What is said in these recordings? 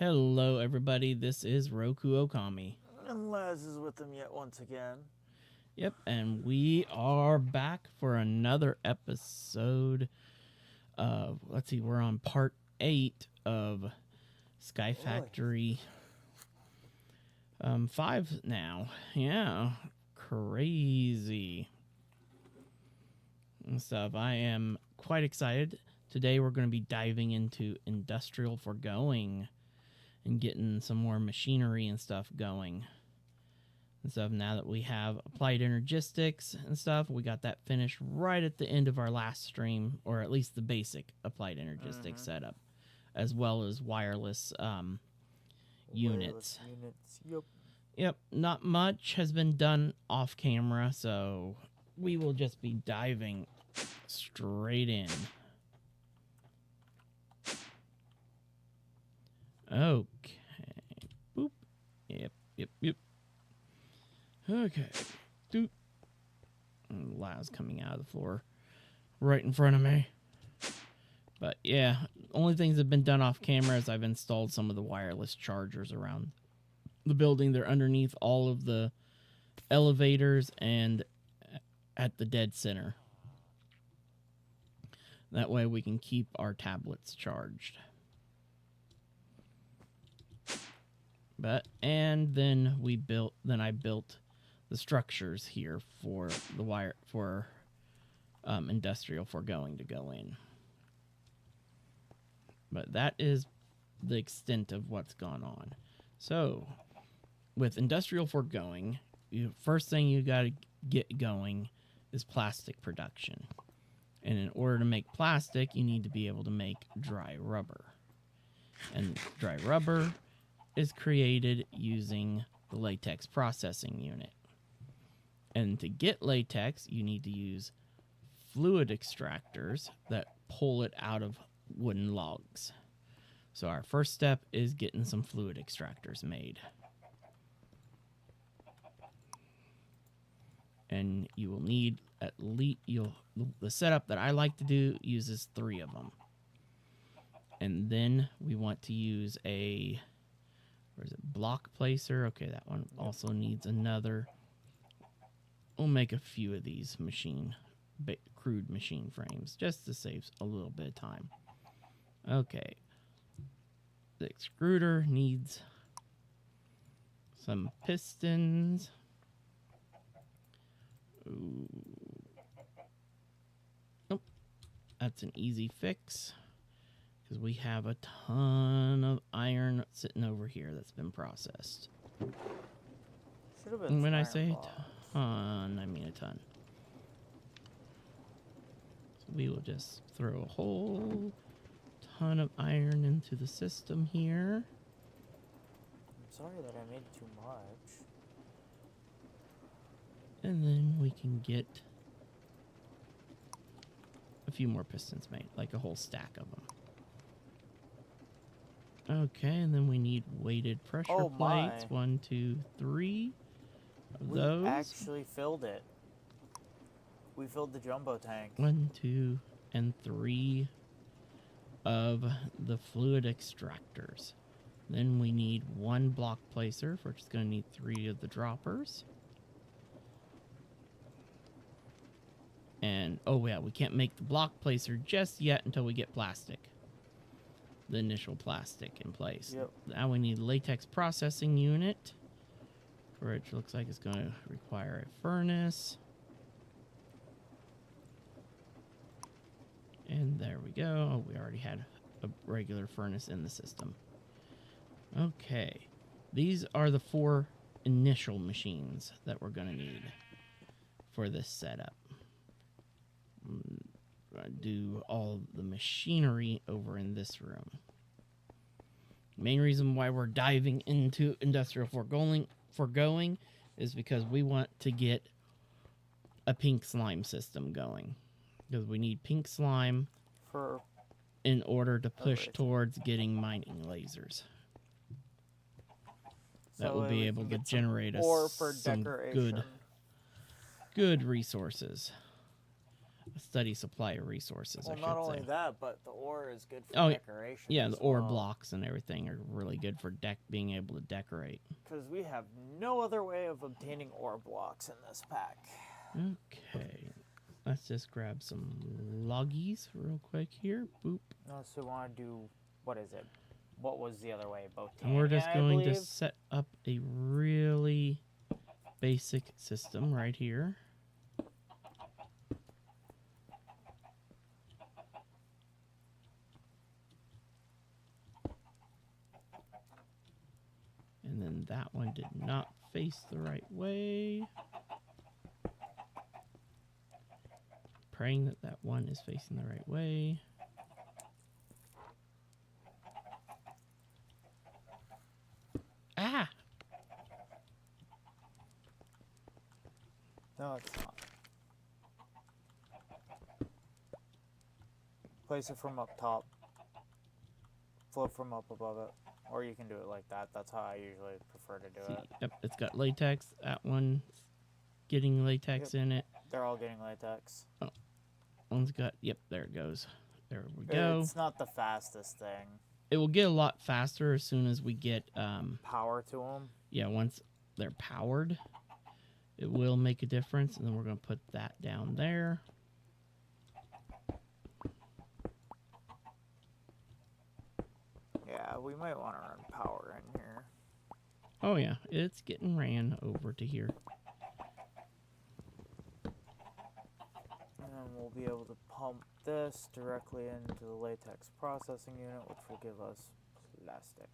Hello, everybody. This is Roku Okami. And Laz is with them yet once again. Yep, and we are back for another episode of, let's see, we're on part 8 of Sky Factory 5 now. Yeah, crazy and stuff. I am quite excited. Today we're going to be diving into Industrial Forgoing and getting some more machinery and stuff going. And stuff. Now that we have applied energistics and stuff, we got that finished right at the end of our last stream, or at least the basic applied energistics setup, as well as wireless units. Yep, not much has been done off camera, so we will just be diving straight in. Okay. Boop. Yep. Okay. Doop. Laz coming out of the floor right in front of me. But yeah, only things that have been done off camera is I've installed some of the wireless chargers around the building. They're underneath all of the elevators and at the dead center. That way we can keep our tablets charged. And then I built the structures here for the wire for Industrial Forgoing to go in. But that is the extent of what's gone on. So with Industrial Forgoing, first thing you got to get going is plastic production. And in order to make plastic, you need to be able to make dry rubber. And dry rubber is created using the latex processing unit. And to get latex, you need to use fluid extractors that pull it out of wooden logs. So our first step is getting some fluid extractors made. And you will need at least, the setup that I like to do uses 3 of them. And then we want to use a, where is it, block placer. Okay, that one also needs another. We'll make a few of these crude machine frames just to save a little bit of time. Okay. The extruder needs some pistons. Ooh. Nope. That's an easy fix because we have a ton of iron sitting over here that's been processed. And when I say ton, I mean a ton. So we will just throw a whole ton of iron into the system here. I'm sorry that I made too much. And then we can get a few more pistons made, like a whole stack of them. Okay, and then we need weighted pressure plates. 1, 2, 3 of those. We actually filled it. We filled the jumbo tank. 1, 2, and 3 of the fluid extractors. Then we need 1 block placer, which is going to need 3 of the droppers. And, oh yeah, we can't make the block placer just yet until we get plastic. The initial plastic in place. Yep. Now we need a latex processing unit, which looks like it's going to require a furnace. And there we go. Oh, we already had a regular furnace in the system. Okay. These are the 4 initial machines that we're going to need for this setup. Do all the machinery over in this room. Main reason why we're diving into Industrial Forgoing is because we want to get a pink slime system going. Because we need pink slime in order to push towards getting mining lasers. That will be able to generate us some good resources. a steady supply of resources. Well, I not should only say. that, but the ore is good for Oh, decoration. Yeah, as the ore well. blocks and everything are really good for being able to decorate. Because we have no other way of obtaining ore blocks in this pack. Okay, let's just grab some loggies real quick here. Boop. So we want to do, what is it? What was the other way? Both. And we're just going to set up a really basic system right here. And then that one did not face the right way. Praying that that one is facing the right way. Ah! No, it's not. Place it from up top. Float from up above it. Or you can do it like that. That's how I usually prefer to do it. Yep, it's got latex. That one's getting latex in it. They're all getting latex. Oh, one's got, yep, there it goes. There we go. It's not the fastest thing. It will get a lot faster as soon as we get power to them. Yeah, once they're powered, it will make a difference. And then we're going to put that down there. Yeah, we might want to run power in here. Oh yeah, it's getting ran over to here. And then we'll be able to pump this directly into the latex processing unit, which will give us plastic.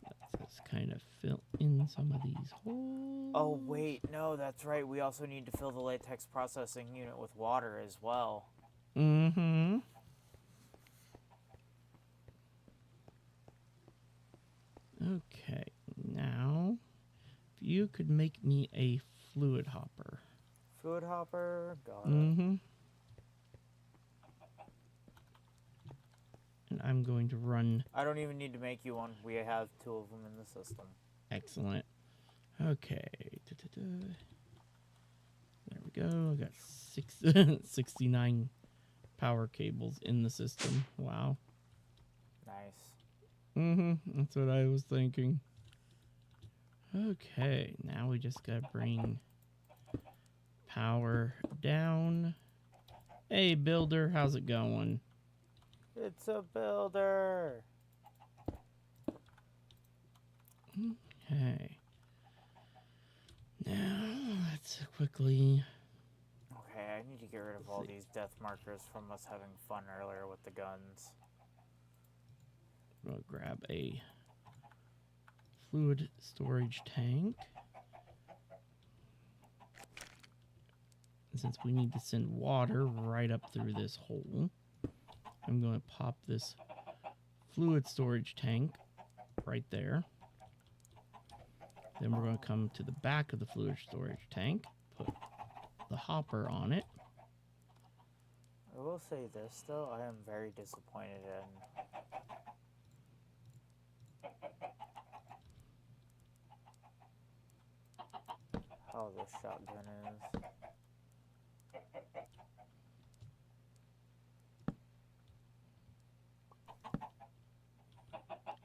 Let's just kind of fill in some of these holes. Oh wait, no, that's right. We also need to fill the latex processing unit with water as well. Mm-hmm. Okay, now, if you could make me a fluid hopper. Fluid hopper, got it. Mm-hmm. And I'm going to run... I don't even need to make you one. We have 2 of them in the system. Excellent. Okay. There we go. I got 69 power cables in the system. Wow. Nice. Mm-hmm. That's what I was thinking. Okay. Now we just got to bring power down. Hey, builder. How's it going? It's a builder. Okay. Now, let's quickly... Okay, I need to get rid of all these death markers from us having fun earlier with the guns. We'll grab a fluid storage tank. And since we need to send water right up through this hole, I'm going to pop this fluid storage tank right there. Then we're going to come to the back of the fluid storage tank, put the hopper on it. I will say this, though, I am very disappointed in how this shotgun is.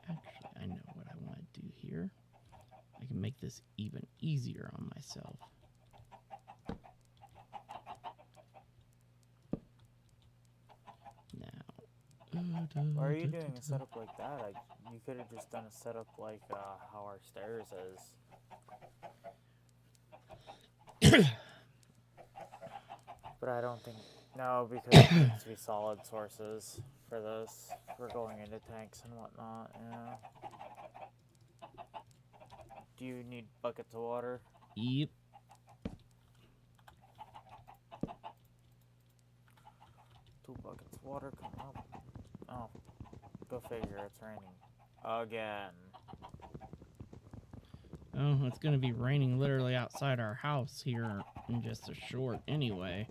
Actually, I know what I want to do here. I can make this even easier on myself. Now, Why are you doing a setup like that? You could have just done a setup like how our stairs is. But I don't think... No, because it needs to be solid sources for this. We're going into tanks and whatnot, yeah. Do you need buckets of water? Yep. 2 buckets of water coming up. Oh, go figure, it's raining. Again. Oh, it's going to be raining literally outside our house here in just a short anyway.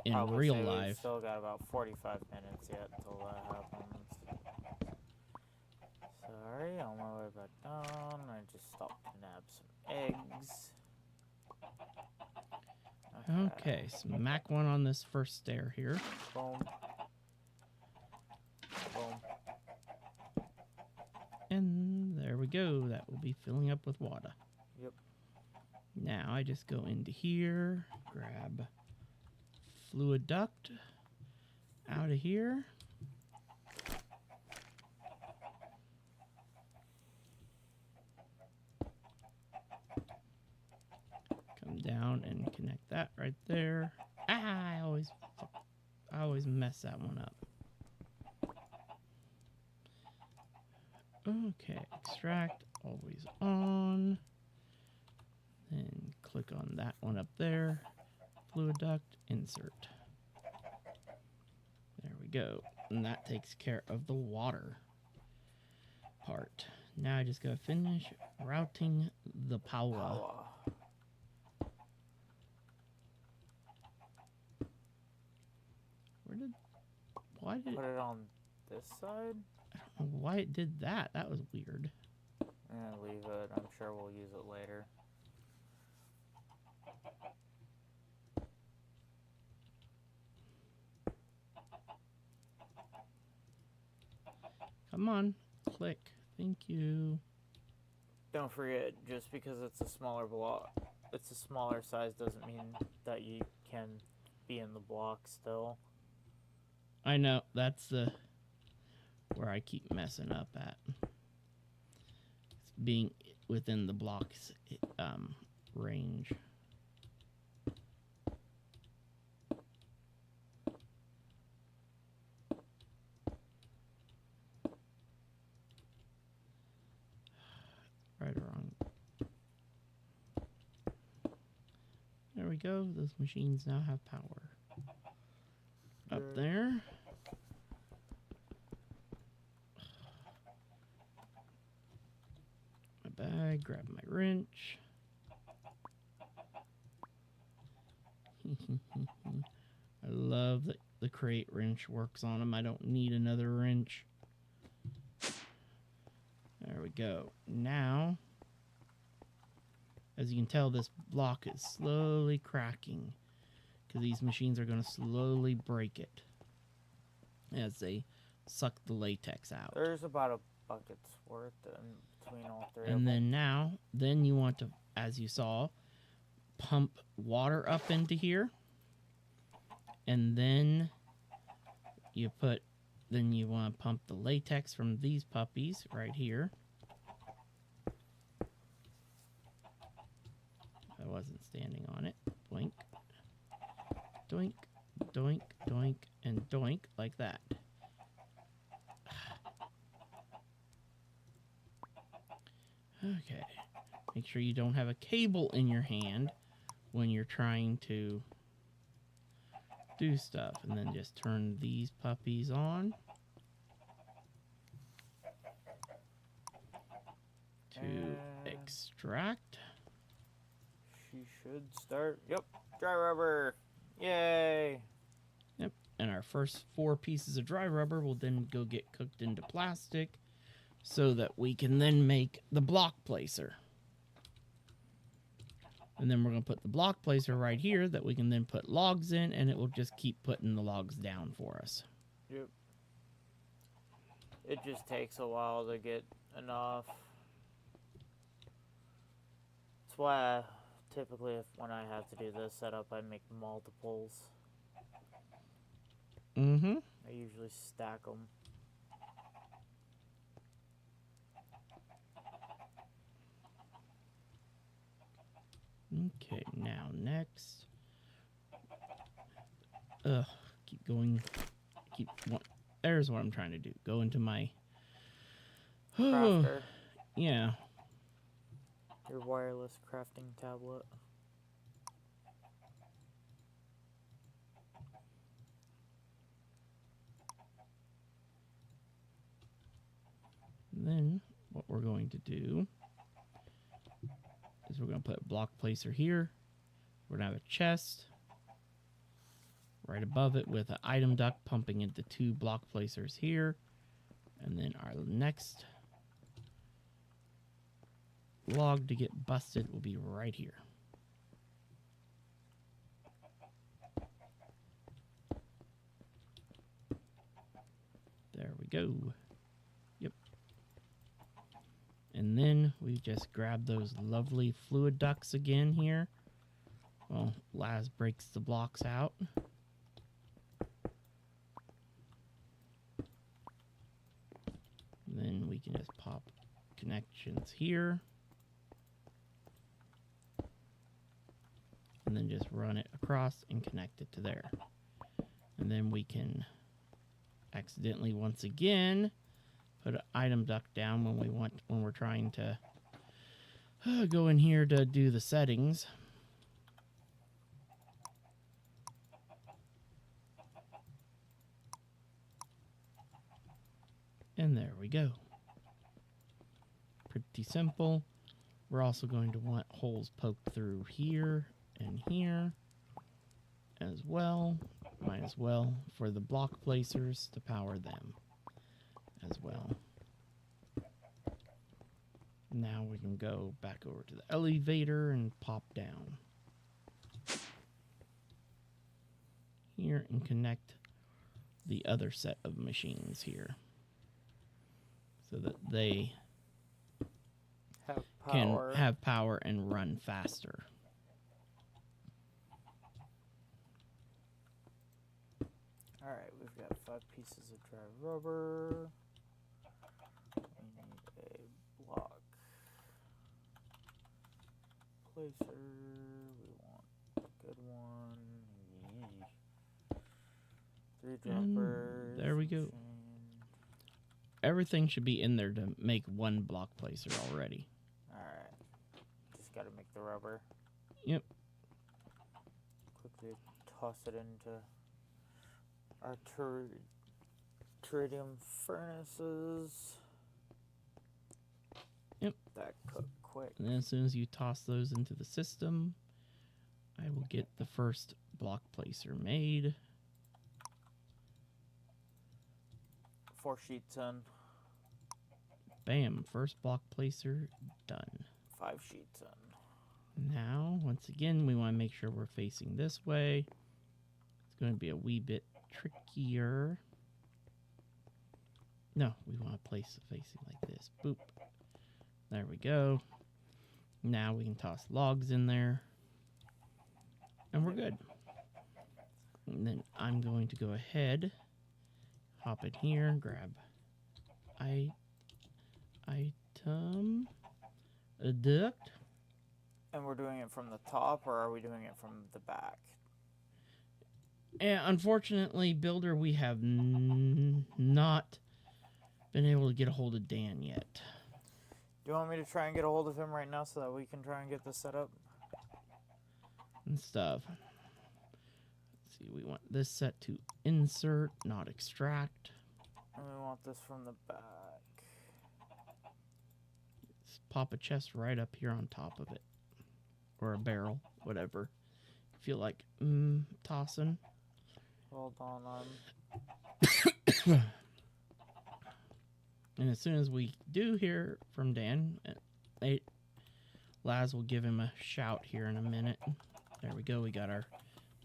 In real life. We've still got about 45 minutes yet until that happens. Sorry, on my way back down, I just stopped to nab some eggs. Okay, smack one on this first stair here. Boom. Boom. And there we go. That will be filling up with water. Yep. Now I just go into here, grab fluid duct out of here. Come down and connect that right there. Ah, I always mess that one up. Okay, extract, always on. Then click on that one up there. Fluid duct, insert. There we go. And that takes care of the water part. Now I just gotta finish routing the power. Why did Put it on this side? I don't know why it did that. That was weird. Leave it. I'm sure we'll use it later. Come on, click. Thank you. Don't forget, just because it's a smaller block, it's a smaller size doesn't mean that you can be in the block still. I know, that's where I keep messing up at. It's being within the block's range. Right or wrong. There we go. Those machines now have power. Up there. My bag, grab my wrench. I love that the crate wrench works on them. I don't need another wrench. There we go. Now, as you can tell, this block is slowly cracking because these machines are going to slowly break it as they suck the latex out. There's about a bucket's worth in between all three. And then you want to, as you saw, pump water up into here, and then you want to pump the latex from these puppies right here. I wasn't standing on it. Doink, doink, doink, doink, and doink, like that. Okay. Make sure you don't have a cable in your hand when you're trying to do stuff. And then just turn these puppies on to extract. She should start. Yep. Dry rubber. Yay. Yep. And our first 4 pieces of dry rubber will then go get cooked into plastic so that we can then make the block placer. And then we're going to put the block placer right here that we can then put logs in, and it will just keep putting the logs down for us. Yep. It just takes a while to get enough. That's why typically when I have to do this setup, I make multiples. Mm-hmm. I usually stack them. Okay, now next. Keep going. There's what I'm trying to do. Go into my... Crafter. Yeah. Your wireless crafting tablet. And then what we're going to do is we're going to put a block placer here. We're going to have a chest right above it with an item duct pumping into 2 block placers here. And then our next log to get busted will be right here. There we go. Yep. And then we just grab those lovely fluid ducts again here. Well, Laz breaks the blocks out. And then we can just pop connections here. And then just run it across and connect it to there. And then we can accidentally once again put an item duct down when we're trying to go in here to do the settings. And there we go. Pretty simple. We're also going to want holes poked through here and here as well. Might as well for the block placers to power them as well. Now we can go back over to the elevator and pop down here and connect the other set of machines here so that they can have power and run faster. Alright, we've got 5 pieces of dry rubber. We need a block placer. We want a good one. 3 droppers. There we go. Everything should be in there to make one block placer already. Alright. Just gotta make the rubber. Yep. Quickly toss it into our tritium furnaces. Yep. That cooked quick. And then as soon as you toss those into the system, I will get the first block placer made. 4 sheets in. Bam, first block placer done. 5 sheets in. Now, once again, we want to make sure we're facing this way. It's going to be a wee bit trickier. No, we want to place it facing like this. Boop. There we go. Now we can toss logs in there. And we're good. And then I'm going to go ahead, hop in here, grab item, a duct. And we're doing it from the top, or are we doing it from the back? And unfortunately, Builder, we have not been able to get a hold of Dan yet. Do you want me to try and get a hold of him right now so that we can try and get this set up? And stuff. Let's see, we want this set to insert, not extract. And we want this from the back. Let's pop a chest right up here on top of it. Or a barrel, whatever. Feel like tossing. Hold on, And as soon as we do hear from Dan, Laz will give him a shout here in a minute. There we go. We got our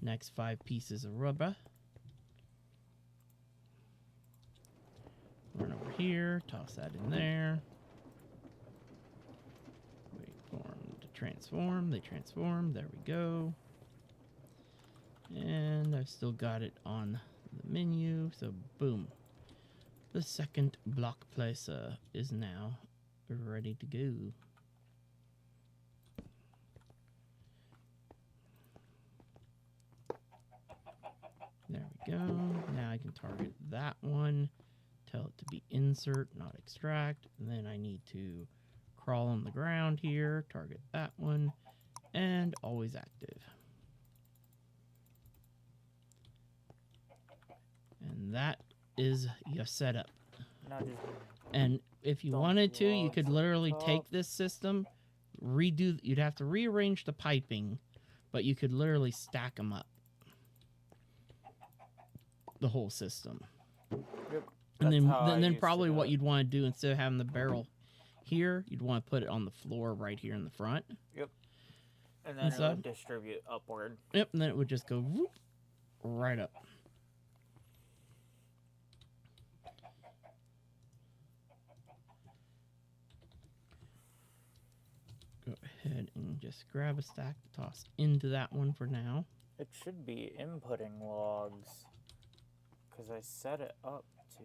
next 5 pieces of rubber. Run over here. Toss that in there. Wait for them to transform. They transform. There we go. And I've still got it on the menu. So boom. The second block placer is now ready to go. There we go. Now I can target that one. Tell it to be insert, not extract. And then I need to crawl on the ground here. Target that one. And always active. And that is your setup. now just And if you Dump wanted to, you logs could on literally top. take this system, you'd have to rearrange the piping, but you could literally stack them up. The whole system. Yep. And That's how I then used probably to do what it. you'd want to do instead of having the barrel here, you'd want to put it on the floor right here in the front. And then it so- would distribute upward. Yep, and then it would just go whoop, right up. ahead and just grab a stack to toss into that one for now. It should be inputting logs. Because I set it up to...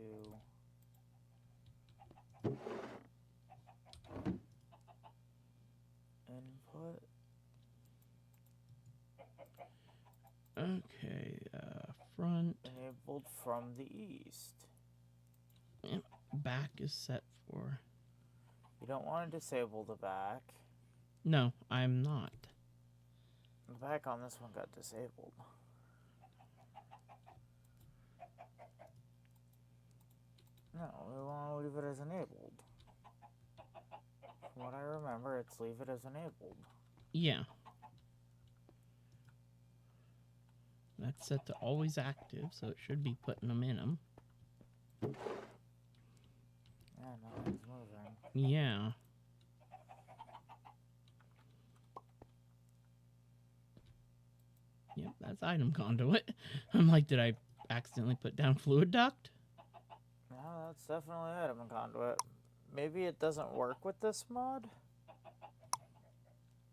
input. Okay, front. Enabled from the east. Yep, back is set for... You don't want to disable the back. No, I'm not. The back on this one got disabled. No, we want to leave it as enabled. From what I remember, it's leave it as enabled. Yeah. That's set to always active, so it should be putting them in them. Yeah, nothing's moving. Yeah. Yep, that's item conduit. I'm like, did I accidentally put down fluid duct? No, that's definitely item conduit. Maybe it doesn't work with this mod?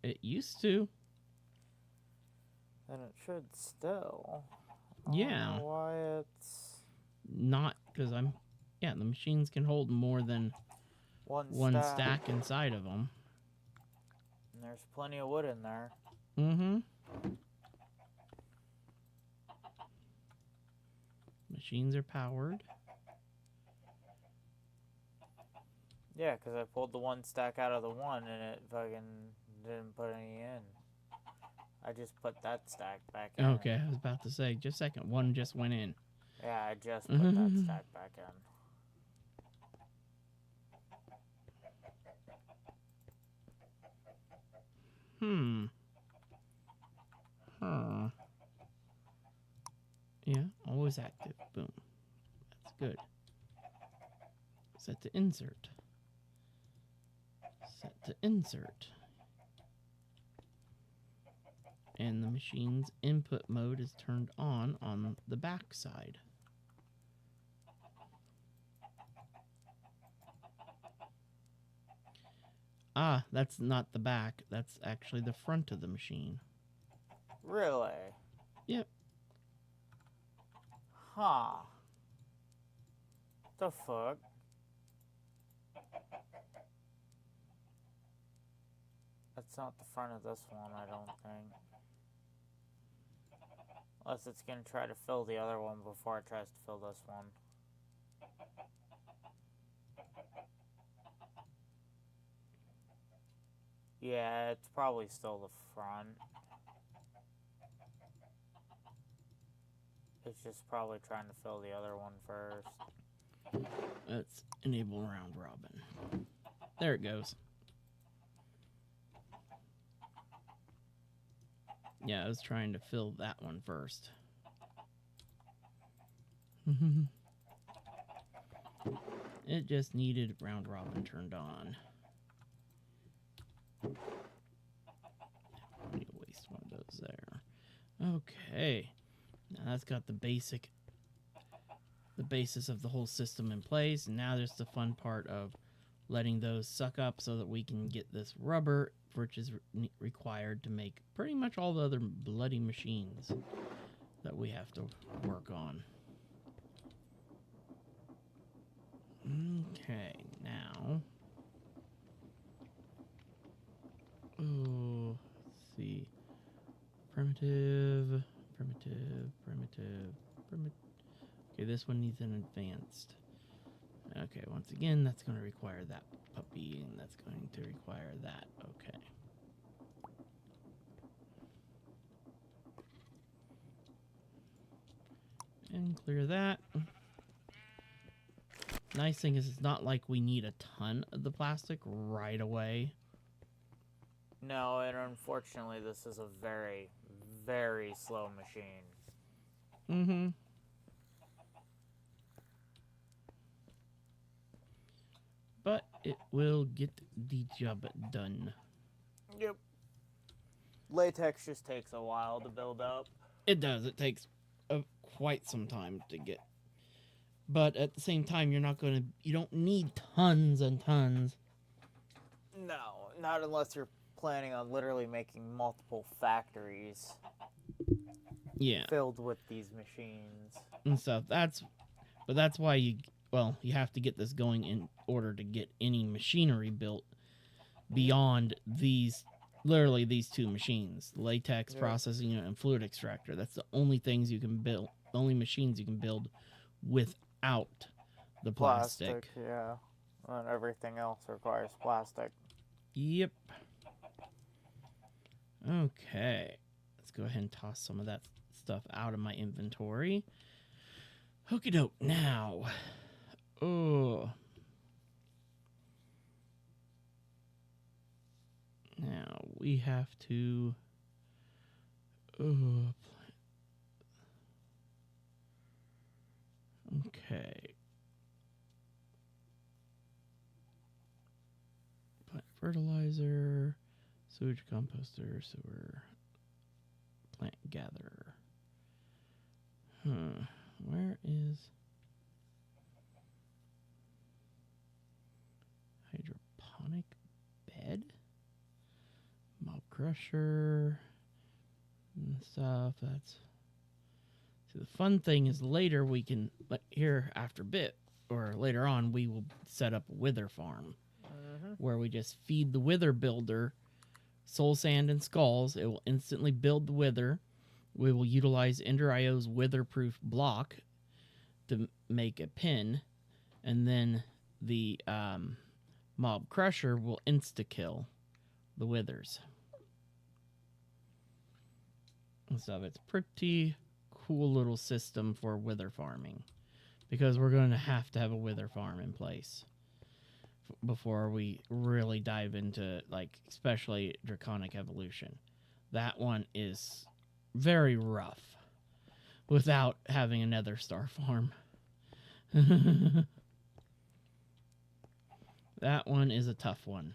It used to. Then it should still. Yeah. I don't know why it's... Not, because I'm... Yeah, the machines can hold more than one stack inside of them. And there's plenty of wood in there. Mm-hmm. Machines are powered. Yeah, because I pulled the one stack out of the one and it fucking didn't put any in. I just put that stack back in. Okay, I was about to say, just a second, one just went in. Yeah, I just put that stack back in. Huh. Yeah, always active. Boom. That's good. Set to insert. Set to insert. And the machine's input mode is turned on the back side. Ah, that's not the back. That's actually the front of the machine. Really? Yep. Huh. The fuck? That's not the front of this one, I don't think. Unless it's gonna try to fill the other one before it tries to fill this one. Yeah, it's probably still the front. It's just probably trying to fill the other one first. Let's enable round robin. There it goes. Yeah, I was trying to fill that one first. It just needed round robin turned on. I need to waste one of those there. Okay. Now that's got the basis of the whole system in place, and now there's the fun part of letting those suck up so that we can get this rubber, which is required to make pretty much all the other bloody machines that we have to work on. Okay, now... Oh, let's see. Primitive. Okay, this one needs an advanced. Okay, once again, that's going to require that puppy, and that's going to require that. Okay. And clear that. Nice thing is it's not like we need a ton of the plastic right away. No, and unfortunately this is a very, very slow machine. Mm-hmm. But it will get the job done. Yep. Latex just takes a while to build up. It does. It takes quite some time to get. But at the same time, you don't need tons and tons. No, not unless you're planning on literally making multiple factories Yeah. filled with these machines. And stuff. That's why you have to get this going in order to get any machinery built beyond these two machines, latex processing unit and fluid extractor. That's the only things you can build, the only machines you can build without the plastic. Yeah. And everything else requires plastic. Yep. Okay. Let's go ahead and toss some of that stuff out of my inventory. Okie doke. Now. Oh. Now we have to. Okay. Plant fertilizer, sewage composter, sewer, plant gatherer. Where is hydroponic bed? Mob crusher and stuff. That's the fun thing is later we can here after a bit or later on we will set up a wither farm where we just feed the wither builder soul sand and skulls. It will instantly build the wither. We will utilize Ender.io's wither-proof block to make a pin, and then the mob crusher will insta-kill the withers. And so it's pretty cool little system for wither farming, because we're going to have a wither farm in place before we really dive into, like, especially Draconic Evolution. That one is very rough without having a Nether Star farm. That one is a tough one.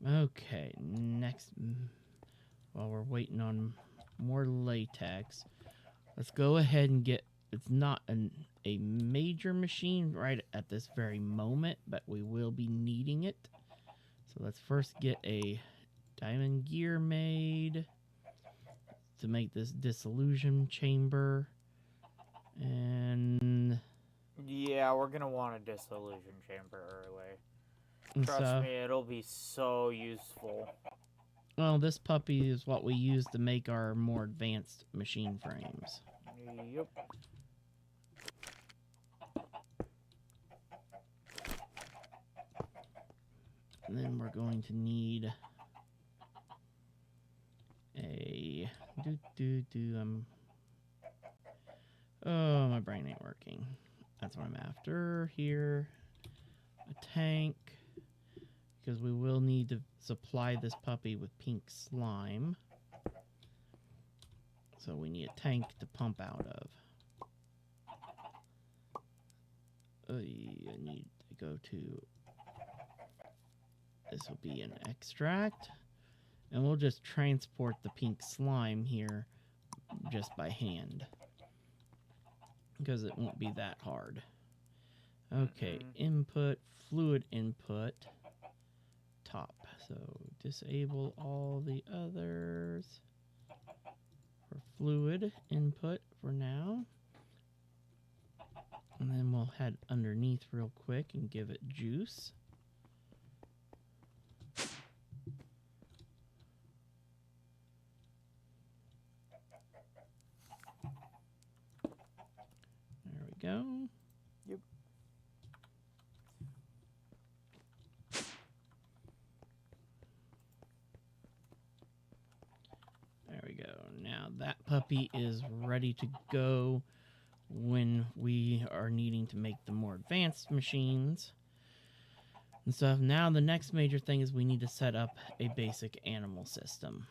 Okay, next, while we're waiting on more latex, let's go ahead and get, it's not a major machine right at this very moment, but we will be needing it. So let's first get a diamond gear made to make this dissolution chamber. And yeah, we're gonna want a dissolution chamber early. Trust me, it'll be so useful. Well, this puppy is what we use to make our more advanced machine frames. Yep. And then we're going to need a oh, my brain ain't working. That's what I'm after here. A tank, because we will need to supply this puppy with pink slime. So we need a tank to pump out of. I need to go to, this will be an extract, and we'll just transport the pink slime here just by hand, because it won't be that hard. Okay, input, fluid input, top. So disable all the others for fluid input for now. And then we'll head underneath real quick and give it juice. There we go. Yep. There we go. Now that puppy is ready to go when we are needing to make the more advanced machines and stuff. Now the next major thing is we need to set up a basic animal system.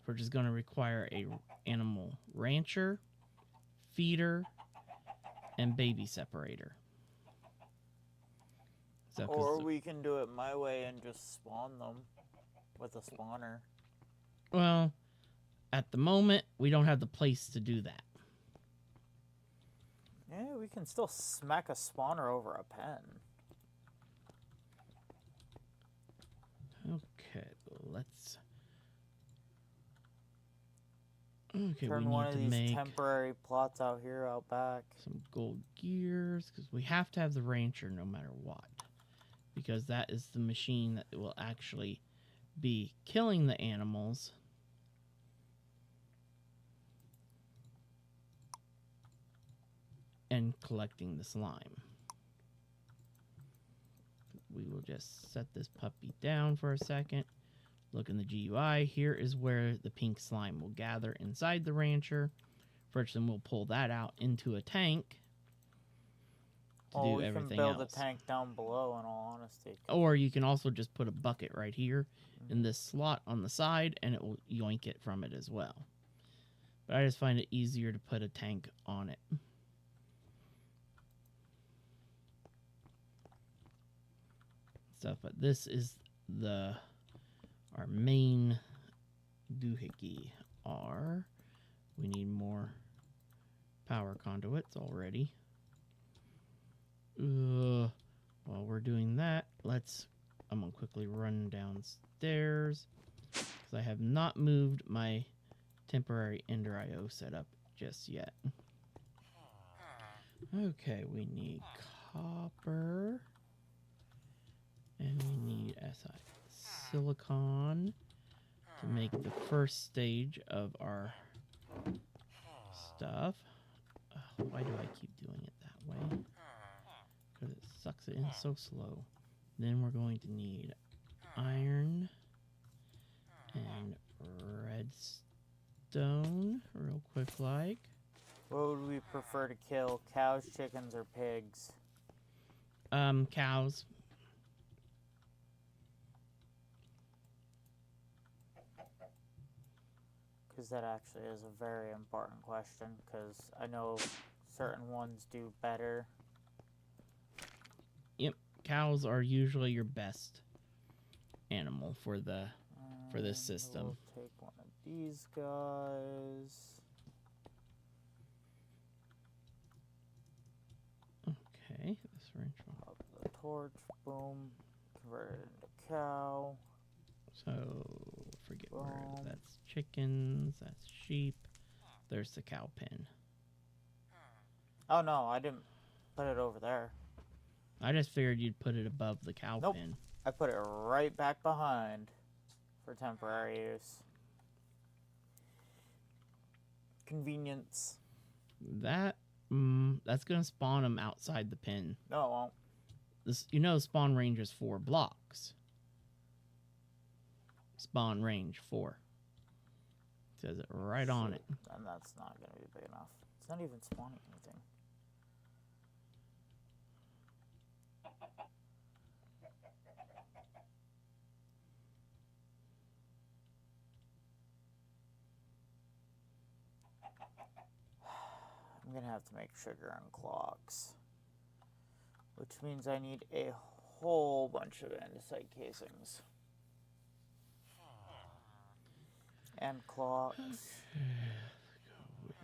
We're just going to require a animal rancher, feeder, and baby separator. So, or we can do it my way and just spawn them with a spawner. Well, at the moment, we don't have the place to do that. Yeah, we can still smack a spawner over a pen. Okay, let's. Okay, Turn we one need of to these make temporary plots out here, out back. some gold gears because we have to have the rancher no matter what, because that is the machine that will actually be killing the animals. And collecting the slime. We will just set this puppy down for a second. Look in the GUI. Here is where the pink slime will gather inside the rancher. First, then we'll pull that out into a tank to do everything else. We can build a tank down below, in all honesty. Or you can also just put a bucket right here in this slot on the side, and it will yoink it from it as well. But I just find it easier to put a tank on it. Stuff, but this is our main doohickey. We need more power conduits already. While we're doing that, I'm gonna quickly run downstairs because I have not moved my temporary Ender IO setup just yet. Okay, we need copper. And we need silicon to make the first stage of our stuff. Why do I keep doing it that way? Because it sucks it in so slow. Then we're going to need iron and redstone real quick like. What would we prefer to kill? Cows, chickens, or pigs? Cows. Because that actually is a very important question, because I know certain ones do better. Yep, cows are usually your best animal for this system. We'll take one of these guys. Okay, this wrench will Up the torch, boom, convert it into cow. So, forget where that's chickens, that's sheep. There's the cow pen. Oh no, I didn't put it over there. I just figured you'd put it above the cow pen. I put it right back behind for temporary use. Convenience. That's gonna spawn them outside the pen. No, it won't. Spawn range is 4 blocks. Spawn range 4. Says it right on it. And that's not going to be big enough. It's not even spawning anything. I'm going to have to make sugar and clocks. Which means I need a whole bunch of andesite casings. And clocks. Okay, let's go with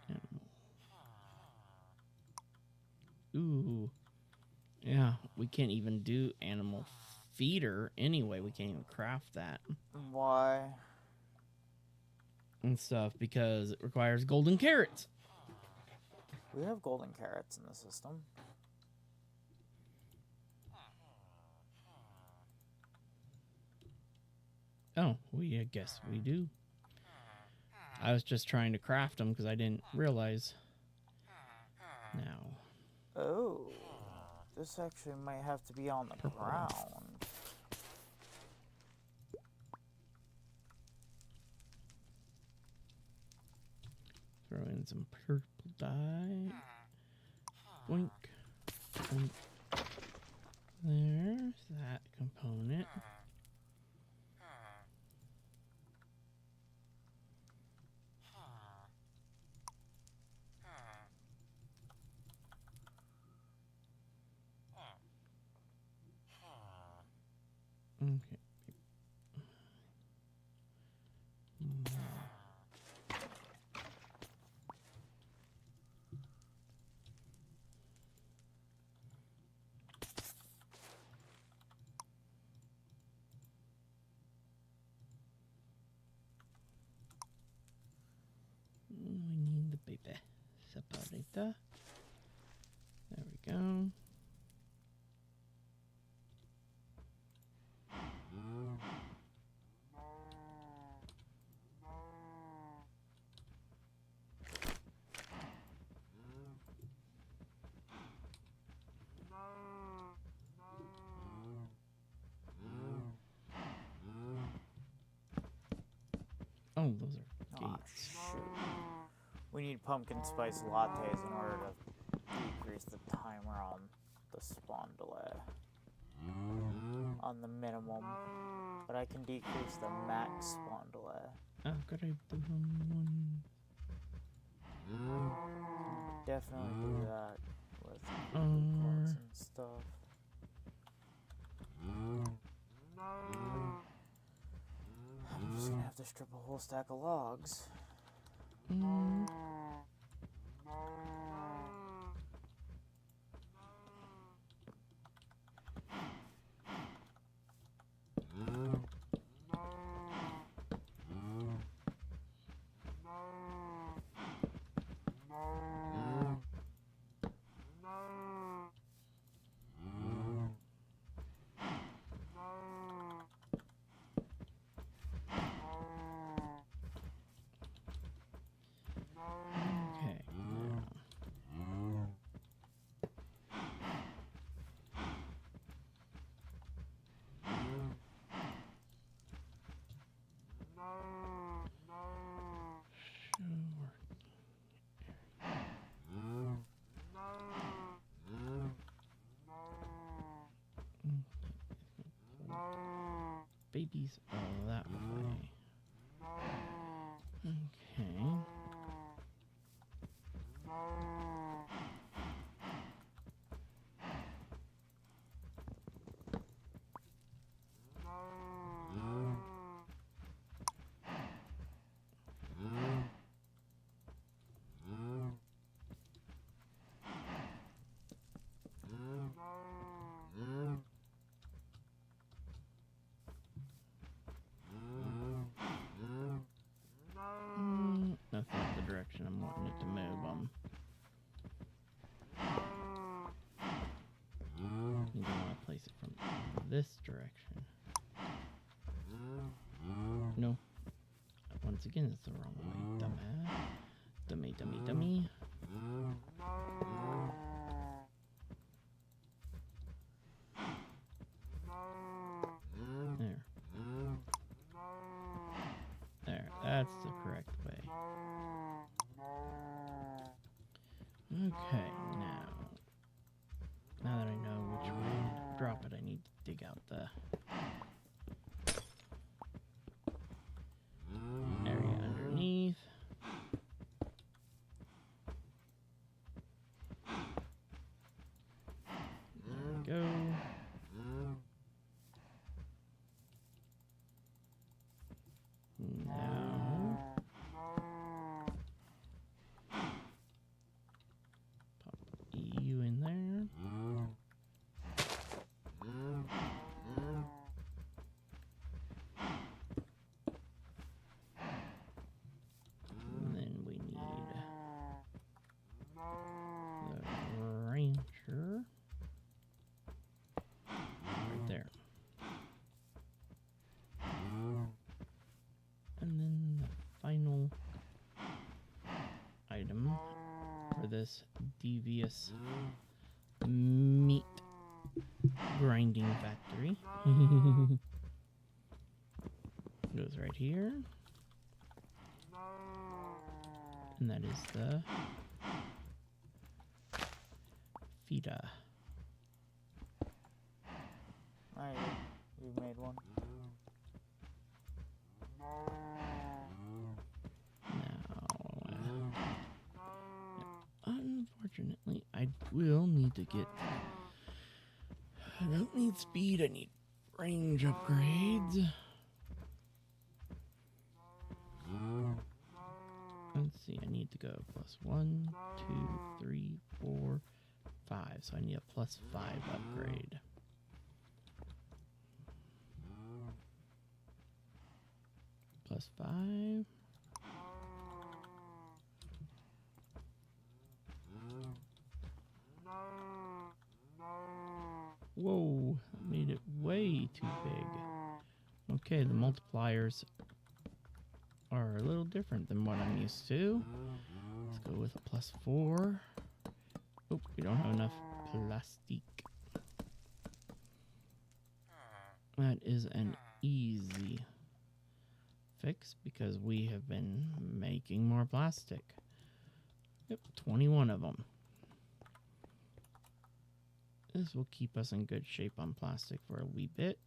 animal. Ooh. Yeah, we can't even do animal feeder anyway. We can't even craft that. Why? And stuff because it requires golden carrots. We have golden carrots in the system. Oh, I guess we do. I was just trying to craft them because I didn't realize. Now. Oh, this actually might have to be on the ground. Throw in some purple dye. Boink. Boink. There's that component. Okay. baby. Separata. There we go. Oh, those are Aw, gates. shoot. We need pumpkin spice lattes in order to decrease the timer on the spawn delay. On the minimum. But I can decrease the max spawn delay. Oh, got the wrong one. Definitely do that with Or points and stuff. I'm just gonna have to strip a whole stack of logs. okay. Babies all that way. Okay. That's not the direction I'm wanting it to move. You don't want to place it from this direction. No. Once again, it's the wrong way. Dumbass. Dummy, dummy, dummy. There. There. That's the correct way. Okay, now that I know which way to drop it, I need to dig out the area underneath. There we go. Now, pop you in there. And then we need the rancher right there. And then the final item for this devious meat grinding factory goes right here. And that is the feeder. Alright, we made one. Unfortunately, I will need to get... I don't need speed, I need range upgrades. Let's see, I need to go +1, 2, 3, 4, 5. So I need a +5 upgrade. +5. Whoa, made it way too big. Okay, the multipliers are a little different than what I'm used to. Let's go with a +4. Oh, we don't have enough plastic. That is an easy fix because we have been making more plastic. Yep, 21 of them. This will keep us in good shape on plastic for a wee bit.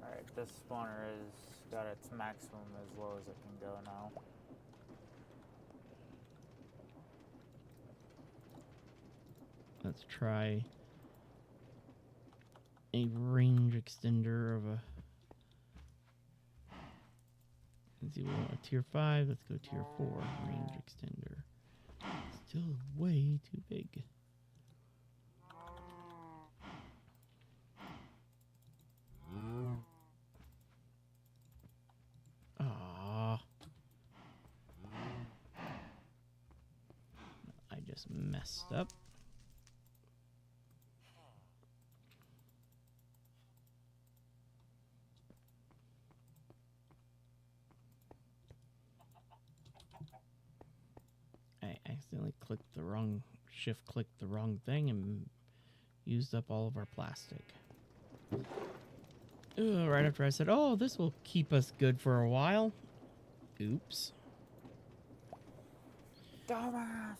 Alright, this spawner is got its maximum as low as it can go now. Let's try a range extender of a... Let's see, we want a tier 5. Let's go tier 4 range extender. Still way too big. Ah, I just messed up. I accidentally shift clicked the wrong thing and used up all of our plastic. Right after I said, oh, this will keep us good for a while. Oops. Dumbass!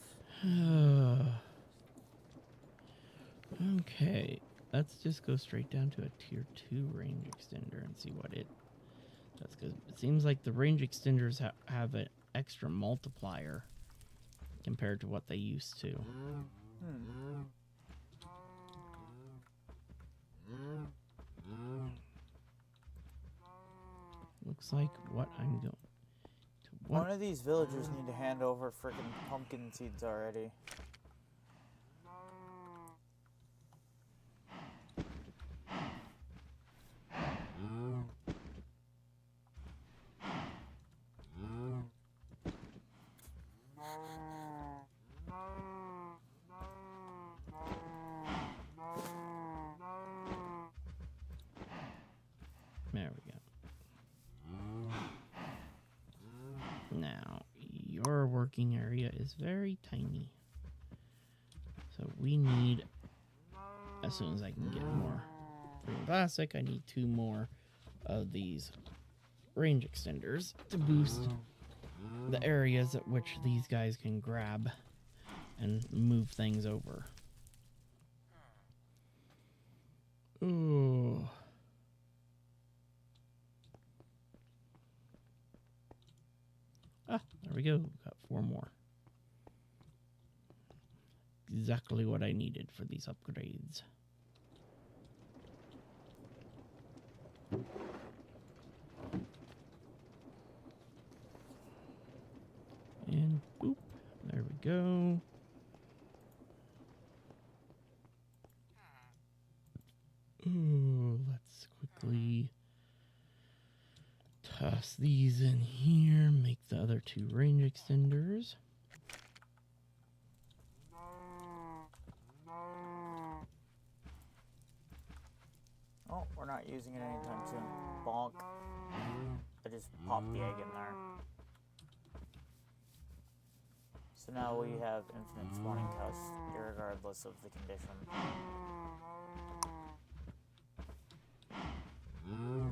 Okay, let's just go straight down to a tier 2 range extender and see what it does. Because it seems like the range extenders have an extra multiplier compared to what they used to. Looks like what I'm going to... One of these villagers need to hand over freaking pumpkin seeds already. There we go. Now, your working area is very tiny. So we need, as soon as I can get more green plastic, I need 2 more of these range extenders to boost the areas at which these guys can grab and move things over. Ooh. Ah, there we go. Got 4 more. Exactly what I needed for these upgrades. And boop. There we go. Ooh, let's quickly toss these in here, make the other 2 range extenders. Oh, we're not using it anytime soon. Bonk. I just popped the egg in there. So now we have infinite spawning cows, regardless of the condition.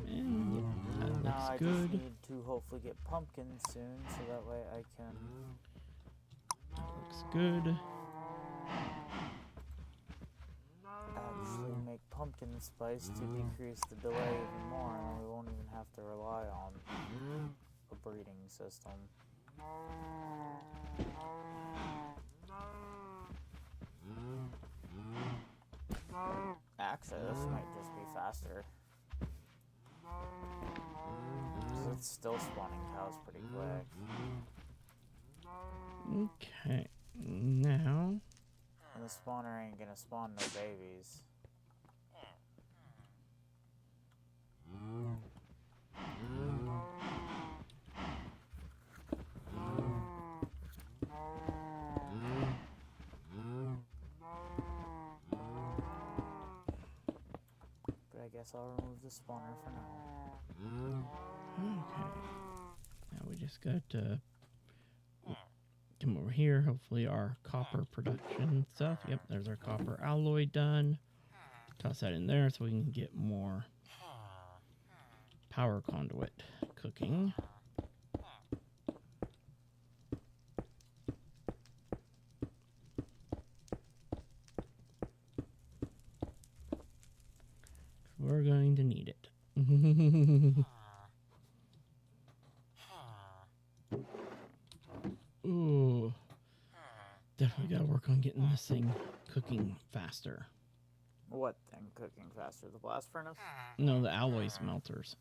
And yeah, that Now looks I good. just need to hopefully get pumpkins soon, so that way I can... That looks good. actually make pumpkin spice to decrease the delay even more, and then we won't even have to rely on a breeding system. Actually, this might just be faster. 'Cause it's still spawning cows pretty quick. Okay, now And the spawner ain't gonna spawn no babies. guess I'll remove the spawner for now. Okay. Now we just got to come over here. Hopefully our copper production stuff. Yep, there's our copper alloy done. Toss that in there so we can get more power conduit cooking. We're going to need it. Ooh. Definitely gotta work on getting this thing cooking faster. What thing cooking faster? The blast furnace? No, the alloy smelters.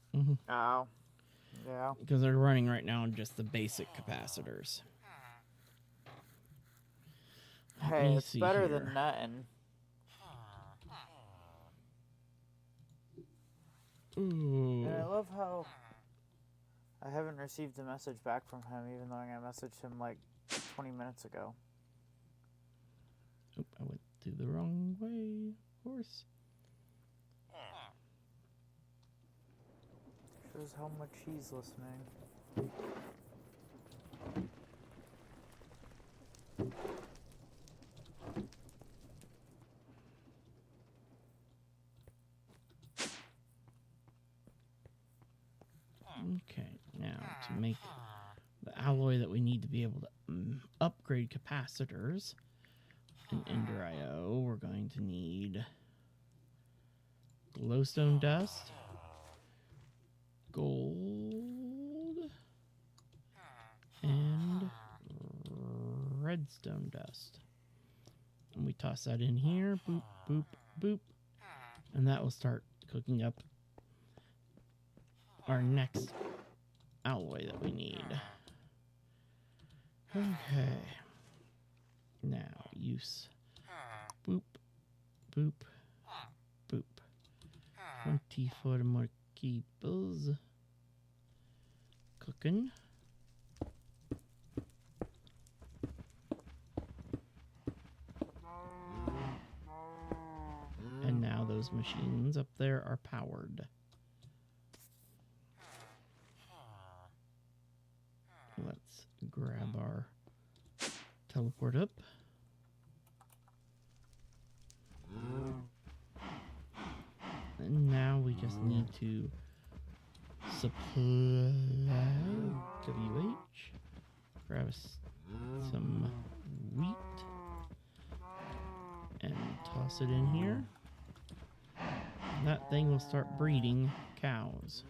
Oh. Yeah. Because they're running right now on just the basic capacitors. Hey, it's better than nothing. Ooh. And I love how I haven't received a message back from him, even though I messaged him like 20 minutes ago. Oop, I went through the wrong way, of course. Shows how much he's listening. Okay, now to make the alloy that we need to be able to upgrade capacitors in Ender IO, we're going to need glowstone dust, gold, and redstone dust. And we toss that in here, boop, boop, boop, and that will start cooking up our next alloy that we need. Okay. Now, use. Boop, boop, boop. 24 more cables. Cooking. And now those machines up there are powered. Let's grab our teleport up. And now we just need to supply WH. Grab some wheat and toss it in here. And that thing will start breeding cows.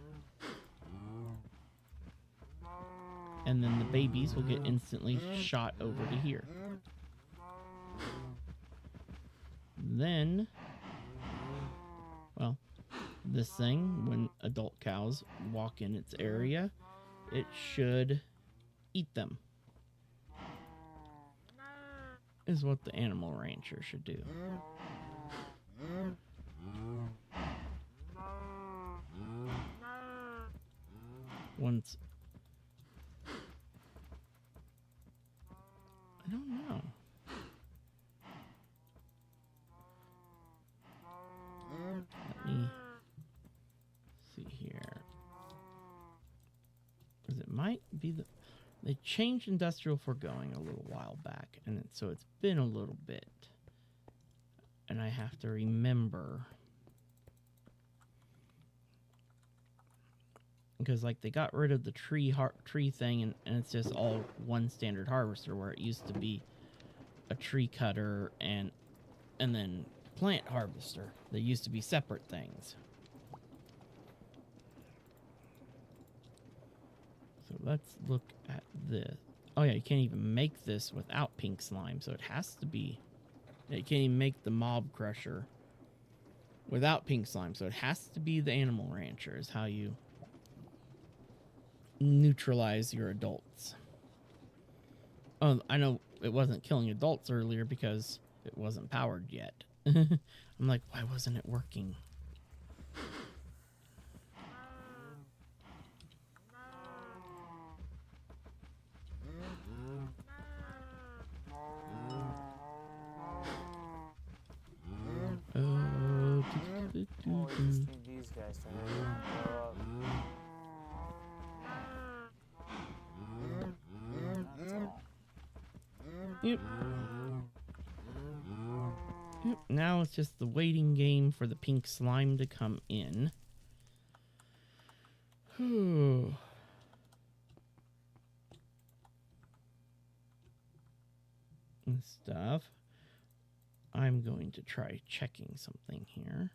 And then the babies will get instantly shot over to here. Then, well, this thing, when adult cows walk in its area, it should eat them. Is what the animal rancher should do. Once... I don't know. Let me see here. Because it might be the... They changed Industrial Forgoing a little while back, and so it's been a little bit. And I have to remember... Because, like, they got rid of the tree thing, and it's just all one standard harvester, where it used to be a tree cutter and then plant harvester. They used to be separate things. So let's look at this. Oh, yeah, you can't even make this without pink slime, so it has to be... You can't even make the mob crusher without pink slime, so it has to be the animal rancher is how you... neutralize your adults. Oh, I know it wasn't killing adults earlier because it wasn't powered yet. I'm like, why wasn't it working? Oh, we just need these nice to hurry up and grow up. That's all. Yep. Yep. Now it's just the waiting game for the pink slime to come in. Whew. And stuff. I'm going to try checking something here.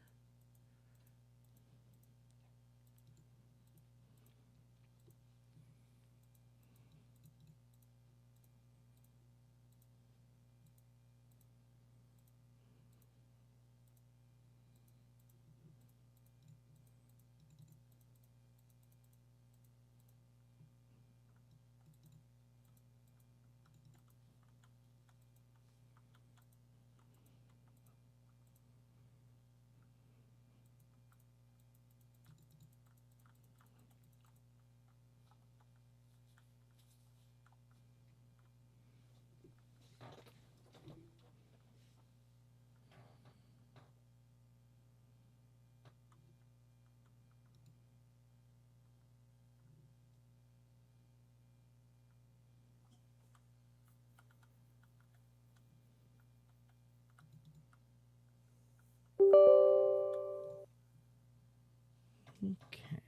Okay.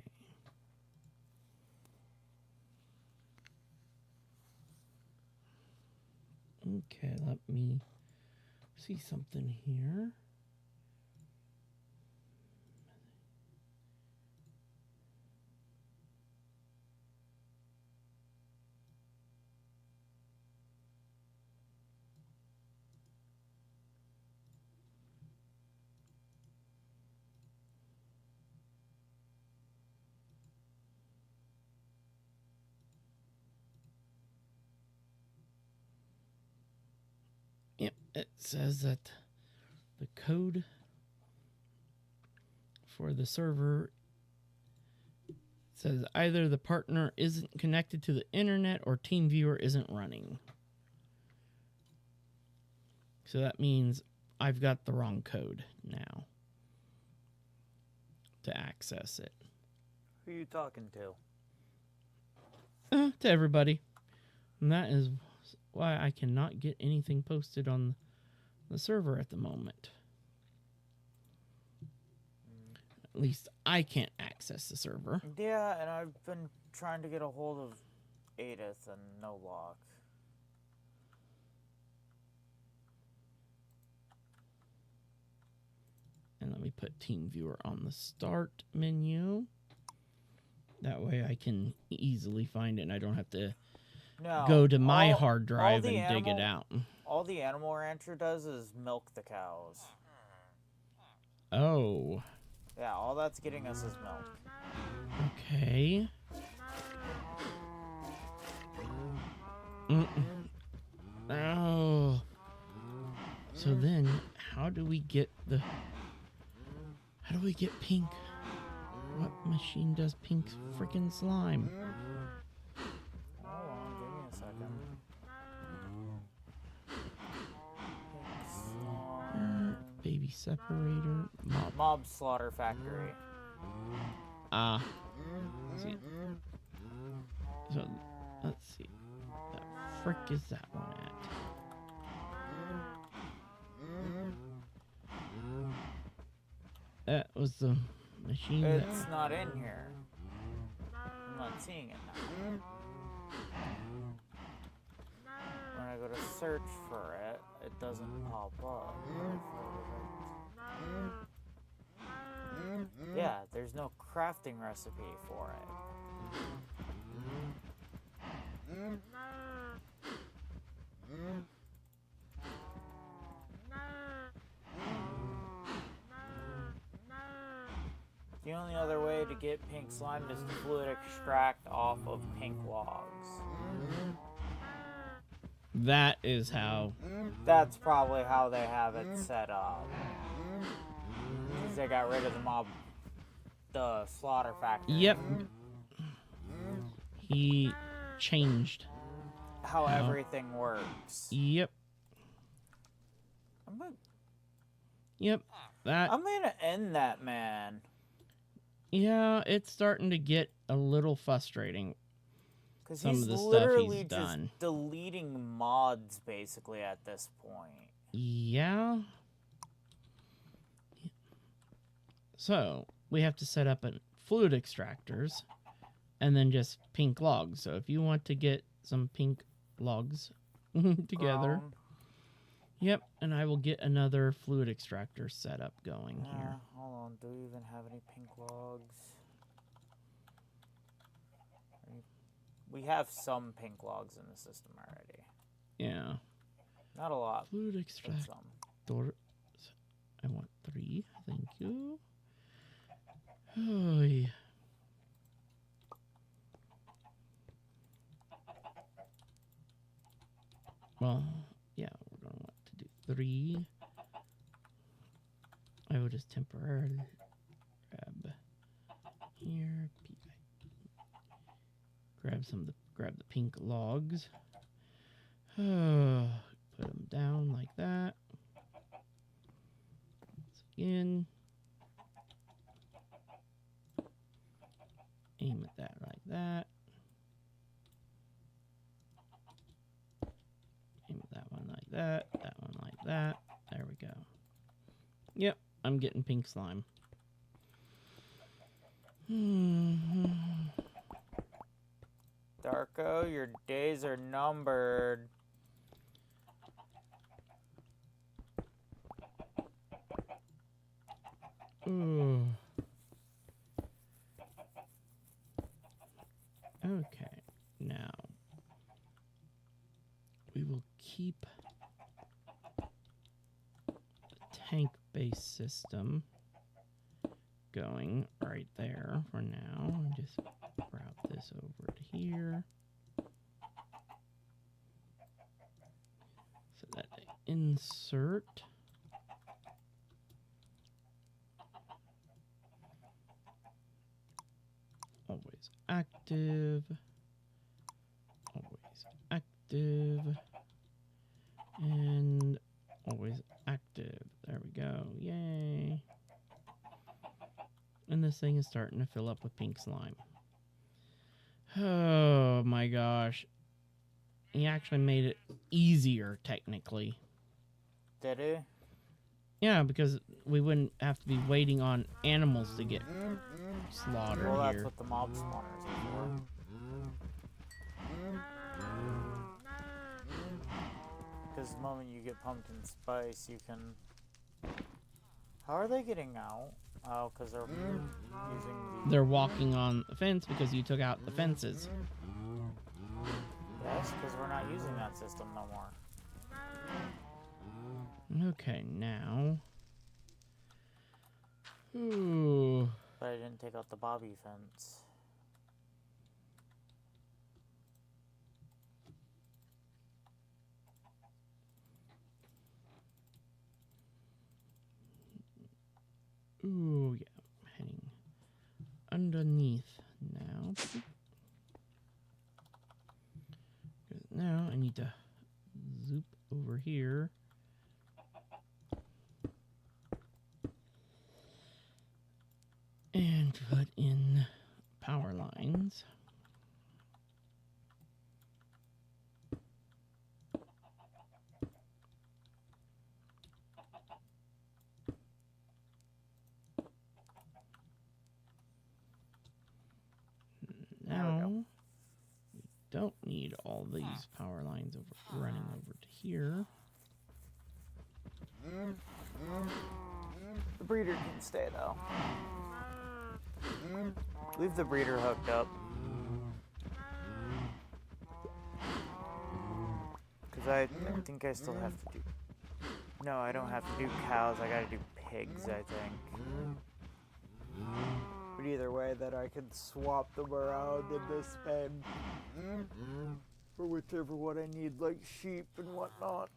Okay, let me see something here. Yep, it says that the code for the server says either the partner isn't connected to the internet or TeamViewer isn't running. So that means I've got the wrong code now to access it. Who are you talking to? To everybody. And that is why I cannot get anything posted on the server at the moment. At least I can't access the server. Yeah, and I've been trying to get a hold of Edith and no luck. And let me put TeamViewer on the start menu. That way I can easily find it and I don't have to go to my hard drive and dig it out. All the Animal Rancher does is milk the cows. Oh. Yeah, all that's getting us is milk. Okay. Oh. So then, how do we get pink? What machine does pink freaking slime? Hold on, give me a second. Baby separator. Mob slaughter factory. See. So, let's see. The frick is that one at? That was the machine. It's not in here. I'm not seeing it now. When I go to search for it, it doesn't pop up. Yeah, there's no crafting recipe for it. The only other way to get pink slime is to fluid extract off of pink logs. That is how. That's probably how they have it set up. Because they got rid of the slaughter factory. Yep. He changed how everything works. Yep. Yep. I'm gonna end that man. Yeah, it's starting to get a little frustrating. Because Some he's of the stuff literally he's just done. deleting mods basically at this point. Yeah. So we have to set up a fluid extractors and then just pink logs. So if you want to get some pink logs together. Grown. Yep, and I will get another fluid extractor setup going here. Hold on, do we even have any pink logs? We have some pink logs in the system already. Yeah. Not a lot, Fluid but extractor. some. I want 3. Thank you. Oh, yeah. Well, yeah, we're going to want to do 3. I will just temporarily grab here. Grab the pink logs. Put them down like that. Once again. Aim at that like that. Aim at that one like that. That one like that. There we go. Yep, I'm getting pink slime. Darko, your days are numbered. Ooh. Okay, now we will keep the tank-based system going right there for now. And just route this over to here. So that they insert. Always active. Always active. And always active. There we go. Yay. And this thing is starting to fill up with pink slime. Oh my gosh. He actually made it easier, technically. Did he? Yeah, because we wouldn't have to be waiting on animals to get slaughtered Well, that's here. what the mob spawners are for. Because the moment you get pumpkin spice, you can... How are they getting out? Oh, because they're using the... They're walking on the fence because you took out the fences. Yes, because we're not using that system no more. Okay, now... Ooh. But I didn't take out the bobby fence. Ooh, yeah. Heading underneath now. Now I need to zoop over here. And put in power lines. Now we don't need all these power lines running over to here. The breeder can stay, though. Leave the breeder hooked up. Because I think I still have to do... No, I don't have to do cows. I gotta do pigs, I think. But either way, that I can swap them around in this pen for whichever one I need, like sheep and whatnot.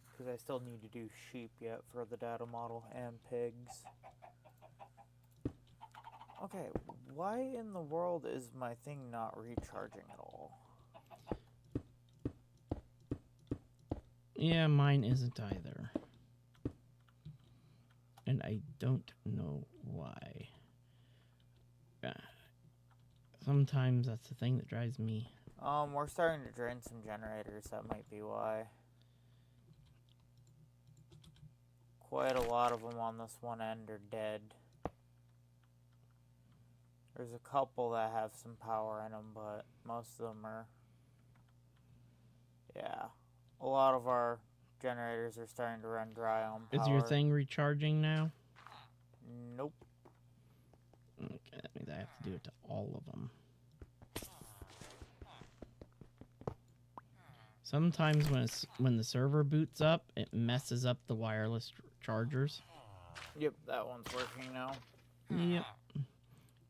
Because I still need to do sheep yet for the data model and pigs. Okay, why in the world is my thing not recharging at all? Yeah, mine isn't either. and I don't know why. Sometimes that's the thing that drives me. We're starting to drain some generators. That might be why. Quite a lot of them on this one end are dead. There's a couple that have some power in them, but most of them are... Yeah. A lot of our generators are starting to run dry on power. Is your thing recharging now? Nope. Okay, that means I have to do it to all of them. Sometimes when the server boots up, it messes up the wireless chargers. Yep, that one's working now. Yep.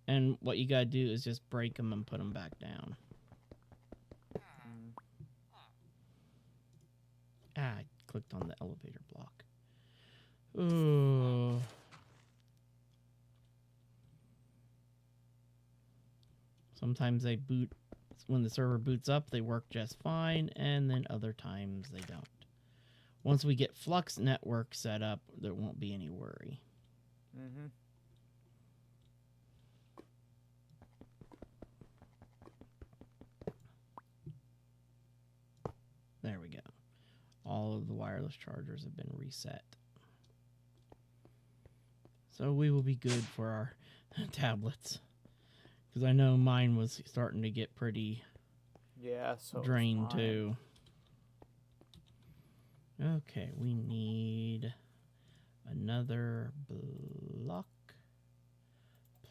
And what you gotta do is just break them and put them back down. I clicked on the elevator block. Ooh. Sometimes they boot, when the server boots up, they work just fine, and then other times they don't. Once we get Flux Network set up, there won't be any worry. Mm-hmm. There we go. All of the wireless chargers have been reset. So we will be good for our tablets. Because I know mine was starting to get pretty drained too. Okay, we need another block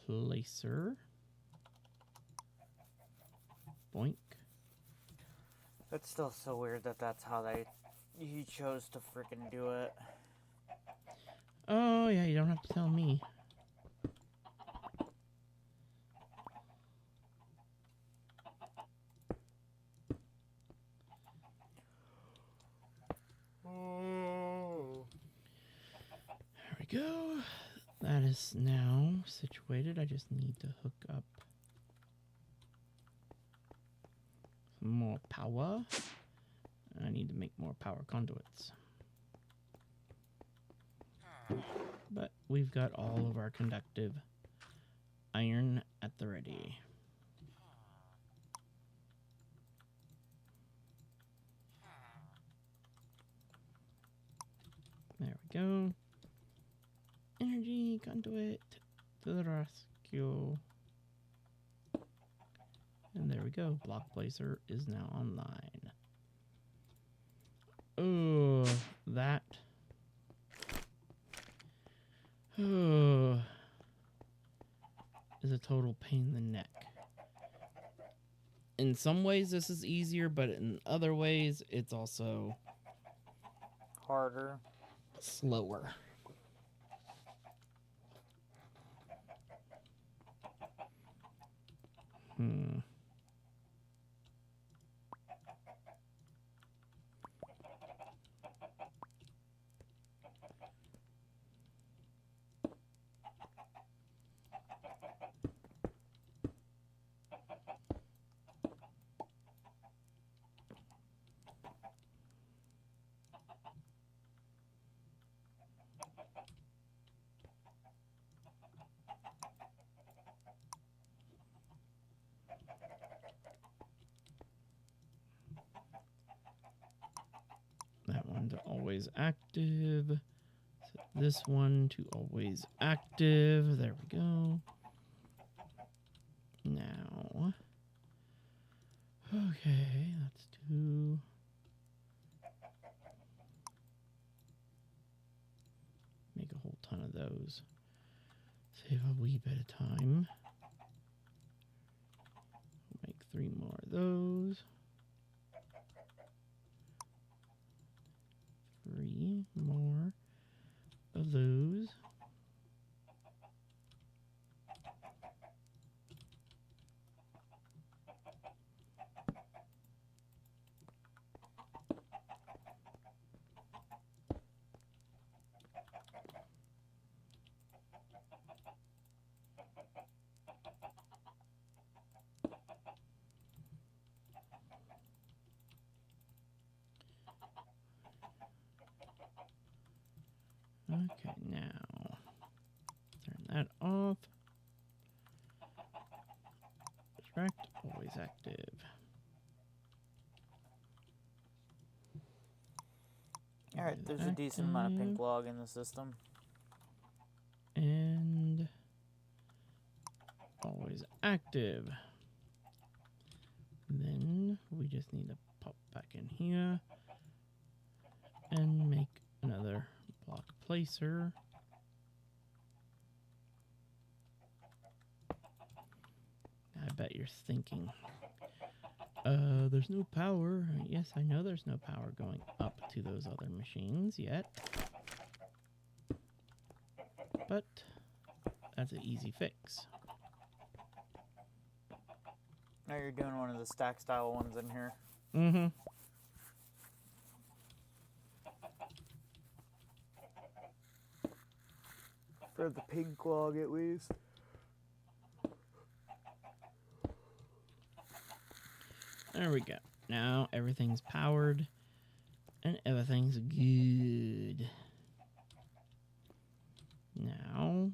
placer. Boink. It's still so weird that that's how he chose to freaking do it. Oh yeah, you don't have to tell me. There we go. That is now situated. I just need to hook up some more power. I need to make more power conduits. But we've got all of our conductive iron at the ready. There we go. Energy conduit to the rescue. And there we go. Block placer is now online. Oh, that. Oh, is a total pain in the neck. In some ways, this is easier, but in other ways, it's also harder, slower. That one to always active. Set this one to always active. There we go. Now, okay, let's do. Make a whole ton of those. Save a wee bit of time. Make 3 more of those. 3 more of those. Okay, now that off. Extract, always active. Alright, there's a decent amount of pink log in the system. And always active. Then we just need to pop back in here and make another block placer. I bet you're thinking, there's no power. Yes, I know there's no power going up to those other machines yet. But that's an easy fix. Now you're doing one of the stack style ones in here. Mm-hmm. For the pink log, at least. There we go. Now everything's powered and everything's good. Now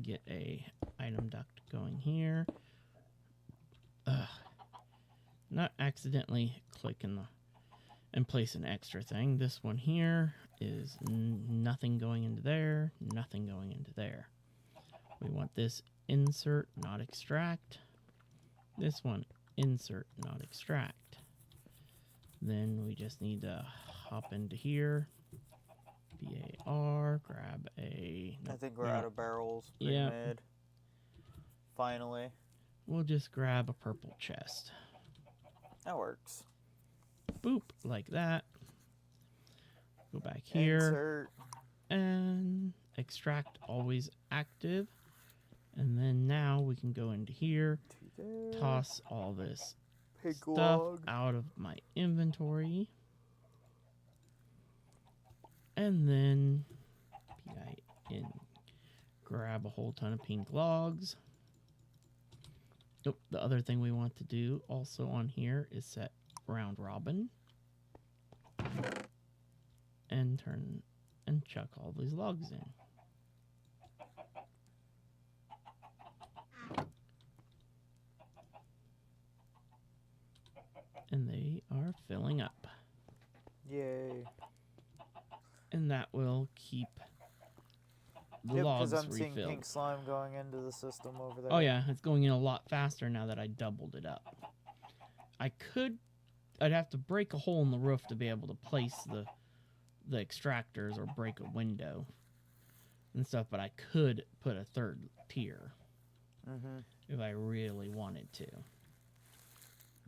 get a item duct going here. Not accidentally clicking and place an extra thing. This one here is nothing going into there, nothing going into there. We want this insert, not extract. This one, insert, not extract. Then we just need to hop into here. BAR, grab a... I think we're out of barrels. Yeah. Mid. Finally. We'll just grab a purple chest. That works. Boop, like that. Go back here. Insert. And extract, always active. And then now we can go into here, toss all this Pink stuff log out of my inventory. And then PIN, grab a whole ton of pink logs. Oh, the other thing we want to do also on here is set round robin. And turn and chuck all these logs in. And they are filling up. Yay. And that will keep the Yep, logs because I'm refilled. seeing pink slime going into the system over there. Oh yeah, it's going in a lot faster now that I doubled it up. I'd have to break a hole in the roof to be able to place the extractors or break a window and stuff, but I could put a third tier if I really wanted to.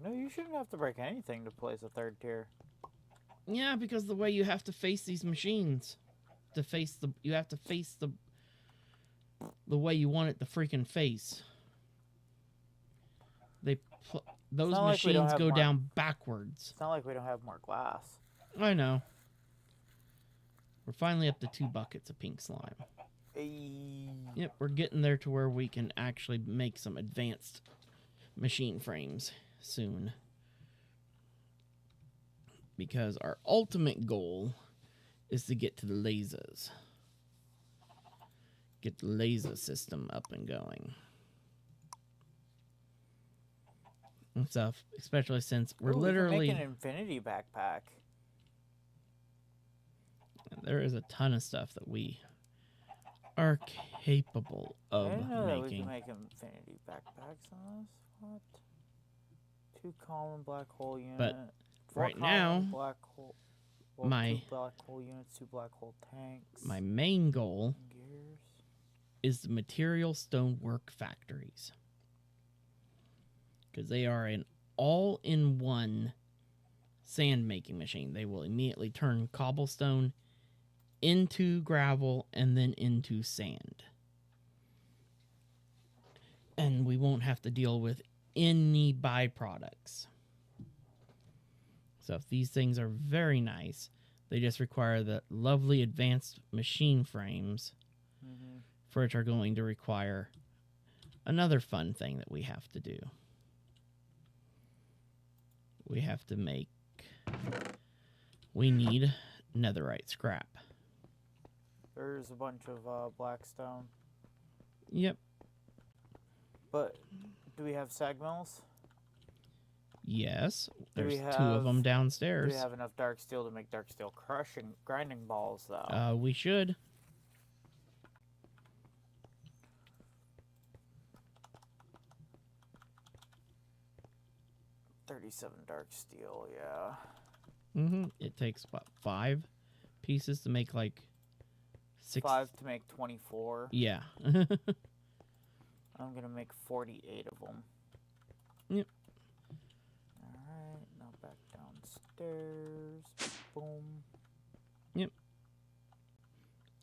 No, you shouldn't have to break anything to place a third tier. Yeah, because the way you have to face these machines, you have to face the way you want it to freaking face. Those machines go down backwards. It's not like we don't have more glass. I know. We're finally up to 2 buckets of pink slime. Yep, we're getting there to where we can actually make some advanced machine frames soon. Because our ultimate goal is to get to the lasers. Get the laser system up and going. And stuff, especially since we're literally... We can make an infinity backpack. There is a ton of stuff that we are capable of I didn't know making. that we can make infinity backpacks on this. What? 2 common black hole units. But 4 right common now, black hole, well, 2 black hole units, 2 black hole tanks. My main goal gears. is the material stonework factories. Because they are an all-in-one sand making machine. They will immediately turn cobblestone into gravel and then into sand. And we won't have to deal with any byproducts. So if these things are very nice, they just require the lovely advanced machine frames, for which are going to require another fun thing that we have to do. We need netherite scrap. There's a bunch of blackstone. Yep. But do we have sag mills? Yes. Do we There's two of them Do downstairs. we have enough dark steel to make dark steel grinding balls, though? We should. 37 dark steel, yeah. It takes, what, 5 pieces to make, like, 6? 5 to make 24. Yeah. I'm gonna make 48 of them. Yep. Alright, now back downstairs. Boom. Yep.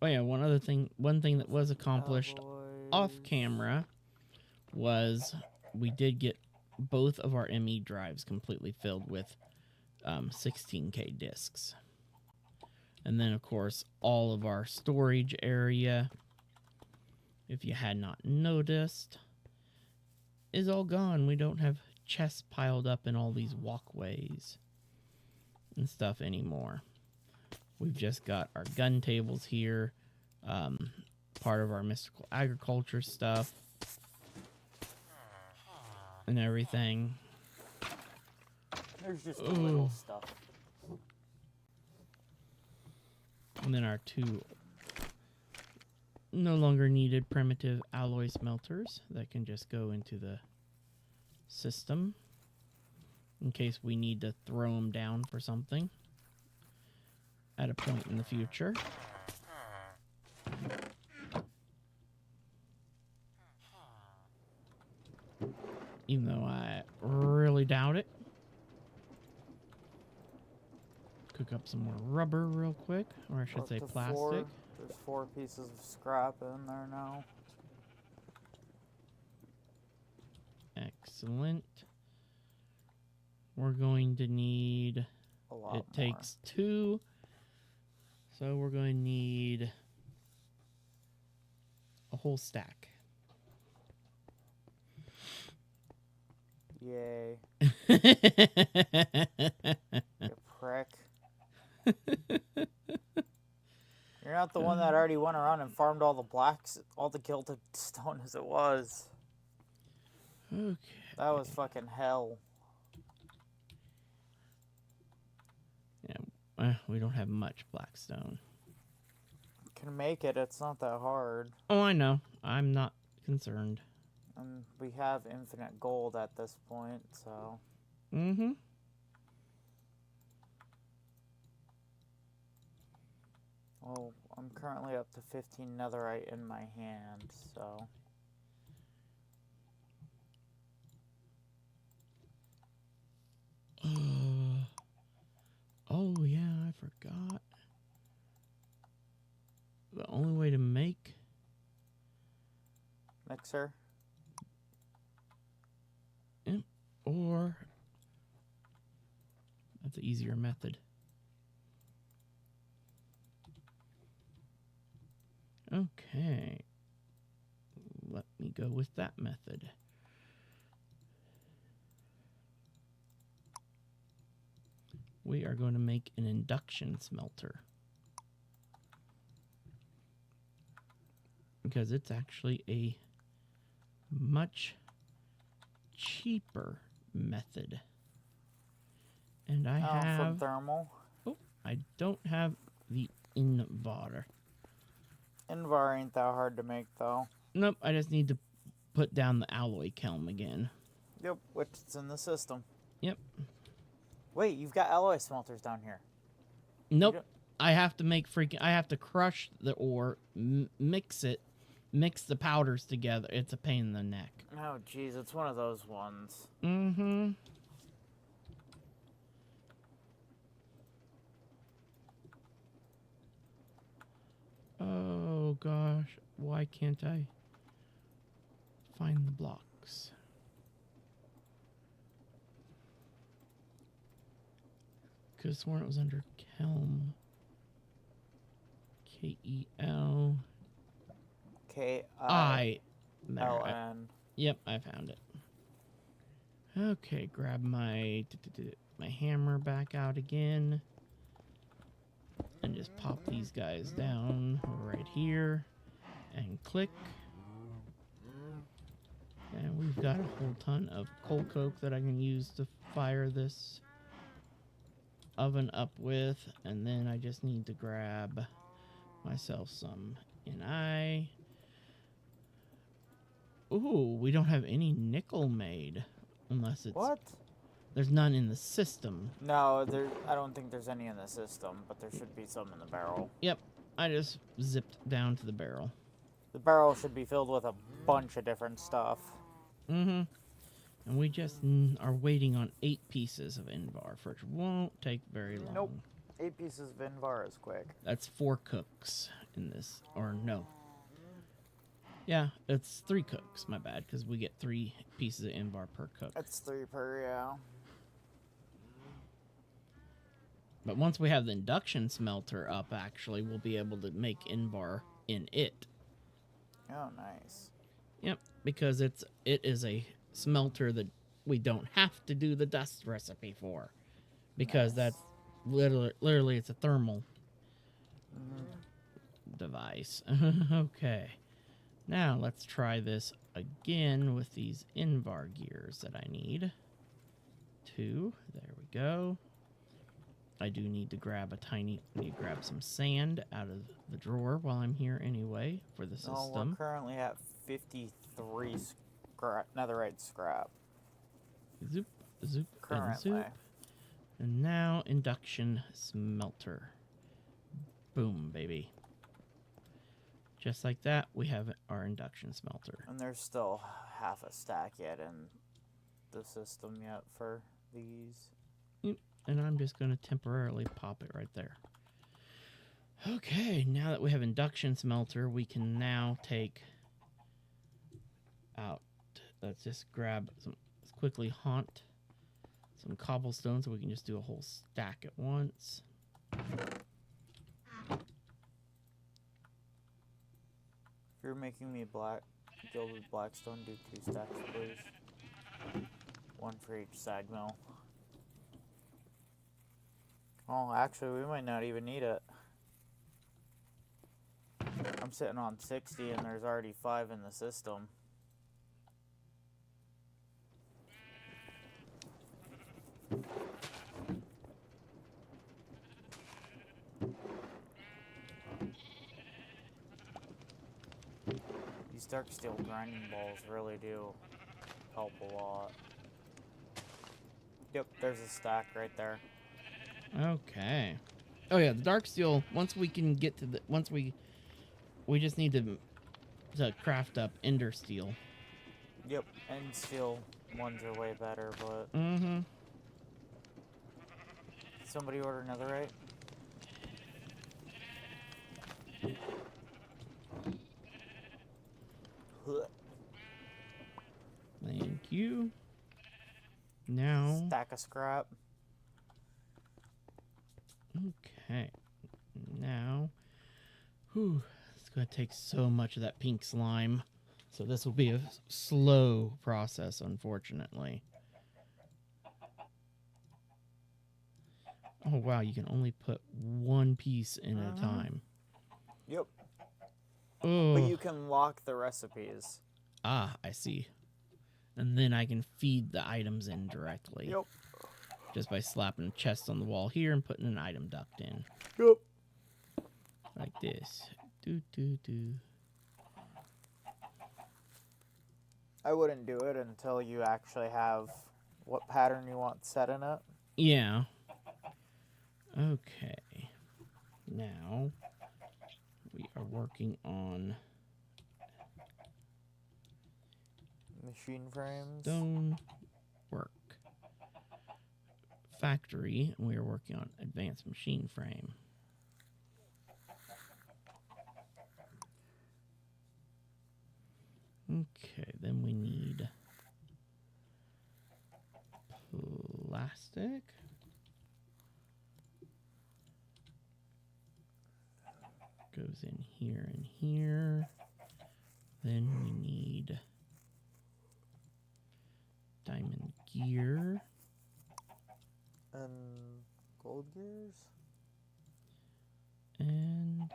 Oh, yeah, one thing that was accomplished off camera was we did get both of our ME drives completely filled with 16K discs. And then, of course, all of our storage area, if you had not noticed, is all gone. We don't have chests piled up in all these walkways and stuff anymore. We've just got our gun tables here, part of our mystical agriculture stuff, and everything. There's just little stuff. And then our 2 no longer needed primitive alloy smelters that can just go into the system in case we need to throw them down for something at a point in the future. Even though I really doubt it. Cook up some more rubber real quick, or I should say plastic. There's 4 pieces of scrap in there now. Excellent. We're going to need... A lot It takes 2. So we're going to need a whole stack. Yay. You prick. You're not the one that already went around and farmed all the gilded stone as it was. Okay. That was fucking hell. Yeah, we don't have much blackstone. Can make it, it's not that hard. Oh, I know. I'm not concerned. And we have infinite gold at this point, so... Mm-hmm. Well, I'm currently up to 15 netherite in my hand, so... Oh, yeah, I forgot. The only way to make... Mixer? Or... That's an easier method. Okay. Let me go with that method. We are going to make an induction smelter. Because it's actually a much cheaper method. And I have... From thermal? Oh, I don't have the invar. Invar ain't that hard to make, though. Nope, I just need to put down the alloy kiln again. Yep, which is in the system. Yep. Wait, you've got alloy smelters down here. Nope. I have to make I have to crush the ore, mix it, mix the powders together. It's a pain in the neck. Oh, jeez, it's one of those ones. Mm-hmm. Oh, gosh. Why can't I find the blocks? Could have sworn it was under Kelm. K-E-L. K-I-L-N. Yep, I found it. Okay, grab my hammer back out again. and just pop these guys down right here and click. And we've got a whole ton of coal coke that I can use to fire this oven up with. And then I just need to grab myself some NI. Ooh, we don't have any nickel made. Unless it's... What? There's none in the system. No, I don't think there's any in the system, but there should be some in the barrel. Yep, I just zipped down to the barrel. The barrel should be filled with a bunch of different stuff. Mm-hmm. And we just are waiting on 8 pieces of Invar, which won't take very long. Nope. 8 pieces of Invar is quick. That's 4 cooks in this. Or no. Yeah, it's 3 cooks, my bad, because we get 3 pieces of Invar per cook. That's 3 per, yeah. But once we have the induction smelter up, actually, we'll be able to make Invar in it. Oh, nice. Yep, because it is a smelter that we don't have to do the dust recipe for. Because Nice. that's literally it's a thermal device. Okay. Now let's try this again with these Invar gears that I need. 2. There we go. I do need to grab some sand out of the drawer while I'm here anyway for the system. No, we're currently at 53 netherite scrap. Zoop, zoop, and Currently. zoop. And now induction smelter. Boom, baby. Just like that, we have our induction smelter. And there's still half a stack yet in the system yet for these. And I'm just going to temporarily pop it right there. Okay, now that we have induction smelter, we can now take out, let's just grab some, let's quickly haunt some cobblestone so we can just do a whole stack at once. If you're making me gilded blackstone, do 2 stacks, please. 1 for each side mill. Oh, actually, we might not even need it. I'm sitting on 60 and there's already 5 in the system. These dark steel grinding balls really do help a lot. Yep, there's a stack right there. Okay. Oh yeah, the dark steel, once we can get to the, we just need to craft up ender steel. Yep, and steel ones are way better, but... Mm-hmm. Somebody order netherite? Thank you. Now... Stack of scrap. Okay. Now... Whew. It's going to take so much of that pink slime. So this will be a slow process, unfortunately. Oh, wow. You can only put 1 piece in at a time. Yep. Oh. But you can lock the recipes. Ah, I see. And then I can feed the items in directly. Yep. Just by slapping a chest on the wall here and putting an item duct in. Yep. Like this. Do, do, do. I wouldn't do it until you actually have what pattern you want set in it. Yeah. Okay. Now, we are working on Machine frames. stone work. Factory, and we are working on advanced machine frame. Okay, then we need plastic. Goes in here and here. Then we need diamond gear. And gold gears? And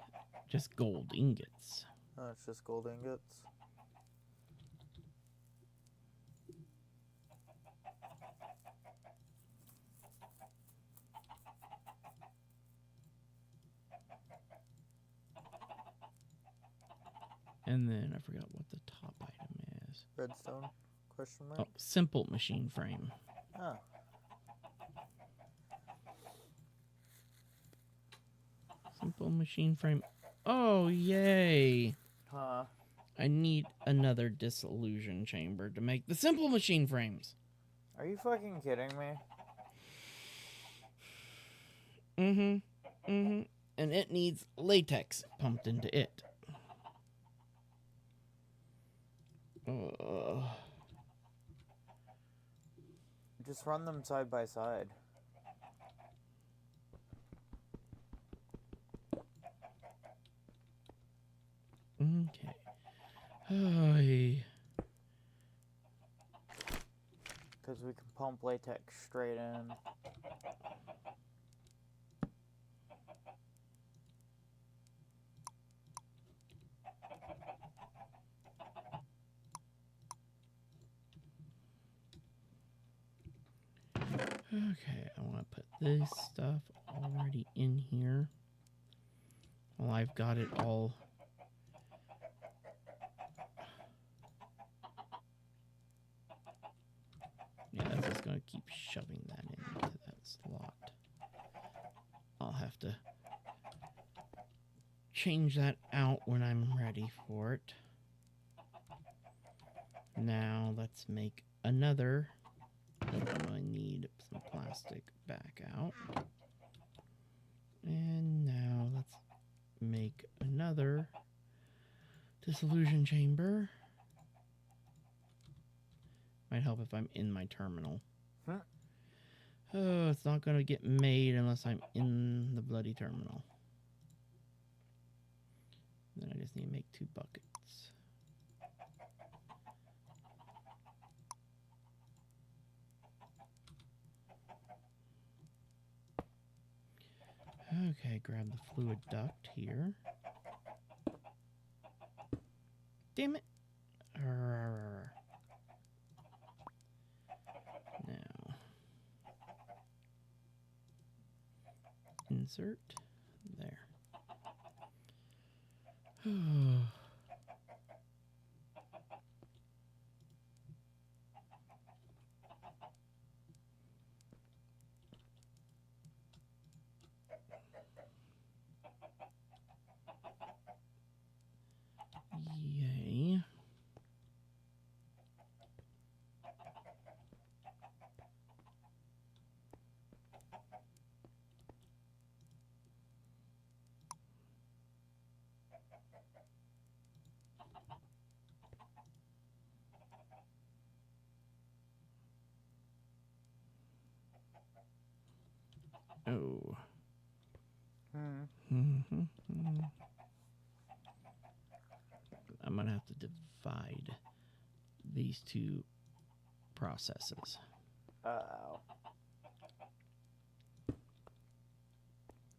just gold ingots. Oh, it's just gold ingots. And then I forgot what the top item is. Redstone? Question mark? Oh, simple machine frame. Oh. Simple machine frame. Oh, yay. Huh. I need another disillusion chamber to make the simple machine frames. Are you fucking kidding me? Mm-hmm. Mm-hmm. And it needs latex pumped into it. Just run them side by side. Okay. Ay. Because we can pump latex straight in. Okay, I want to put this stuff already in here. Well, I've got it all. Yeah, that's just going to keep shoving that into that slot. I'll have to change that out when I'm ready for it. Now, let's make another. I need some plastic back out. And now let's make another disillusion chamber. Might help if I'm in my terminal. Huh? Oh, it's not going to get made unless I'm in the bloody terminal. Then I just need to make 2 buckets. Okay, grab the fluid duct here. Damn it. Now, insert there. Yay. Oh. I'm going to have to divide these 2 processes. Uh-oh.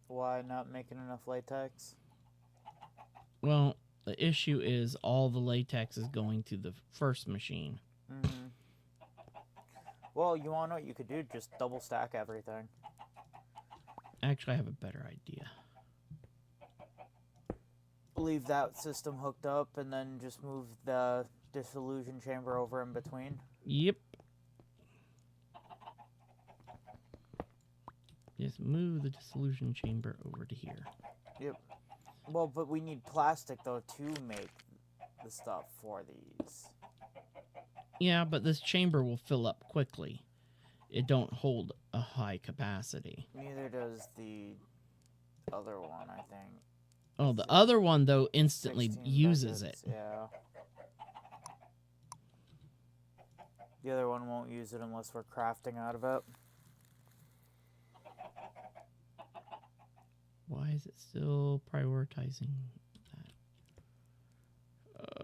Why not making enough latex? Well, the issue is all the latex is going to the first machine. Mm-hmm. Well, you want to know what you could do? Just double stack everything. Actually, I have a better idea. Leave that system hooked up and then just move the disillusion chamber over in between. Yep. Just move the disillusion chamber over to here. Yep. Well, but we need plastic, though, to make the stuff for these. Yeah, but this chamber will fill up quickly. It don't hold a high capacity. Neither does the other one, I think. Oh, the other one, though, instantly 16 uses buckets, it. Yeah. The other one won't use it unless we're crafting out of it. Why is it still prioritizing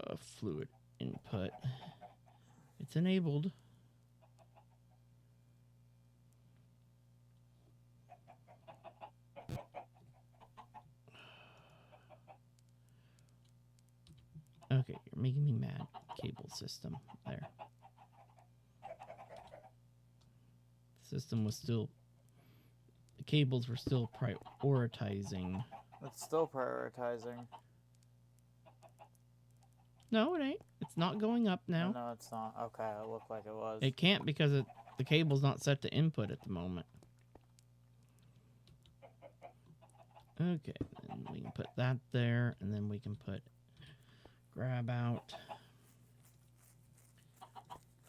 that? Fluid input. It's enabled. mad cable system there. The system was still, the cables were still prioritizing. It's still prioritizing. No, it ain't. It's not going up now. No, it's not. Okay, it looked like it was. It can't because the cable's not set to input at the moment. Okay, then we can put that there, and then we can put grab out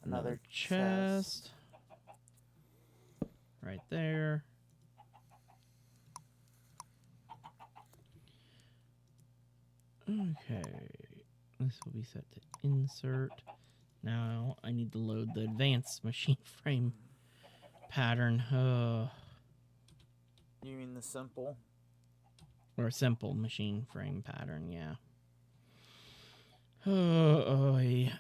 another chest right there. Okay, this will be set to insert. Now I need to load the advanced machine frame pattern. You mean the simple? Or a simple machine frame pattern, yeah. Oh, yeah.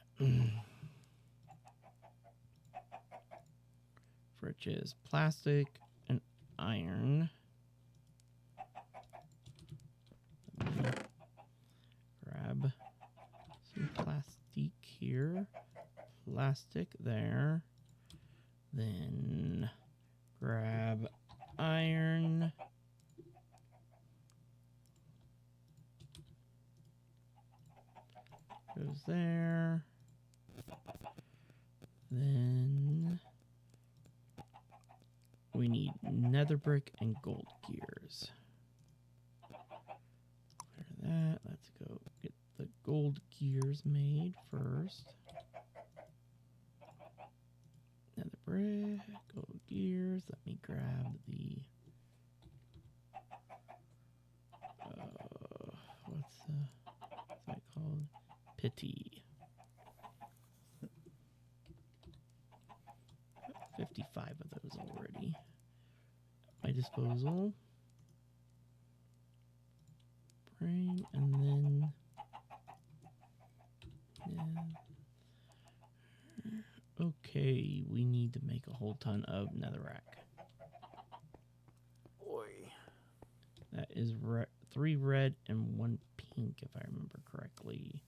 Which is plastic and iron. Grab some plastic here. Plastic there. Then grab iron. Goes there. Then we need nether brick and gold gears. Clear that. Let's go get the gold gears made first. Nether brick, gold gears. Let me grab the what's that called? Pity. 55 of those already at my disposal. Bring, and then okay, we need to make a whole ton of netherrack. Boy. That is 3 red and 1 pink, if I remember correctly.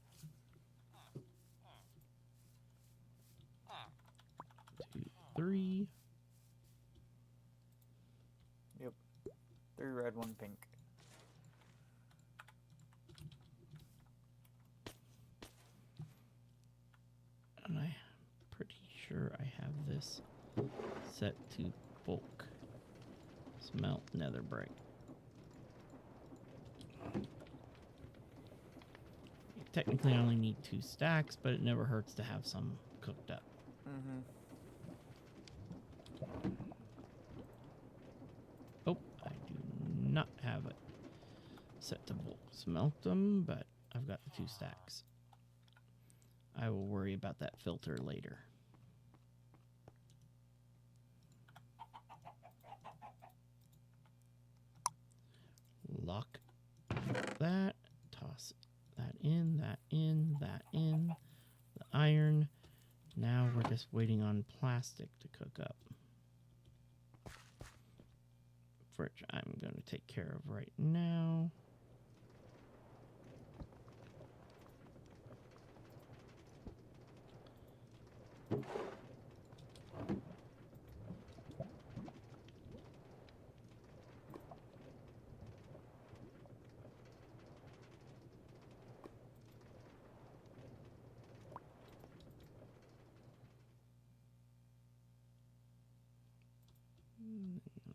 2, 3. Yep. 3 red, 1 pink. And I'm pretty sure I have this set to bulk smelt nether brick. Technically, I only need 2 stacks, but it never hurts to have some cooked up. Mm-hmm. Oh, I do not have it set to bulk smelt them, but I've got the 2 stacks. I will worry about that filter later. Lock that, toss that in, that in, that in, the iron. Now we're just waiting on plastic to cook up, which I'm going to take care of right now.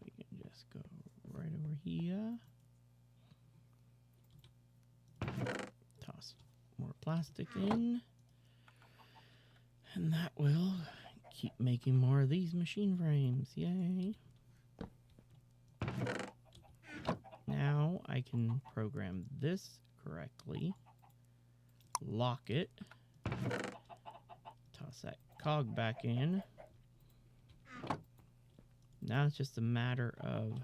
We can just go right over here. Toss more plastic in. And that will keep making more of these machine frames. Yay. Now I can program this correctly. Lock it. Toss that cog back in. Now it's just a matter of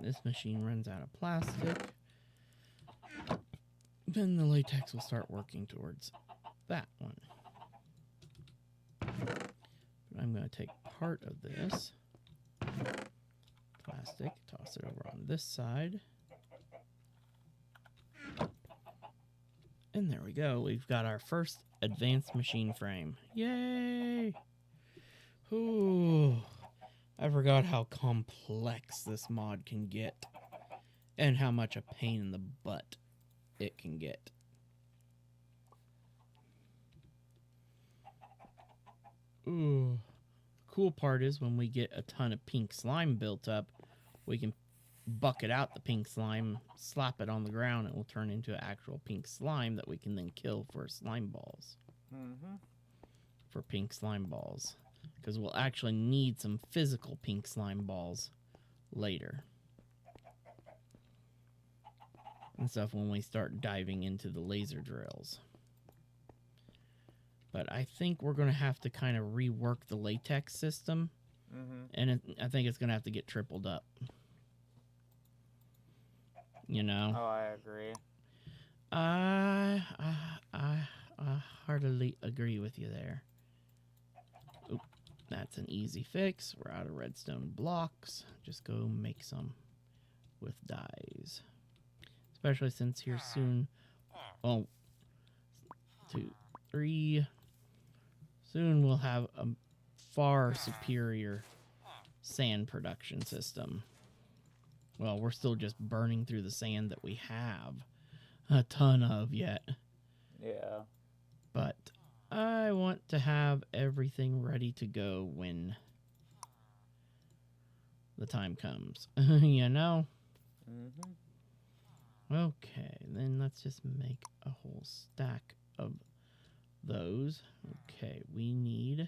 this machine runs out of plastic, then the latex will start working towards that one. But I'm going to take part of this plastic, toss it over on this side. And there we go. We've got our first advanced machine frame. Yay! Ooh, I forgot how complex this mod can get and how much a pain in the butt it can get. Ooh. Cool part is when we get a ton of pink slime built up, we can bucket out the pink slime, slap it on the ground, and it will turn into actual pink slime that we can then kill for slime balls. Mm-hmm. For pink slime balls. Because we'll actually need some physical pink slime balls later. And stuff when we start diving into the laser drills. But I think we're going to have to kind of rework the latex system. Mm-hmm. And I think it's going to have to get tripled up. You know? Oh, I agree. I heartily agree with you there. Oop, that's an easy fix. We're out of redstone blocks. Just go make some with dyes. Especially since here soon... Oh, 2, 3... Soon we'll have a far superior sand production system. Well, we're still just burning through the sand that we have a ton of yet. Yeah. But I want to have everything ready to go when the time comes. You know? Mm-hmm. Okay, then let's just make a whole stack of those. Okay, we need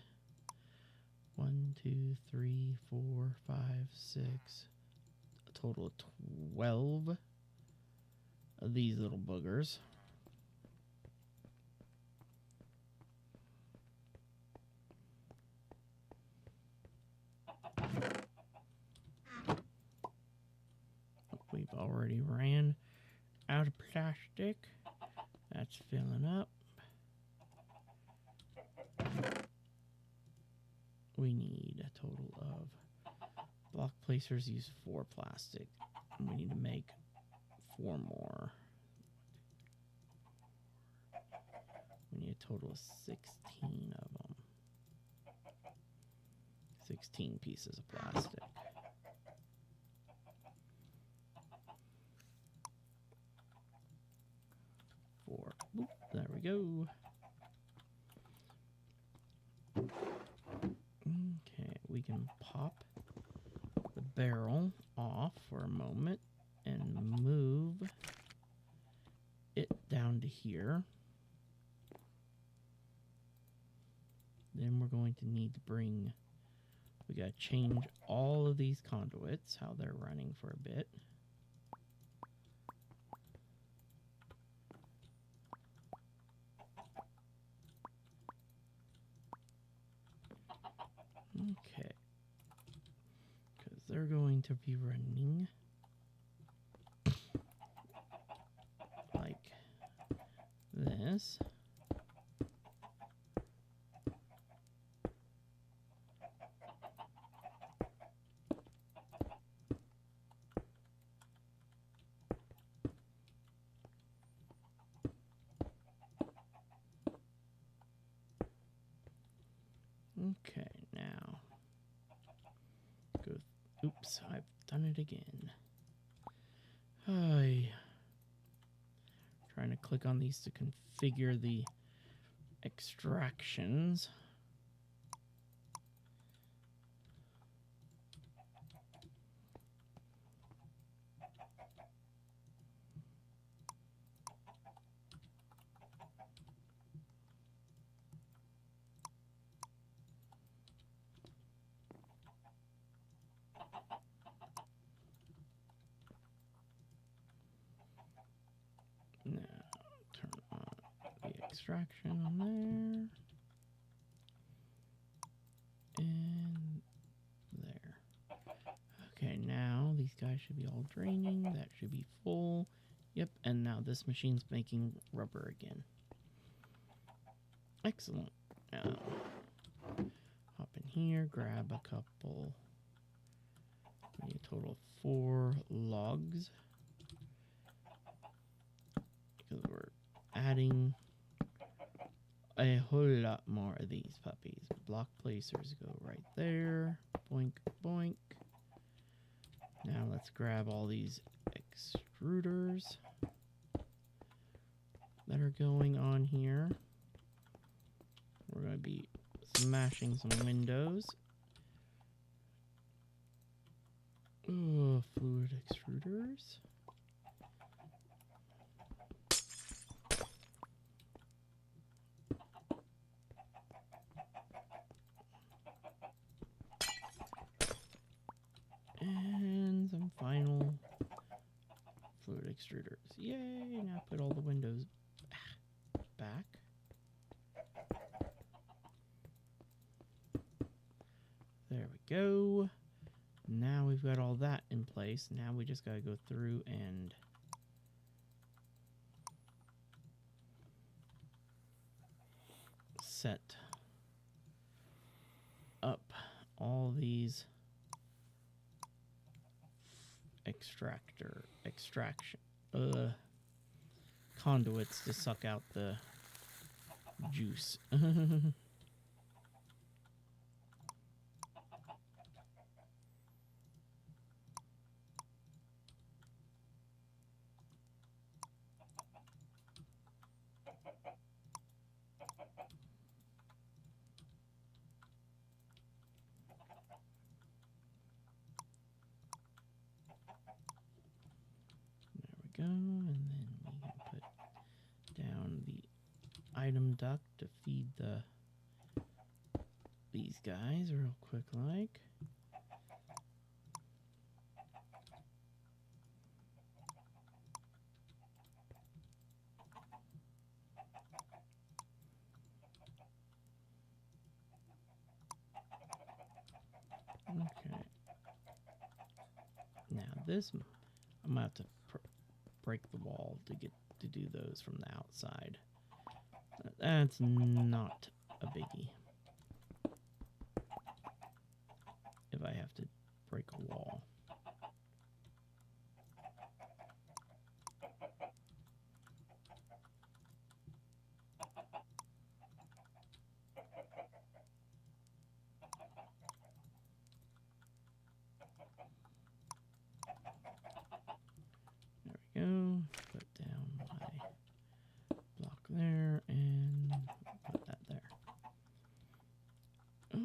1, 2, 3, 4, 5, 6, a total of 12 of these little boogers. We've already ran out of plastic. That's filling up. We need a total of block placers use 4 plastic. And we need to make 4 more. We need a total of 16 of them. 16 pieces of plastic. 4. Boop, there we go. Okay, we can pop the barrel off for a moment and move it down to here. Then we're going to need to bring, we got to change all of these conduits, how they're running for a bit. Okay, because they're going to be running like this. Okay, now go. Oops, I've done it again. Trying to click on these to configure the extractions. Now, turn on the extraction on there. And there. Okay, now these guys should be all draining. That should be full. Yep, and now this machine's making rubber again. Excellent. Now, hop in here, grab a couple. We need a total of 4 logs. Because we're adding a whole lot more of these puppies. Block placers go right there. Boink, boink. Now let's grab all these extruders that are going on here. We're going to be smashing some windows. Fluid extruders. And some final fluid extruders. Yay! Now put all the windows back. There we go. Now we've got all that in place. Now we just got to go through and set up all these extraction conduits to suck out the juice. Go, and then we can put down the item duct to feed these guys real quick like. Okay. Now this, I'm gonna have to break the wall to get to do those from the outside. That's not a biggie. If I have to break a wall. There we go. Put down my block there and put that there.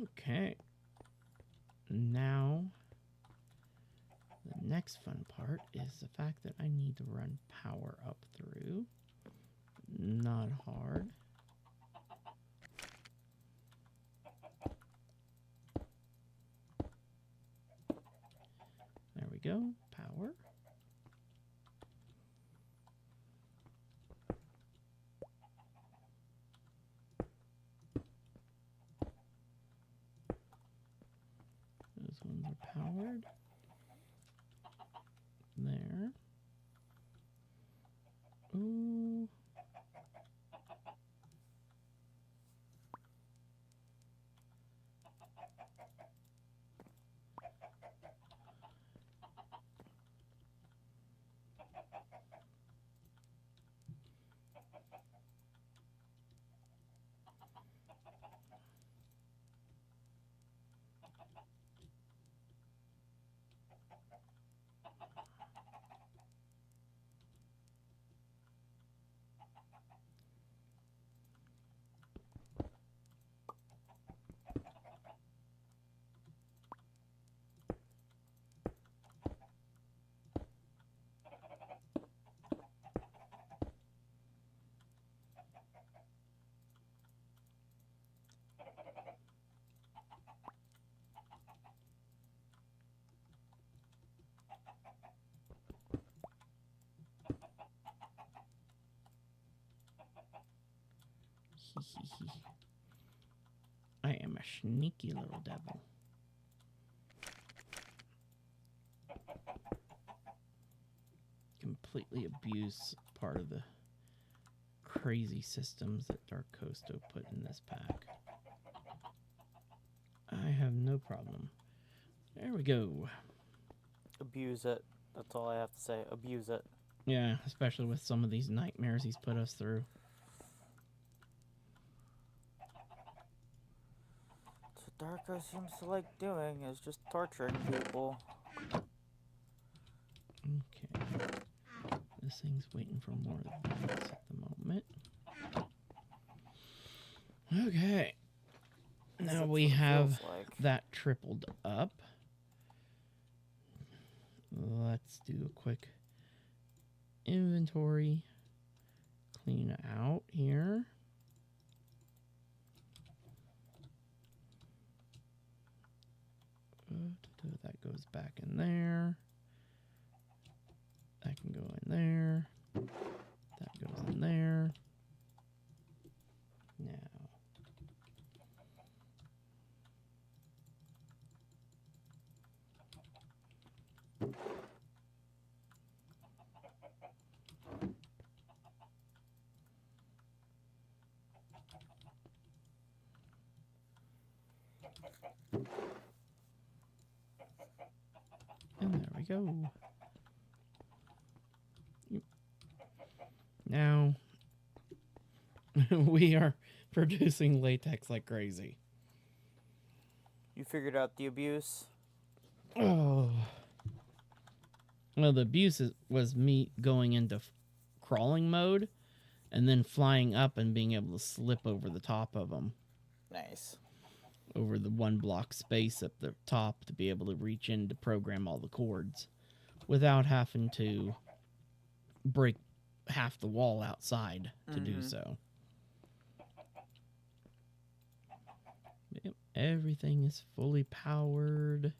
Okay. Now, the next fun part is the fact that I need to run power up through. Not hard. There we go. Power. Those ones are powered. There. Ooh. I am a sneaky little devil. completely abuse part of the crazy systems that Dark Costo put in this pack. I have no problem. There we go. Abuse it. That's all I have to say. Abuse it. Yeah, especially with some of these nightmares he's put us through. What Darko seems to like doing is just torturing people. Okay. This thing's waiting for more advance at the moment. Okay. Now we have that tripled up. Let's do a quick inventory. Clean out here. That goes back in there. That can go in there. That goes in there. Now. And there we go. Now, we are producing latex like crazy. You figured out the abuse? Oh. Well, the abuse was me going into crawling mode and then flying up and being able to slip over the top of them. Nice. Over the 1 block space at the top to be able to reach in to program all the cords without having to break half the wall outside to do so. Yep, everything is fully powered.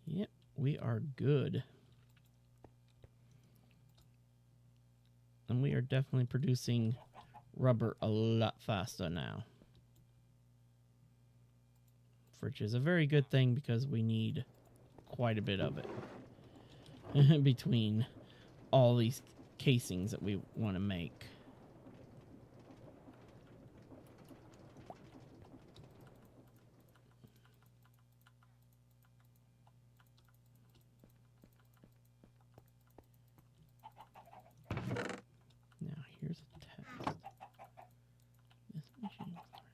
Yep, we are good. And we are definitely producing rubber a lot faster now. Which is a very good thing because we need quite a bit of it between all these casings that we want to make. Now here's a test. This machine is starting.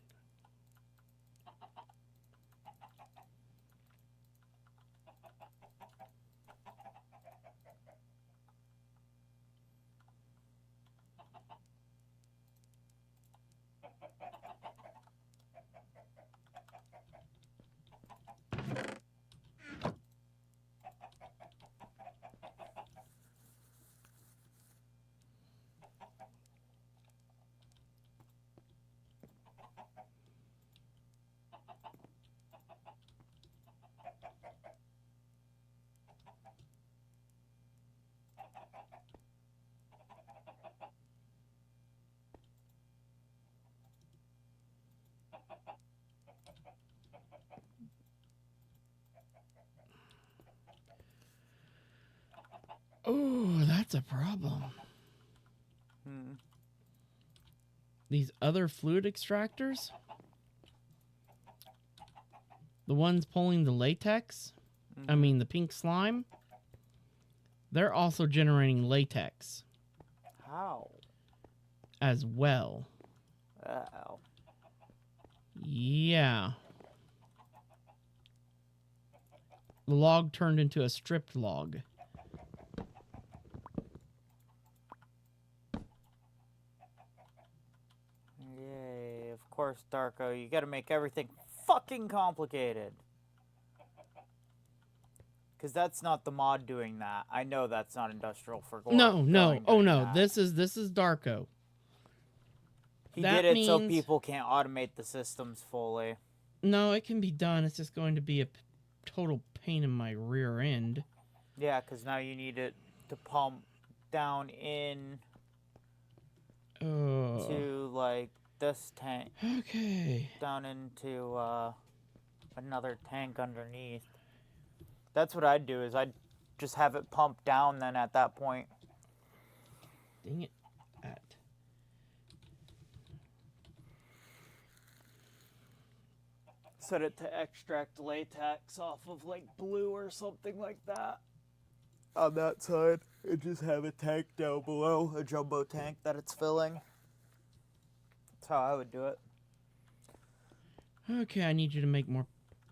Oh, that's a problem. These other fluid extractors, the ones pulling the latex, I mean the pink slime, they're also generating latex. How? As well. Uh-oh. Yeah. The log turned into a stripped log. Yay, of course, Darko. You gotta make everything fucking complicated. Because that's not the mod doing that. I know that's not Industrial Forgoing. No. Oh, no. This is Darko. He did it so people can't automate the systems fully. No, it can be done. It's just going to be a total pain in my rear end. Yeah, because now you need it to pump down in to, like, this tank. Okay. Down into another tank underneath. That's what I'd do, is I'd just have it pump down then at that point. Dang it. Set it to extract latex off of like blue or something like that. On that side, and just have a tank down below, a jumbo tank that it's filling. That's how I would do it. Okay, I need you to make more.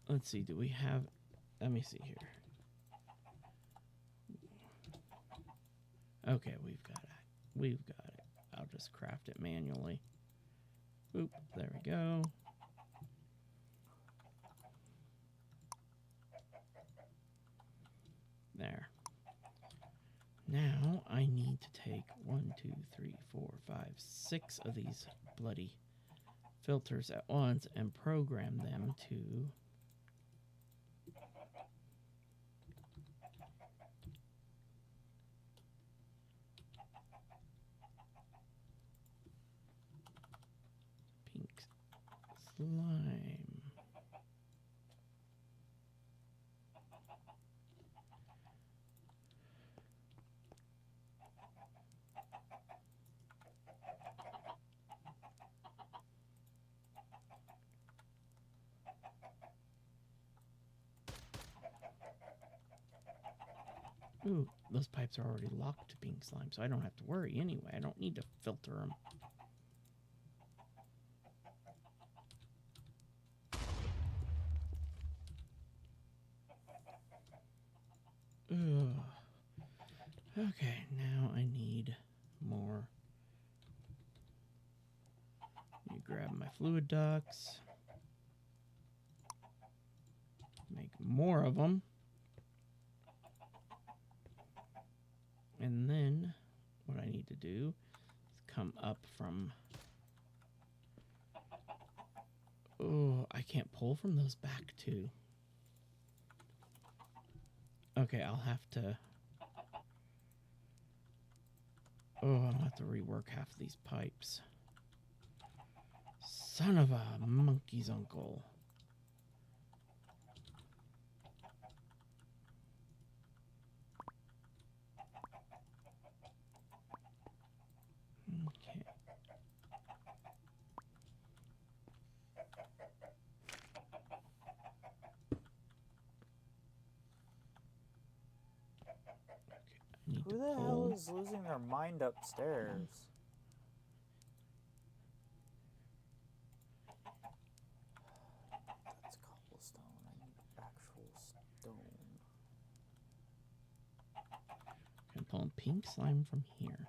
Let's see, do we have. Let me see here. Okay, we've got it. We've got it. I'll just craft it manually. Oop, there we go. There. Now I need to take 1, 2, 3, 4, 5, 6 of these bloody filters at once and program them to pink slime. Ooh, those pipes are already locked to pink slime, so I don't have to worry anyway. I don't need to filter them. Ugh. Okay, now I need more. You grab my fluid ducts. Make more of them. And then what I need to do is come up from... Oh, I can't pull from those back too. Okay, I'll have to... Oh, I'll have to rework half of these pipes. Son of a monkey's uncle. Okay. Who the hell is losing their mind upstairs? That's cobblestone. I need actual stone. I'm pulling pink slime from here.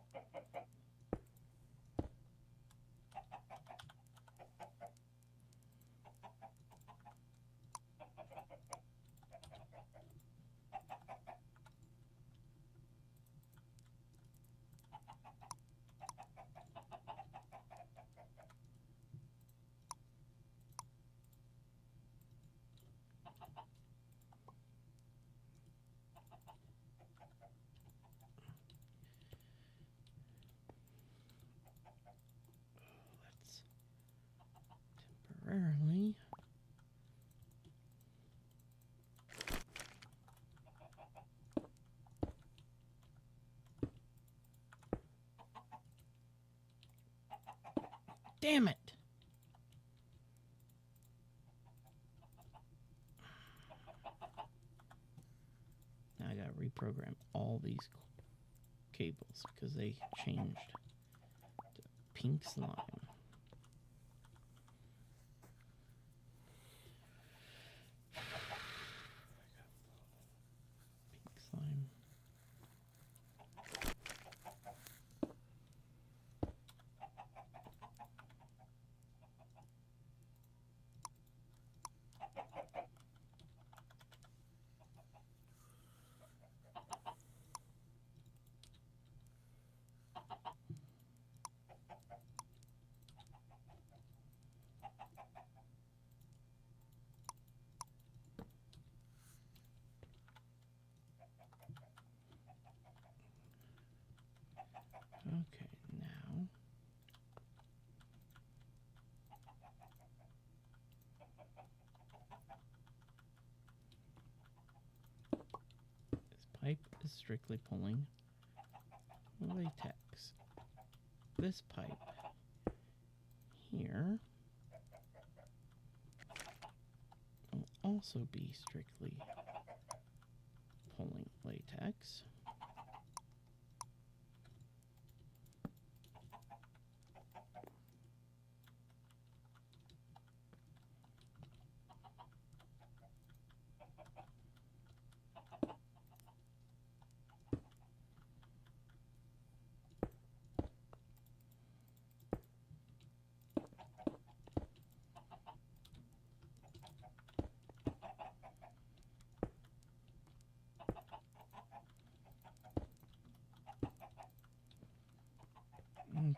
Temporarily. Damn it! Now I gotta reprogram all these cables because they changed to pink slime. Pink slime. Okay, now this pipe is strictly pulling latex. This pipe here will also be strictly pulling latex.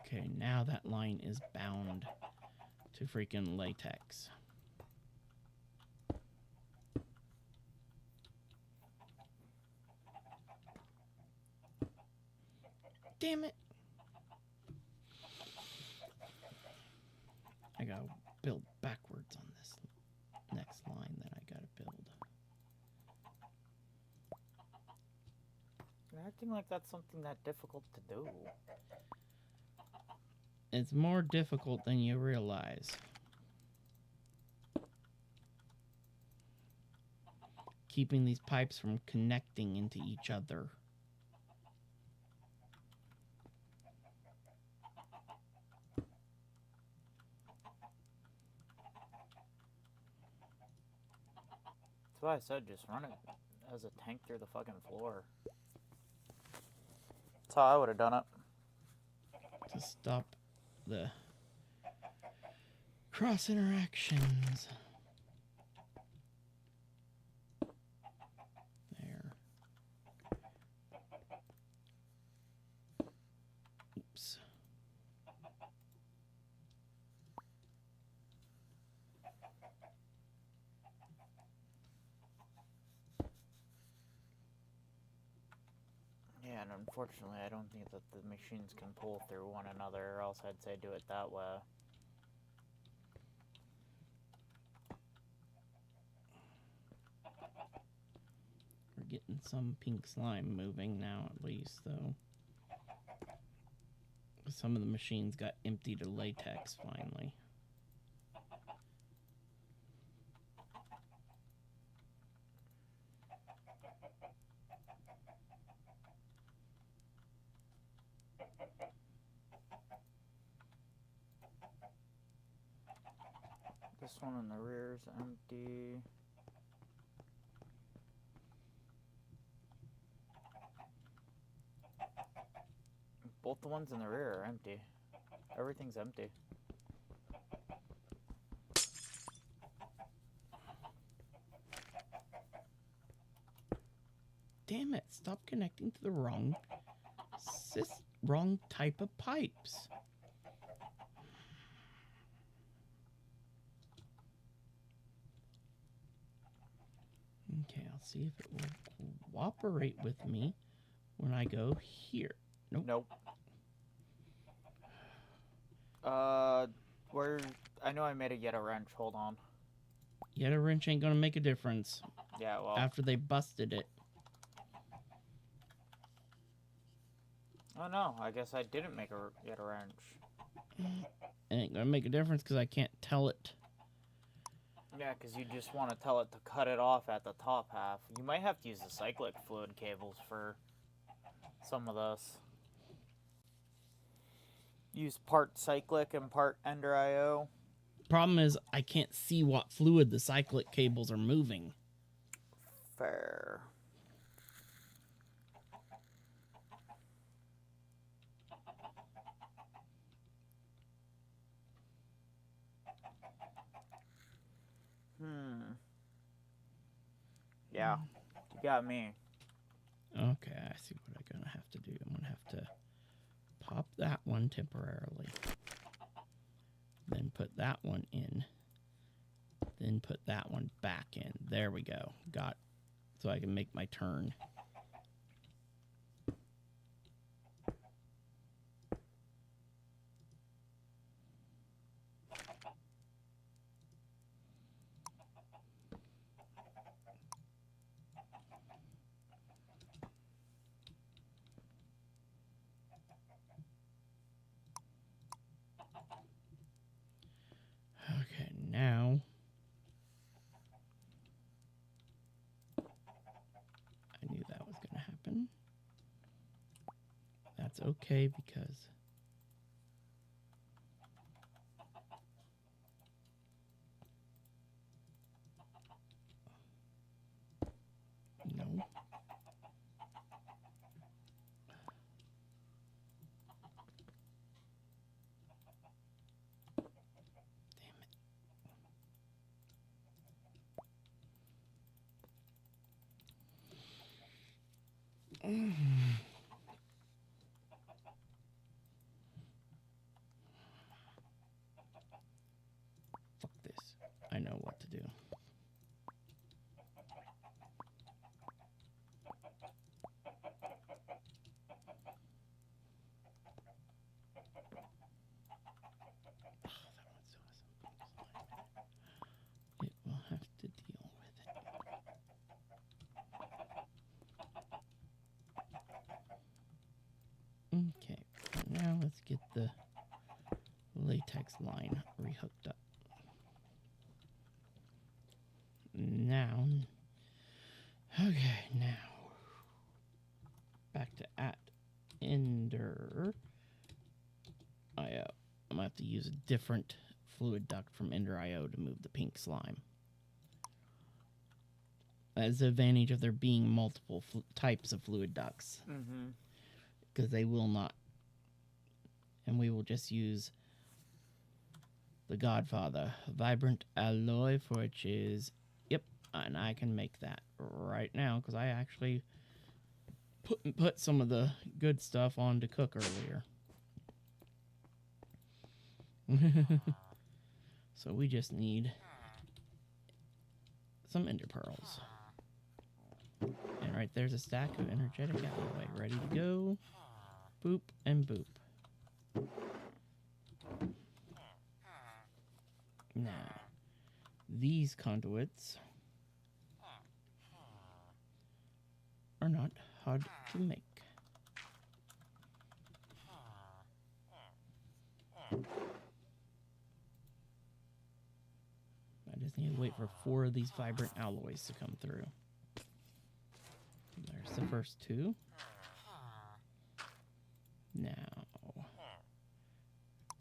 Okay, now that line is bound to freaking latex. Damn it! I gotta build backwards on this next line that I gotta build. You're acting like that's something that difficult to do. It's more difficult than you realize. Keeping these pipes from connecting into each other. That's why I said just run it as a tank through the fucking floor. That's how I would have done it. To stop the cross interactions. There. Oops. Yeah, and unfortunately, I don't think that the machines can pull through one another, or else I'd say do it that way. We're getting some pink slime moving now, at least, though. Some of the machines got emptied of latex finally. This one in the rear is empty. Both the ones in the rear are empty. Everything's empty. Damn it, stop connecting to the wrong type of pipes. Okay, I'll see if it will cooperate with me when I go here. Nope. Where... I know I made a Yeta wrench. Hold on. Yeta wrench ain't gonna make a difference. Yeah, well... After they busted it. Oh no, I guess I didn't make a Yeta wrench. It ain't gonna make a difference because I can't tell it. Yeah, because you just want to tell it to cut it off at the top half. You might have to use the cyclic fluid cables for some of this. Use part cyclic and part Ender IO. Problem is, I can't see what fluid the cyclic cables are moving. Fair. Yeah, you got me. Okay, I see what I'm gonna have to do. I'm gonna have to pop that one temporarily. Then put that one in. Then put that one back in. There we go. Got, so I can make my turn. That's okay because no. Damn it. Fuck this. I know what to do. It will have to deal with it. Okay, now let's get the latex line rehooked up. Now, okay, now back to Ender. I'm gonna have to use a different fluid duct from Ender IO to move the pink slime. That is the advantage of there being multiple types of fluid ducts. Because they will not. And we will just use the Godfather Vibrant Alloy, for which is, yep, and I can make that right now because I actually put some of the good stuff on to cook earlier. So we just need some ender pearls. And right there's a stack of energetic alloy ready to go. Boop and boop. Now, these conduits are not hard to make. I just need to wait for 4 of these vibrant alloys to come through. There's the first 2. Now,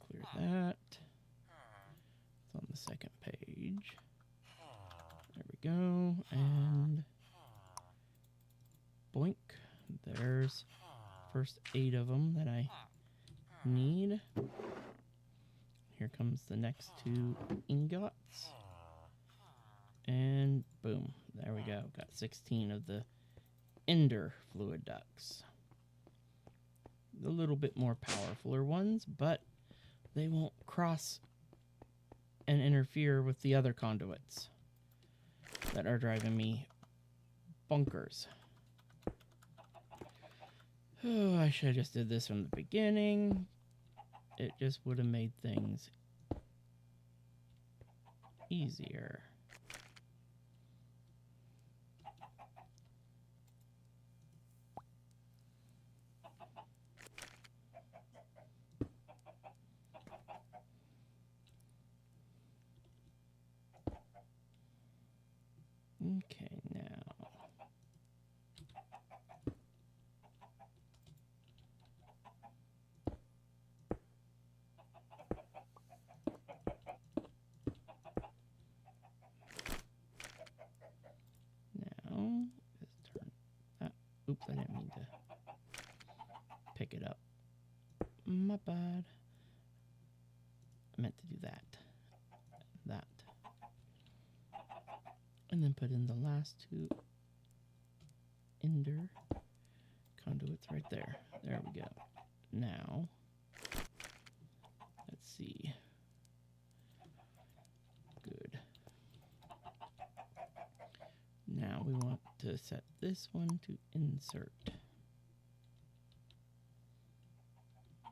clear that. It's on the second page. There we go. And boink. There's first 8 of them that I need. Here comes the next 2 ingots. And boom. There we go. Got 16 of the ender fluid ducts. A little bit more powerfuler ones, but they won't cross and interfere with the other conduits that are driving me bonkers. Oh, I should have just did this from the beginning. It just would have made things easier. Okay, now. Now, let's turn that. Oops, I didn't mean to pick it up. My bad. I meant to do that. That. And then put in the last 2 ender conduits right there. There we go. Now, let's see. Good. Now we want to set this one to insert.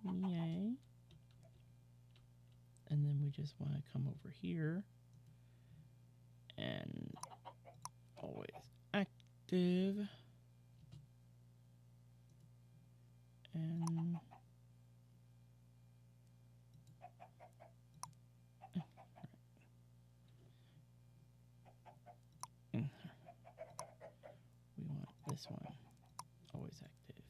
Yay. And then we just want to come over here and always active. And we want this one always active.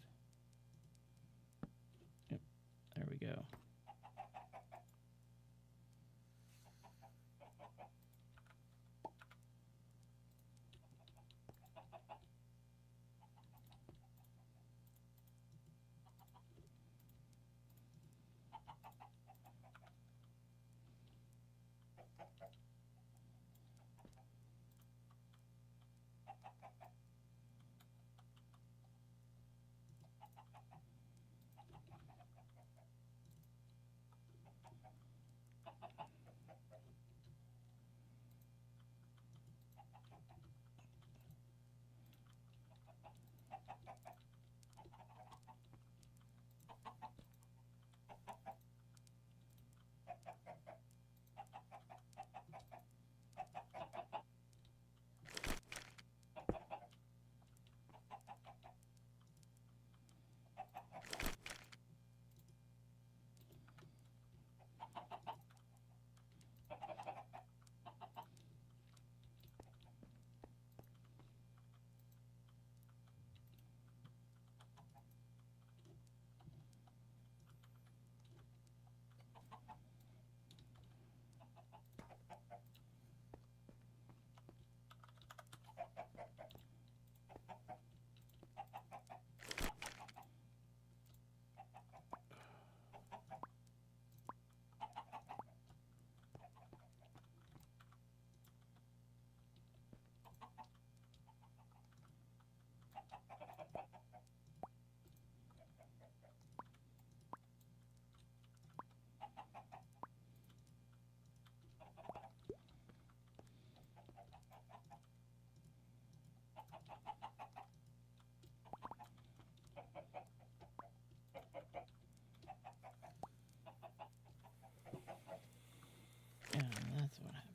Yeah, that's what happened.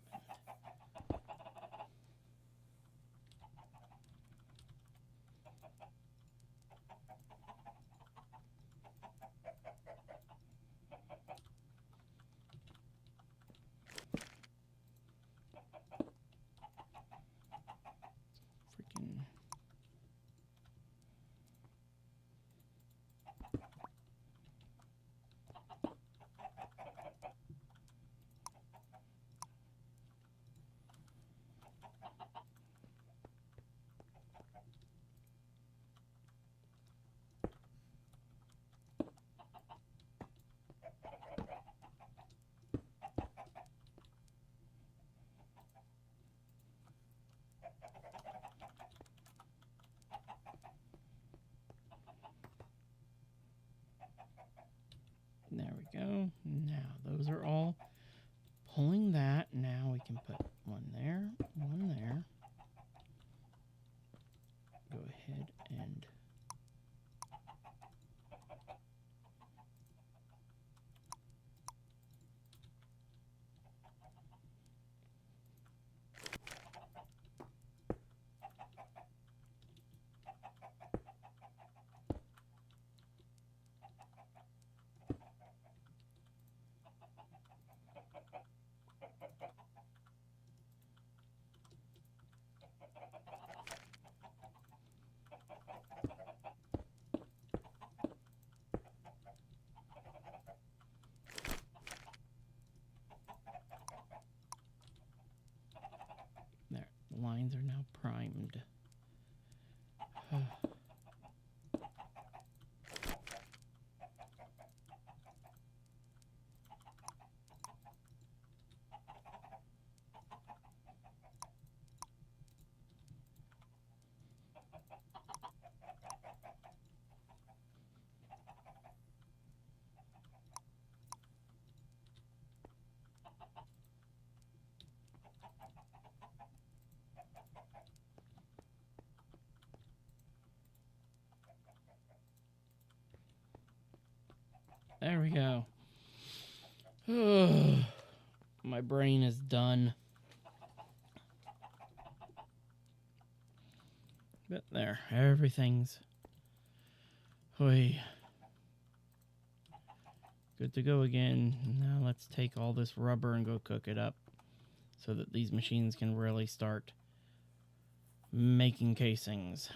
Freaking. There we go. Now, those are all pulling that. Now we can put one there, one there. Go ahead and there. The lines are now primed. There we go. My brain is done. But there, everything's good to go again. Now let's take all this rubber and go cook it up so that these machines can really start making casings.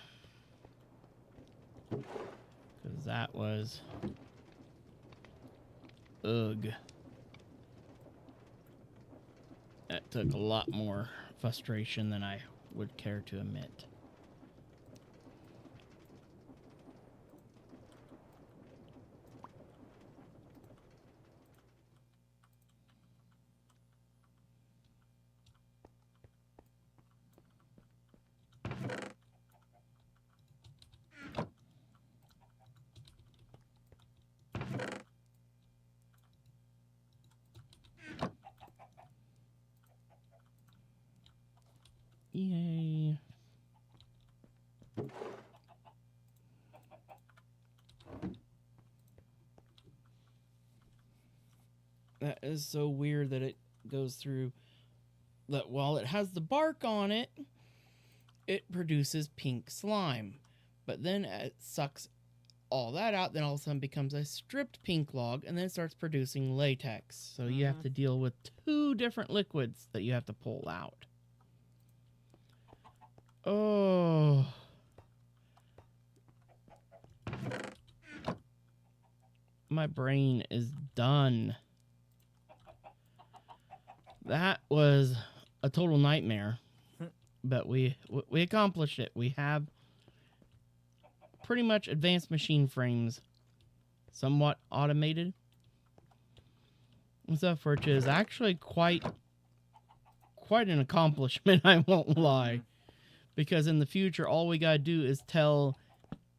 Because that was... ugh. That took a lot more frustration than I would care to admit. That is so weird that it goes through that while it has the bark on it, it produces pink slime. But then it sucks all that out, then all of a sudden becomes a stripped pink log, and then it starts producing latex. So you have to deal with 2 different liquids that you have to pull out. Oh. My brain is done. That was a total nightmare, but we accomplished it. We have pretty much advanced machine frames, somewhat automated and stuff, which is actually quite an accomplishment. I won't lie, because in the future, all we gotta do is tell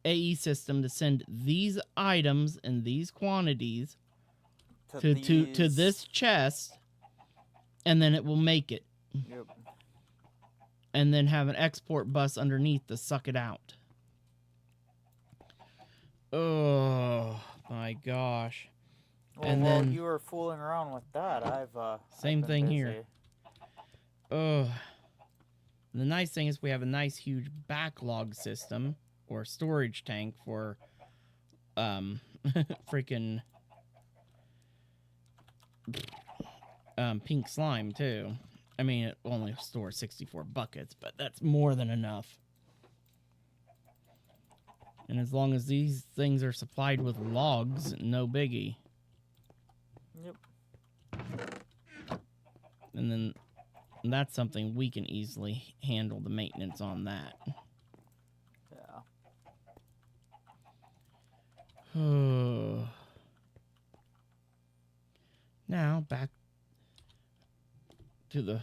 AE system to send these items in these quantities to this chest, and then it will make it. Yep. And then have an export bus underneath to suck it out. Oh my gosh. Well, and while then you were fooling around with that, same I've been thing busy. here. Oh. The nice thing is we have a nice huge backlog system or storage tank for freaking pink slime too. I mean, it only stores 64 buckets, but that's more than enough. And as long as these things are supplied with logs, no biggie. Yep. And then that's something we can easily handle the maintenance on that. Yeah. Now back to the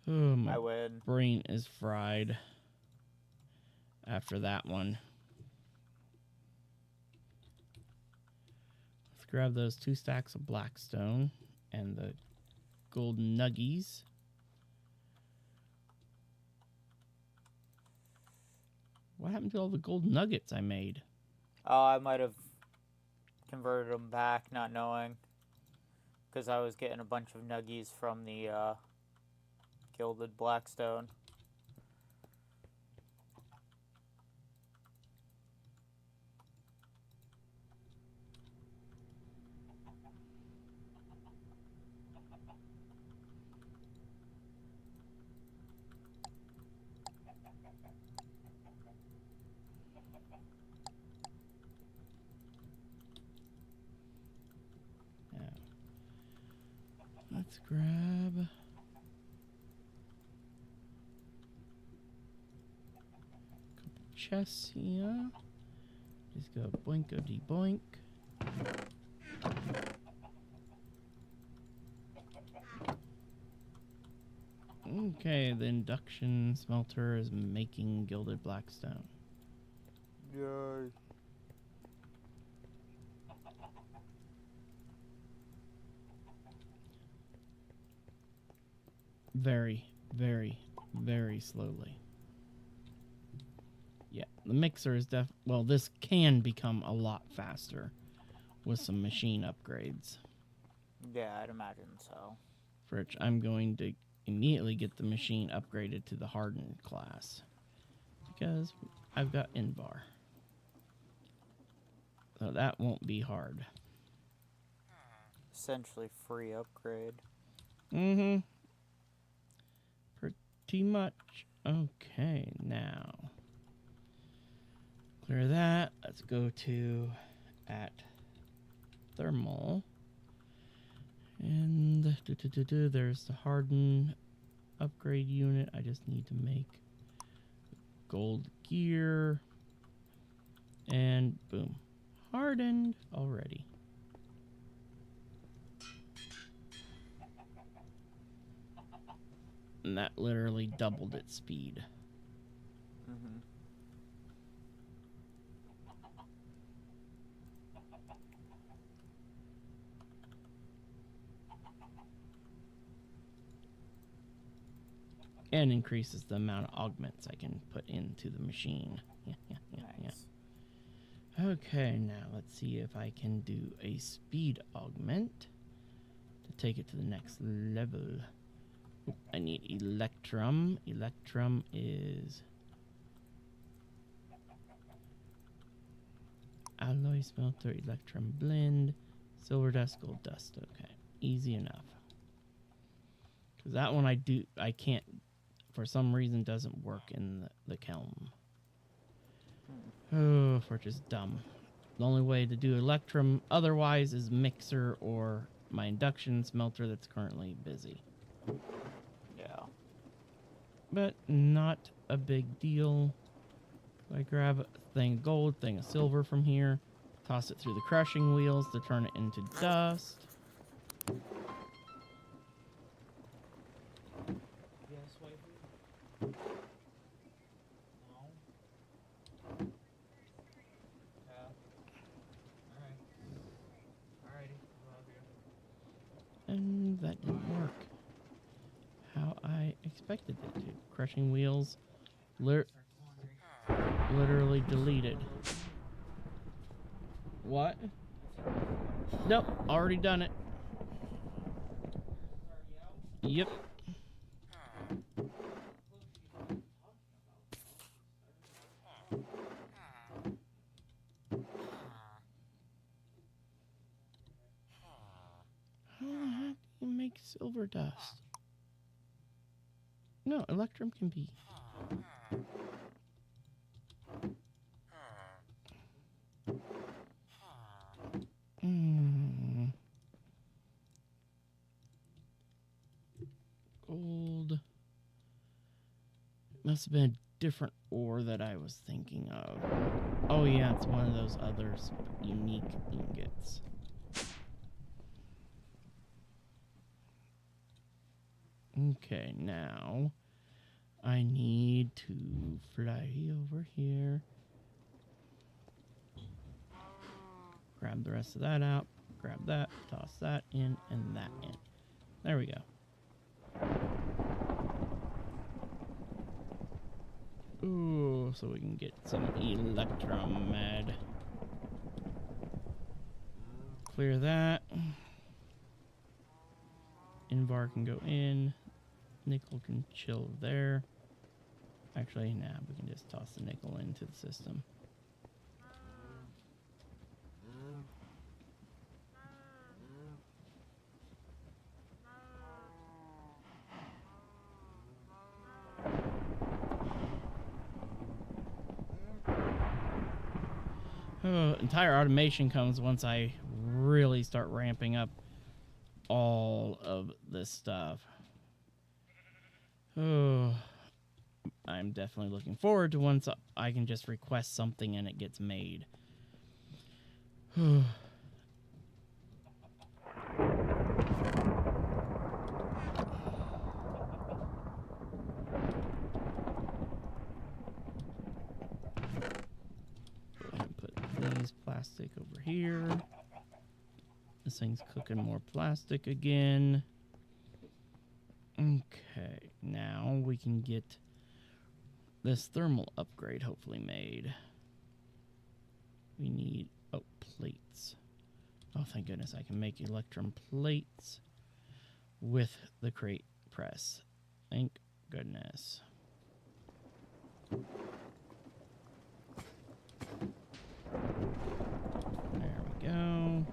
my I win. brain is fried after that one. Let's grab those 2 stacks of blackstone and the gold nuggies. What happened to all the gold nuggets I made? Oh, I might have converted them back, not knowing. Because I was getting a bunch of nuggies from the gilded blackstone. Let's grab a couple chests here. Just go boinko-de boink. Okay, the induction smelter is making gilded blackstone. Yay. Very, very, very slowly. Yeah, the mixer is well, this can become a lot faster with some machine upgrades. Yeah, I'd imagine so. For which I'm going to immediately get the machine upgraded to the hardened class, because I've got Invar. So that won't be hard. Essentially free upgrade. Mm-hmm. Pretty much. Okay, now clear that. Let's go to at thermal. And there's the harden upgrade unit. I just need to make gold gear. And boom. Hardened already. And that literally doubled its speed. Mm-hmm. And increases the amount of augments I can put into the machine. Yeah. Nice. Okay, now let's see if I can do a speed augment to take it to the next level. Oop, I need electrum. Electrum is alloy smelter, electrum blend, silver dust, gold dust. Okay, easy enough. Because that one I can't, for some reason, doesn't work in the kiln. Oh, which is dumb. The only way to do electrum otherwise is mixer or my induction smelter that's currently busy. Yeah. But not a big deal. I grab a thing of gold, thing of silver from here, toss it through the crushing wheels to turn it into dust. Yes, wifey? No? Yeah. Alright. Alrighty. Love you. And that didn't work how I expected it to. Crushing wheels literally deleted. What? Nope, already done it. Yep. How the heck do you make silver dust? No, electrum can be. Gold. It must have been a different ore that I was thinking of. Oh yeah, it's one of those other unique ingots. Okay, now I need to fly over here. Grab the rest of that out. Grab that, toss that in, and that in. There we go. Ooh, so we can get some electrum med. Clear that. Invar can go in. Nickel can chill there. Actually, nah, we can just toss the nickel into the system. Oh, entire automation comes once I really start ramping up all of this stuff. Oh, I'm definitely looking forward to once I can just request something and it gets made. Put these plastic over here. This thing's cooking more plastic again. Okay, now we can get this thermal upgrade hopefully made. We need, oh, plates. Oh, thank goodness I can make electrum plates with the crate press. Thank goodness. There we go.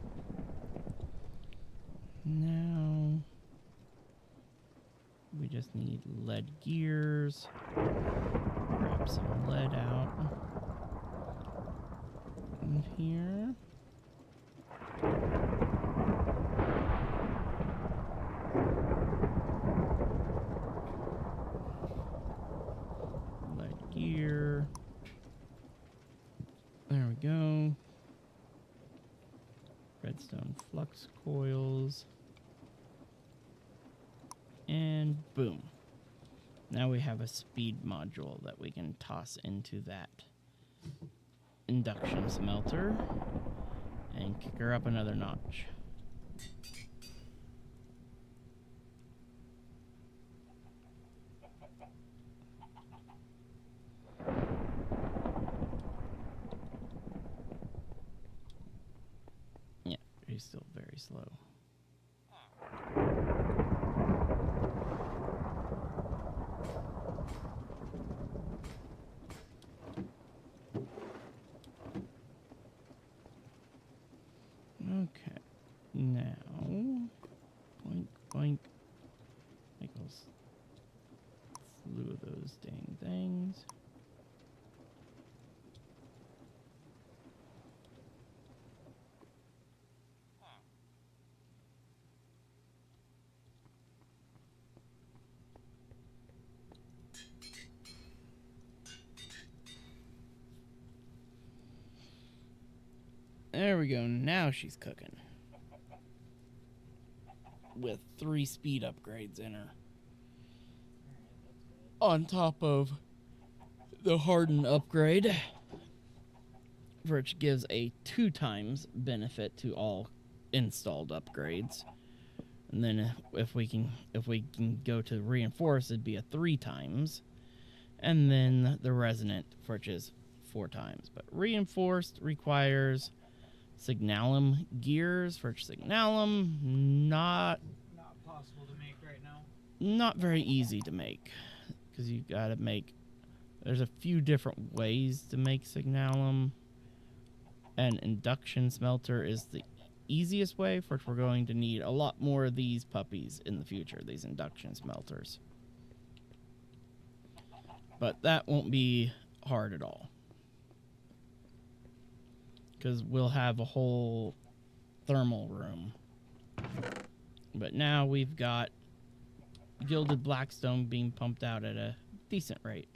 Now we just need lead gears. Grab some lead out in here. Lead gear. There we go. Redstone flux coils. And boom. Now we have a speed module that we can toss into that induction smelter and kick her up another notch. very slow. Okay, now boink boink. Make a slew of those dang things. There we go. Now she's cooking. With 3 speed upgrades in her. On top of the harden upgrade, which gives a 2 times benefit to all installed upgrades. And then if we can go to reinforce, it'd be a 3 times. And then the resonant, which is 4 times. But reinforced requires signalum gears, for signalum not possible to make right now. Not very easy to make, because you gotta make, there's a few different ways to make signalum, and induction smelter is the easiest way, for which we're going to need a lot more of these puppies in the future, these induction smelters. But that won't be hard at all, because we'll have a whole thermal room. But now we've got gilded blackstone being pumped out at a decent rate.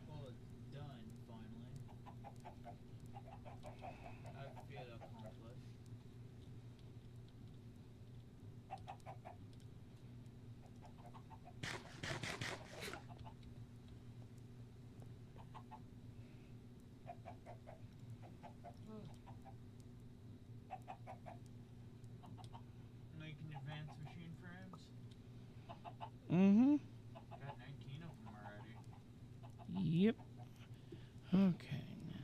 Well, it's done finally. I feel accomplished. Making advanced machine frames. Mm-hmm. Got 19 of them already. Yep. Okay, now.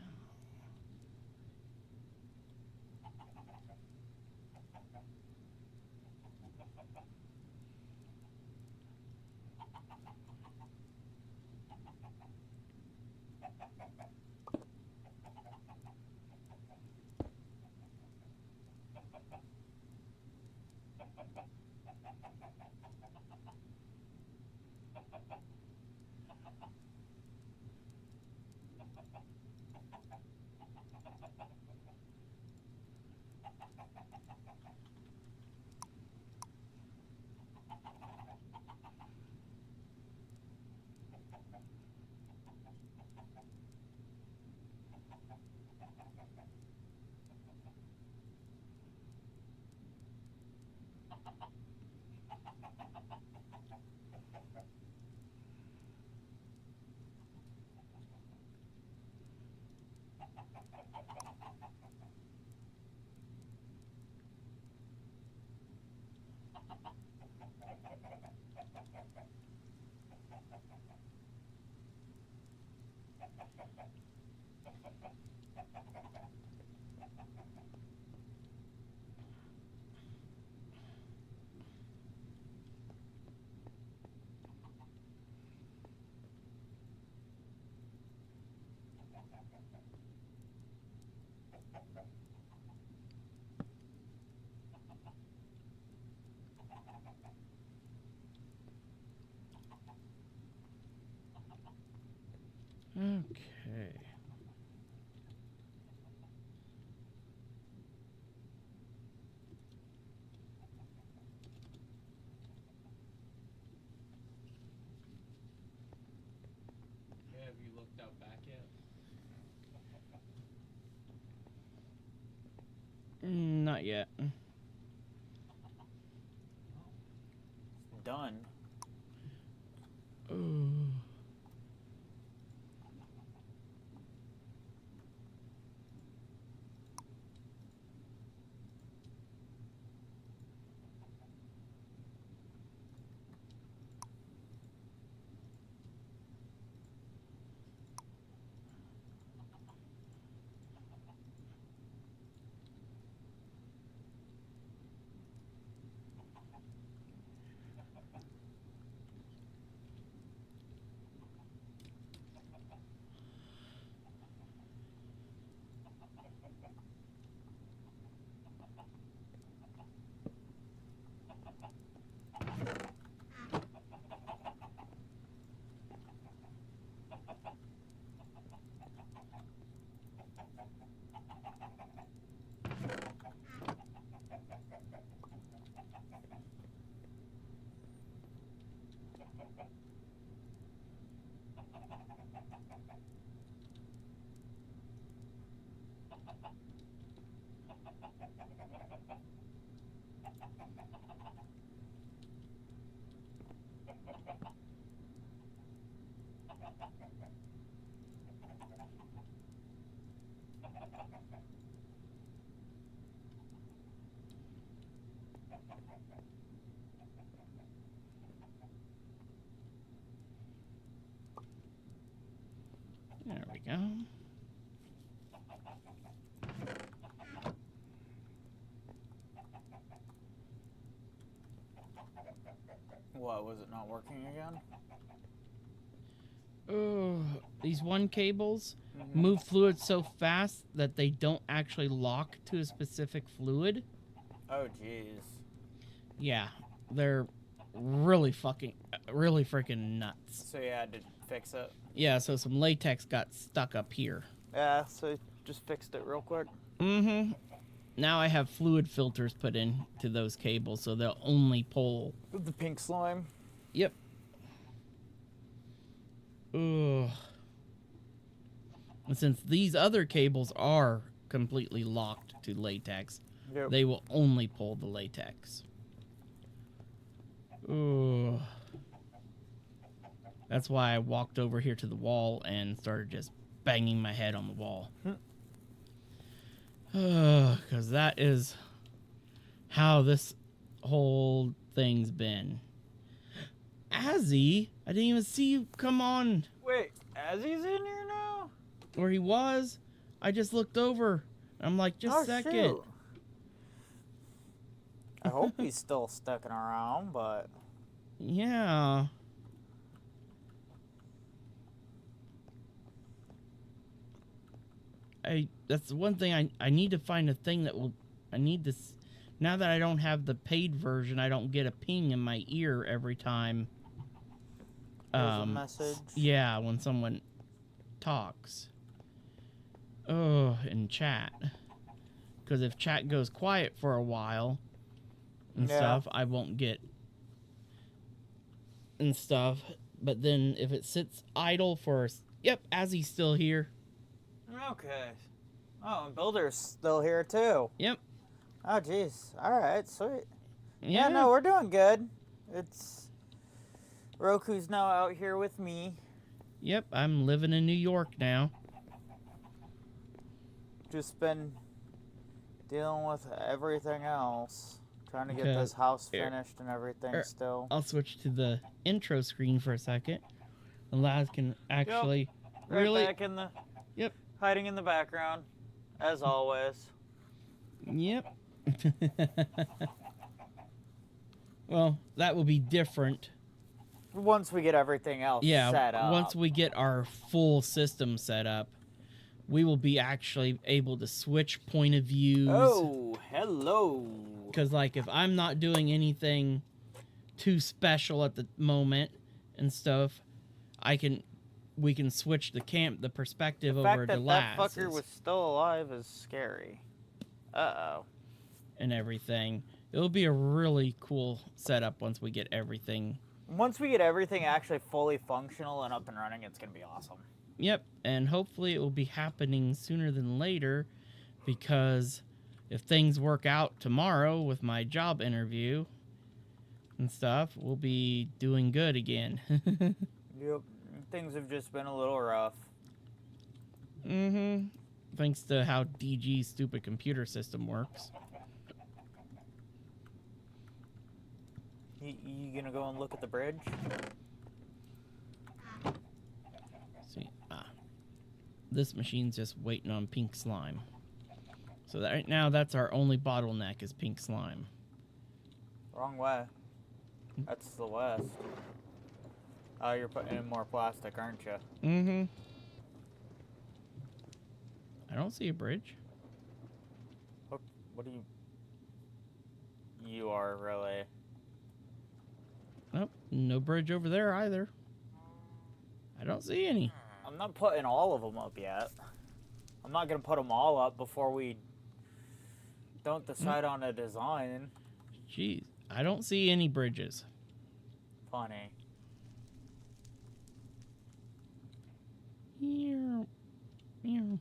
Okay. Yeah, have you looked out back yet? Not yet. Done. Oh. There we go. What, was it not working again? Oh, these one cables Mhm. move fluid so fast that they don't actually lock to a specific fluid. Oh, jeez. Yeah, they're really freaking nuts. So you had to fix it? Yeah, so some latex got stuck up here. Yeah, so just fixed it real quick. Mm-hmm. Now I have fluid filters put into those cables, so they'll only pull. With the pink slime? Yep. Ugh. And since these other cables are completely locked to latex, Yep. they will only pull the latex. Ugh. That's why I walked over here to the wall and started just banging my head on the wall. Because that is how this whole thing's been. Azzy, I didn't even see you come on Wait, Azzy's in here now? where he was. I just looked over. I'm like, just a second. Shoot. I hope he's still sticking around, but... Yeah. That's the one thing I need to find a thing that will... I need this... Now that I don't have the paid version, I don't get a ping in my ear every time. There's a message. Yeah, when someone talks. Oh, in chat. Because if chat goes quiet for a while and stuff, I won't get and stuff. But then if it sits idle for... Yep, Azzy's still here. Okay. Oh, and Builder's still here, too. Yep. Oh, jeez. All right, sweet. Yeah, No, we're doing good. It's... Roku's now out here with me. Yep, I'm living in New York now. just been dealing with everything else. Trying to get Okay. this house Here. finished and everything still. I'll switch to the intro screen for a second. And Laz can actually Right really. back in the... Yep. Hiding in the background, as always. Yep. Well, that will be different. Once we get everything else set up. Once we get our full system set up, we will be actually able to switch point of views. Oh, hello. Because, like, if I'm not doing anything too special at the moment and stuff, we can switch the perspective over to Laz. The fact that fucker was still alive is scary. Uh-oh. And everything. It'll be a really cool setup once we get everything. Once we get everything actually fully functional and up and running, it's going to be awesome. Yep, and hopefully it will be happening sooner than later, because if things work out tomorrow with my job interview and stuff, we'll be doing good again. Yep. Things have just been a little rough. Mm-hmm. Thanks to how DG's stupid computer system works. You gonna go and look at the bridge? See, this machine's just waiting on pink slime. So that right now, that's our only bottleneck is pink slime. Wrong way. That's the west. Oh, you're putting in more plastic, aren't you? Mm-hmm. I don't see a bridge. What do you... You are really... Nope, no bridge over there either. I don't see any. I'm not putting all of them up yet. I'm not going to put them all up before we don't decide on a design. Jeez, I don't see any bridges. Funny. Meow. Meow.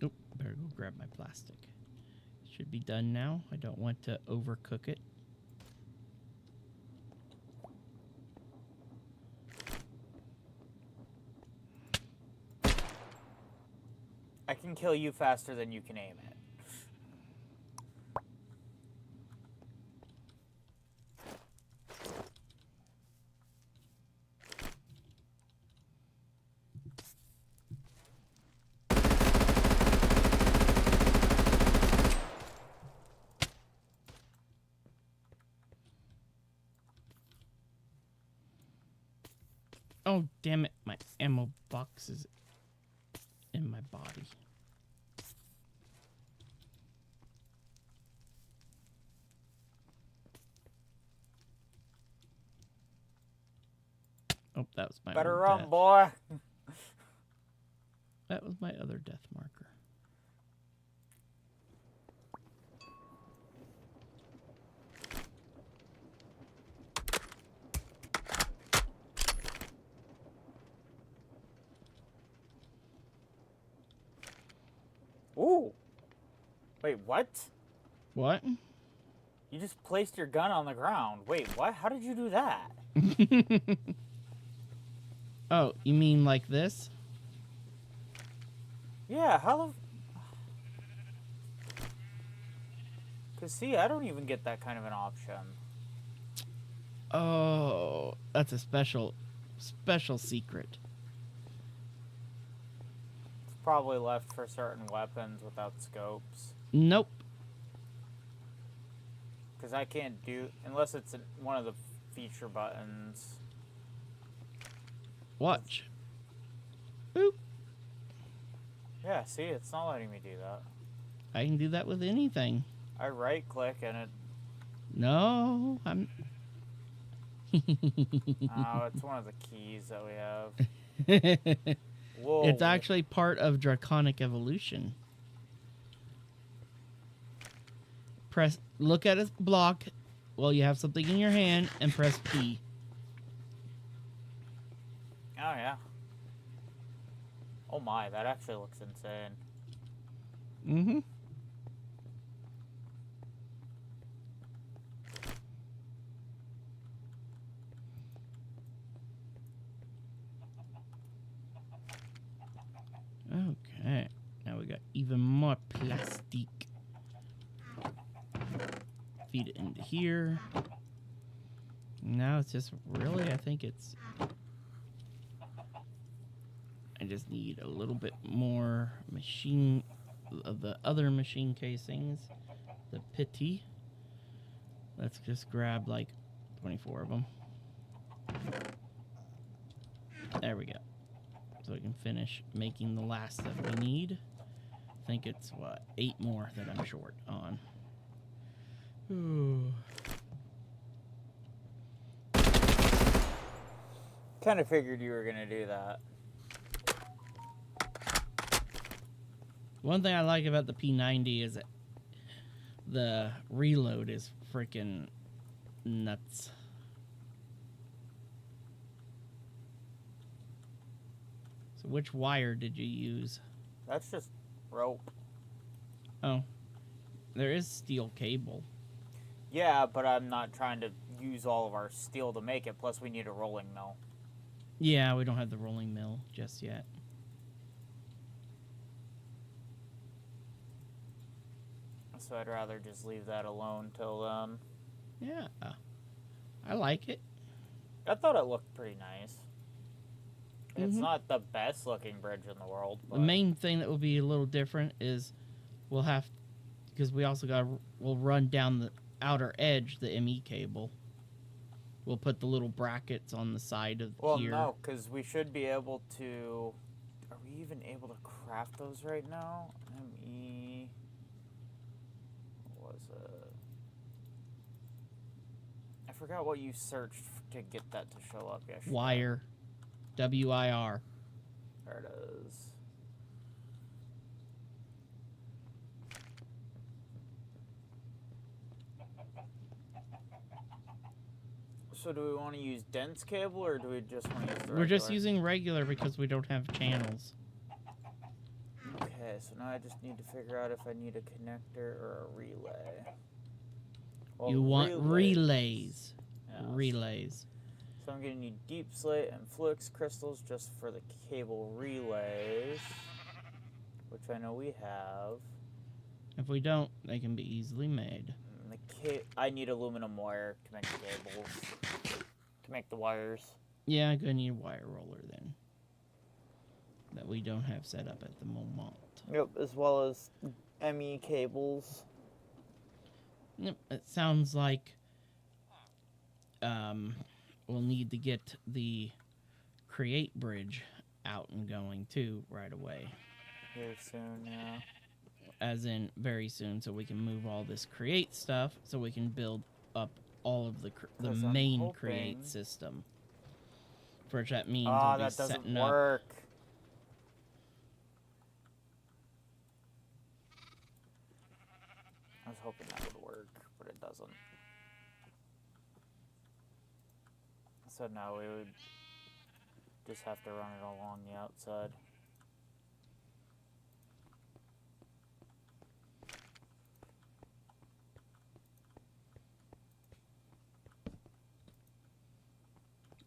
Oop, better go grab my plastic. Should be done now. I don't want to overcook it. I can kill you faster than you can aim it. Oh, damn it. My ammo box is in my body. Oh, that was my Better other run, death. boy. That was my other death marker. Ooh. Wait, what? What? You just placed your gun on the ground. Wait, what? How did you do that? Oh, you mean like this? Yeah, how the... Because, see, I don't even get that kind of an option. Oh, that's a special secret. It's probably left for certain weapons without scopes. Nope. Because I can't do... Unless it's one of the feature buttons. Watch. Boop. Yeah, see, it's not letting me do that. I can do that with anything. I right-click and it... No, I'm... Oh, it's one of the keys that we have. Whoa. It's actually part of Draconic Evolution. Look at a block while you have something in your hand and press P. Oh, yeah. Oh my, that actually looks insane. Mm-hmm. feed it into here. Now it's just really, I think it's... I just need a little bit more machine of the other machine casings. The pity. Let's just grab like 24 of them. There we go. So we can finish making the last that we need. I think it's, what, 8 more that I'm short on. Ooh. Kind of figured you were going to do that. One thing I like about the P90 is that the reload is freaking nuts. So which wire did you use? That's just rope. Oh, there is steel cable. Yeah, but I'm not trying to use all of our steel to make it. Plus, we need a rolling mill. Yeah, we don't have the rolling mill just yet. So I'd rather just leave that alone till then. Yeah, I like it. I thought it looked pretty nice. It's Mhm. not the best looking bridge in the world. But The main thing that will be a little different is we'll have, because we also we'll run down the outer edge the ME cable. We'll put the little brackets on the side of here. Well, no, because we should be able to... Are we even able to craft those right now? ME... What was it? I forgot what you searched to get that to show up yesterday. Wire. WIR. There it is. So do we want to use dense cable or do we just want to use the We're just regular? using regular because we don't have channels. Okay, so now I just need to figure out if I need a connector or a relay. Well, You want relays. Yes. Relays. So I'm going to need deep slate and flux crystals just for the cable relays, which I know we have. If we don't, they can be easily made. And I need aluminum wire to make the cables, to make the wires. Yeah, I'm gonna need a wire roller then. That we don't have set up at the moment. Yep, as well as ME cables. Yep, it sounds like we'll need to get the create bridge out and going too right away. Here soon, yeah. As in very soon, so we can move all this create stuff, so we can build up all of the 'Cause I'm main hoping- create system. For which that means Ah, we'll be that doesn't setting up. work. I was hoping that would work, but it doesn't. So now we would just have to run it along the outside.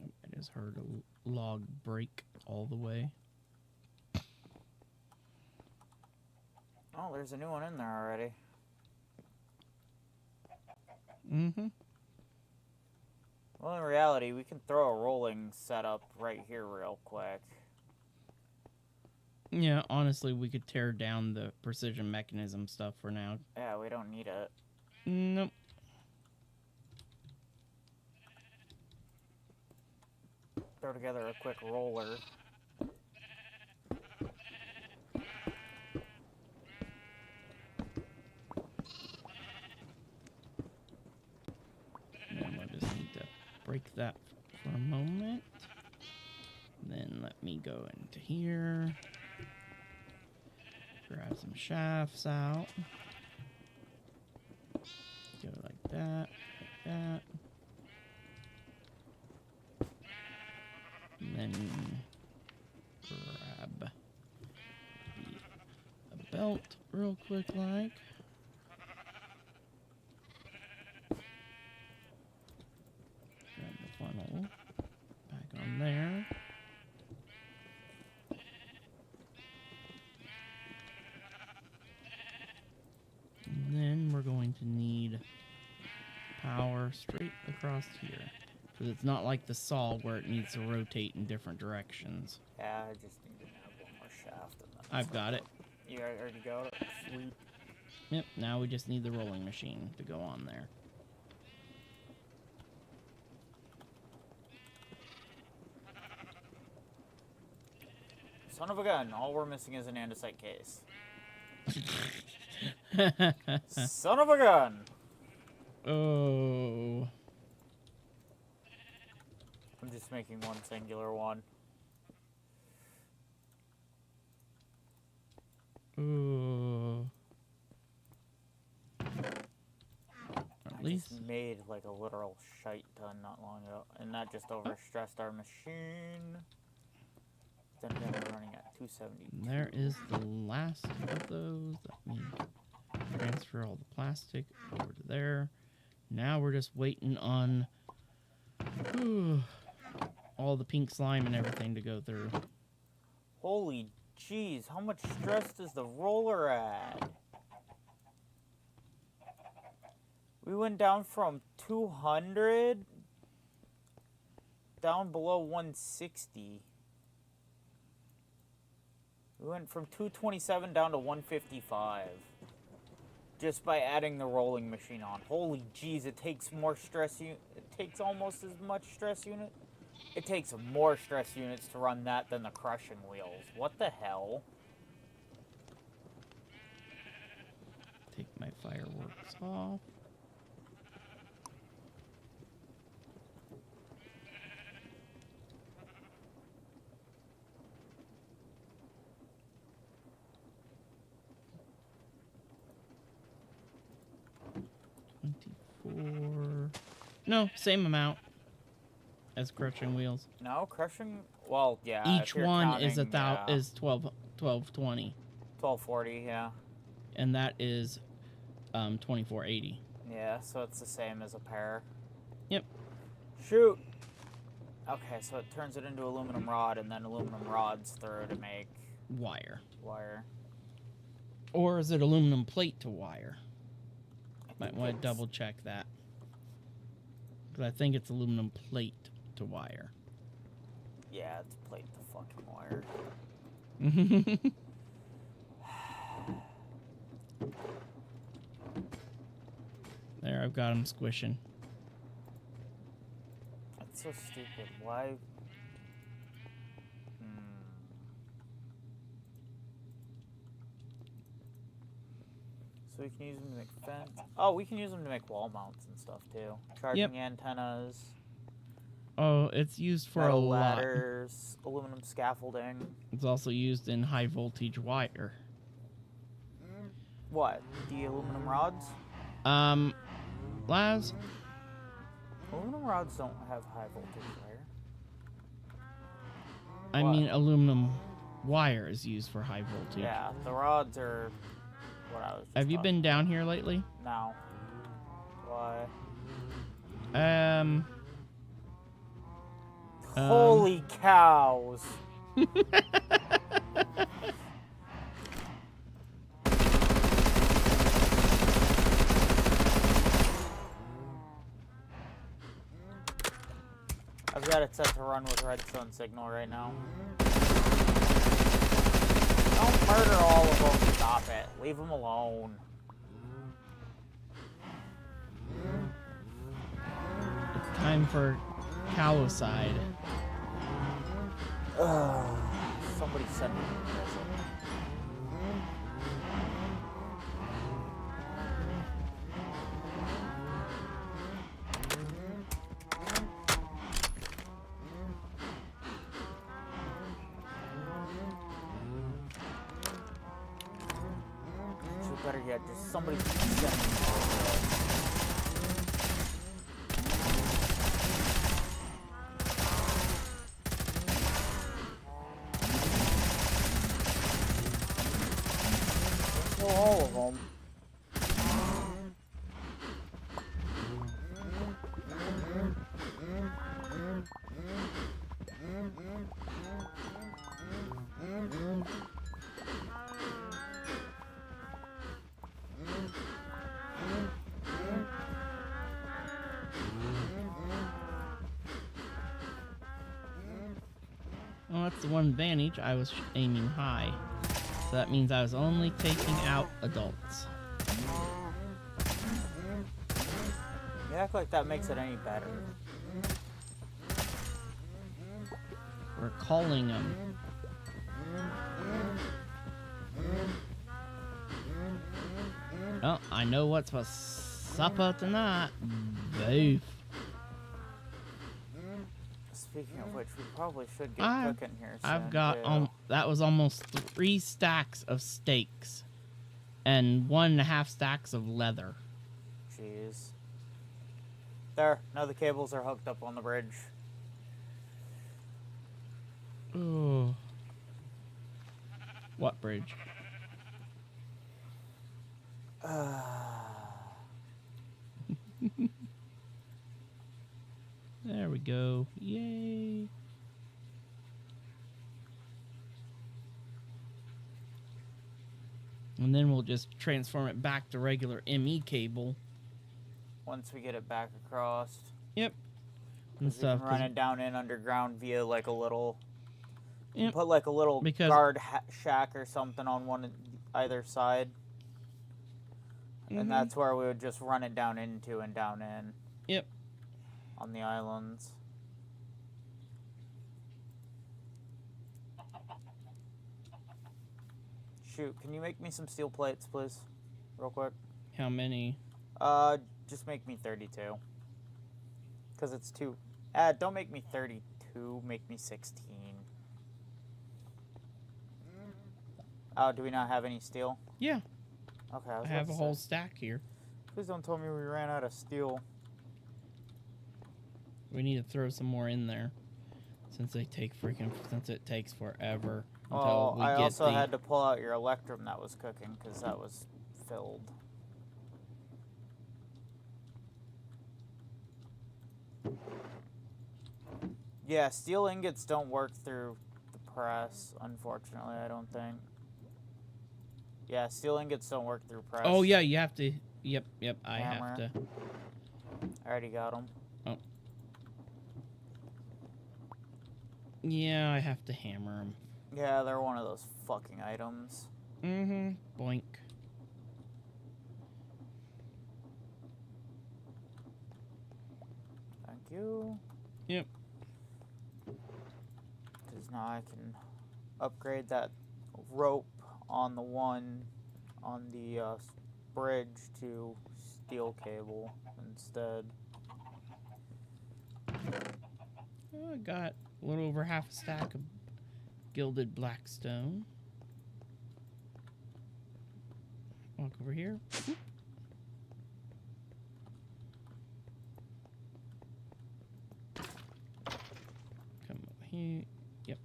I just heard a log break all the way. Oh, there's a new one in there already. Mm-hmm. Well, in reality, we can throw a rolling setup right here real quick. Yeah, honestly, we could tear down the precision mechanism stuff for now. Yeah, we don't need it. Nope. Throw together a quick roller. And we'll just need to break that for a moment. Then let me go into here. Grab some shafts out. Go like that, like that. And then grab a belt real quick like. Grab the funnel back on there. And then we're going to need straight across here. Because it's not like the saw where it needs to rotate in different directions. Yeah, I just need to have one more shaft. And then I've got it. You already got it? Sweet. Yep, now we just need the rolling machine to go on there. Son of a gun, all we're missing is an andesite case. Son of a gun! Oh. I'm just making one singular one. Ooh. At least. Just made like a literal shite ton not long ago, and that just overstressed our machine. Then we're running at 270. There is the last of those. Let me transfer all the plastic over to there. Now we're just waiting on all the pink slime and everything to go through. Holy jeez, how much stress does the roller add? We went down from 200 down below 160. We went from 227 down to 155. Just by adding the rolling machine on. Holy jeez, it takes more stress it takes almost as much stress unit. It takes more stress units to run that than the crushing wheels. What the hell? Take my fireworks off. No, same amount as crushing wheels. No, crushing. Well, yeah. Each one is 1220, 1240, yeah. and that is 2480. Yeah, so it's the same as a pair. Yep. Shoot. Okay, so it turns it into aluminum rod, and then aluminum rods through to make Wire. Or is it aluminum plate to wire? Might want to double check that. Because I think it's aluminum plate to wire. Yeah, it's plate to fucking wire. There, I've got them squishing. That's so stupid. Why? So we can use them to make fence. Oh, we can use them to make wall mounts and stuff too. Charging antennas. Oh, it's used for metal a lot. ladders, aluminum scaffolding. It's also used in high voltage wire. What? The aluminum rods? Laz? Aluminum rods don't have high voltage wire. I What? mean, aluminum wire is used for high voltage. Yeah, the rods are what I was just Have you talking been down here lately? about. No. Why? Holy cows! I've got it set to run with redstone signal right now. Don't murder all of them. Stop it. Leave them alone. It's time for Calloside. Somebody send me a present. So better yet, just somebody send me a present. All of them. Well, that's the one advantage. I was aiming high. So that means I was only taking out adults. You act like that makes it any better. We're calling them. Well, I know what's for supper tonight. Beef. Speaking of which, we probably should get cooking here soon. I've got that was almost 3 stacks of steaks and 1.5 stacks of leather. Jeez. There, now the cables are hooked up on the bridge. Oh. What bridge? There we go. Yay. And then we'll just transform it back to regular ME cable. Once we get it back across. Yep. And We stuff. can run it down in underground via like a little... Yep. Put like a little Because- guard shack or something on either side. And that's where we would just run it down into and down in. Yep. On the islands. Shoot, can you make me some steel plates, please? Real quick. How many? Just make me 32. Because it's too... don't make me 32, make me 16. Oh, do we not have any steel? Yeah. Okay, I have a whole stack here. Please don't tell me we ran out of steel. We need to throw some more in there. Since it takes forever until Oh, we I get also the... had to pull out your electrum that was cooking because that was filled. Yeah, steel ingots don't work through the press, unfortunately, I don't think. Yeah, steel ingots don't work through press. Oh, yeah, you have to... Yep, I Hammer. have to... I already got them. Oh. Yeah, I have to hammer them. Yeah, they're one of those fucking items. Mm-hmm. Boink. Thank you. Yep. Because now I can upgrade that rope on the one on the bridge to steel cable instead. Oh, I got a little over half a stack of gilded blackstone. Walk over here. Whoop. Come over here. Yep.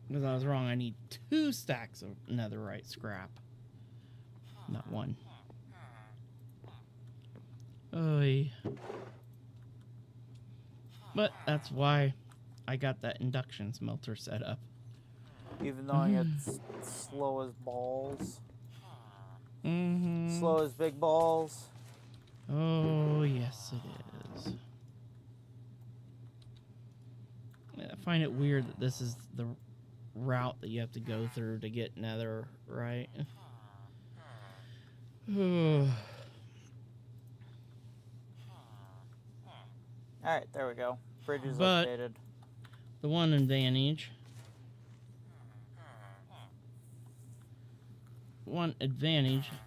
Because I was wrong, I need 2 stacks of netherite scrap. Not 1. Oy. But that's why I got that induction smelter set up. Even though it's slow as balls. Mm-hmm. Slow as big balls. Oh, yes it is. I find it weird that this is the route that you have to go through to get nether, right? Alright, there we go. Bridge is But- updated. The one advantage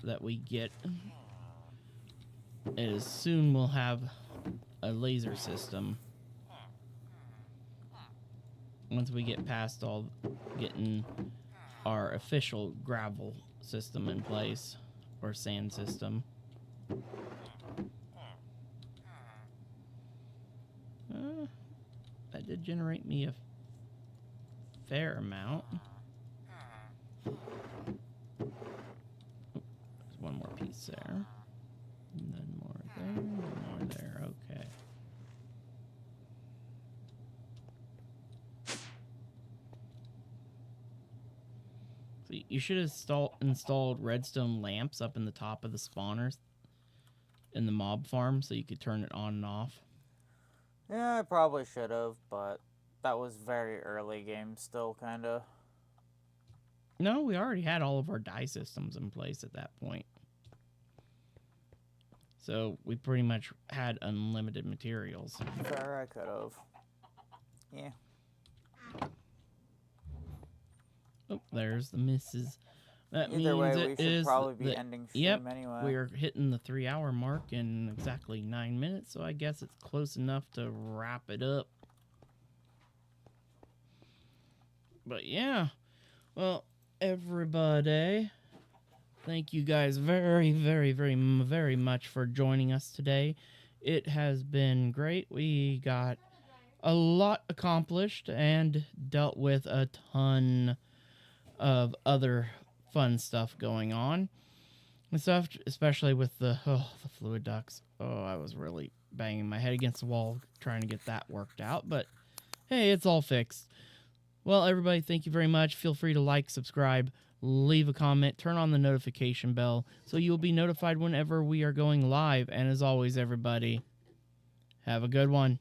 that we get is soon we'll have a laser system. Once we get past all getting our official gravel system in place, or sand system. That did generate me a fair amount. There's one more piece there. And then more there, and more there. Okay. But you should have installed redstone lamps up in the top of the spawners in the mob farm so you could turn it on and off. Yeah, I probably should have, but that was very early game still, kind of. No, we already had all of our dye systems in place at that point. So we pretty much had unlimited materials. Fair, I could have. Yeah. Oh, there's the misses. That Either way, means we should probably be ending stream anyway. We're hitting the 3-hour mark in exactly 9 minutes, so I guess it's close enough to wrap it up. But yeah, well, everybody, thank you guys very, very, very, very much for joining us today. It has been great. We got a lot accomplished and dealt with a ton of other fun stuff going on and stuff, especially with the fluid ducts. Oh, I was really banging my head against the wall trying to get that worked out, but hey, it's all fixed. Well, everybody, thank you very much. Feel free to like, subscribe, leave a comment, turn on the notification bell so you'll be notified whenever we are going live. And as always, everybody, have a good one.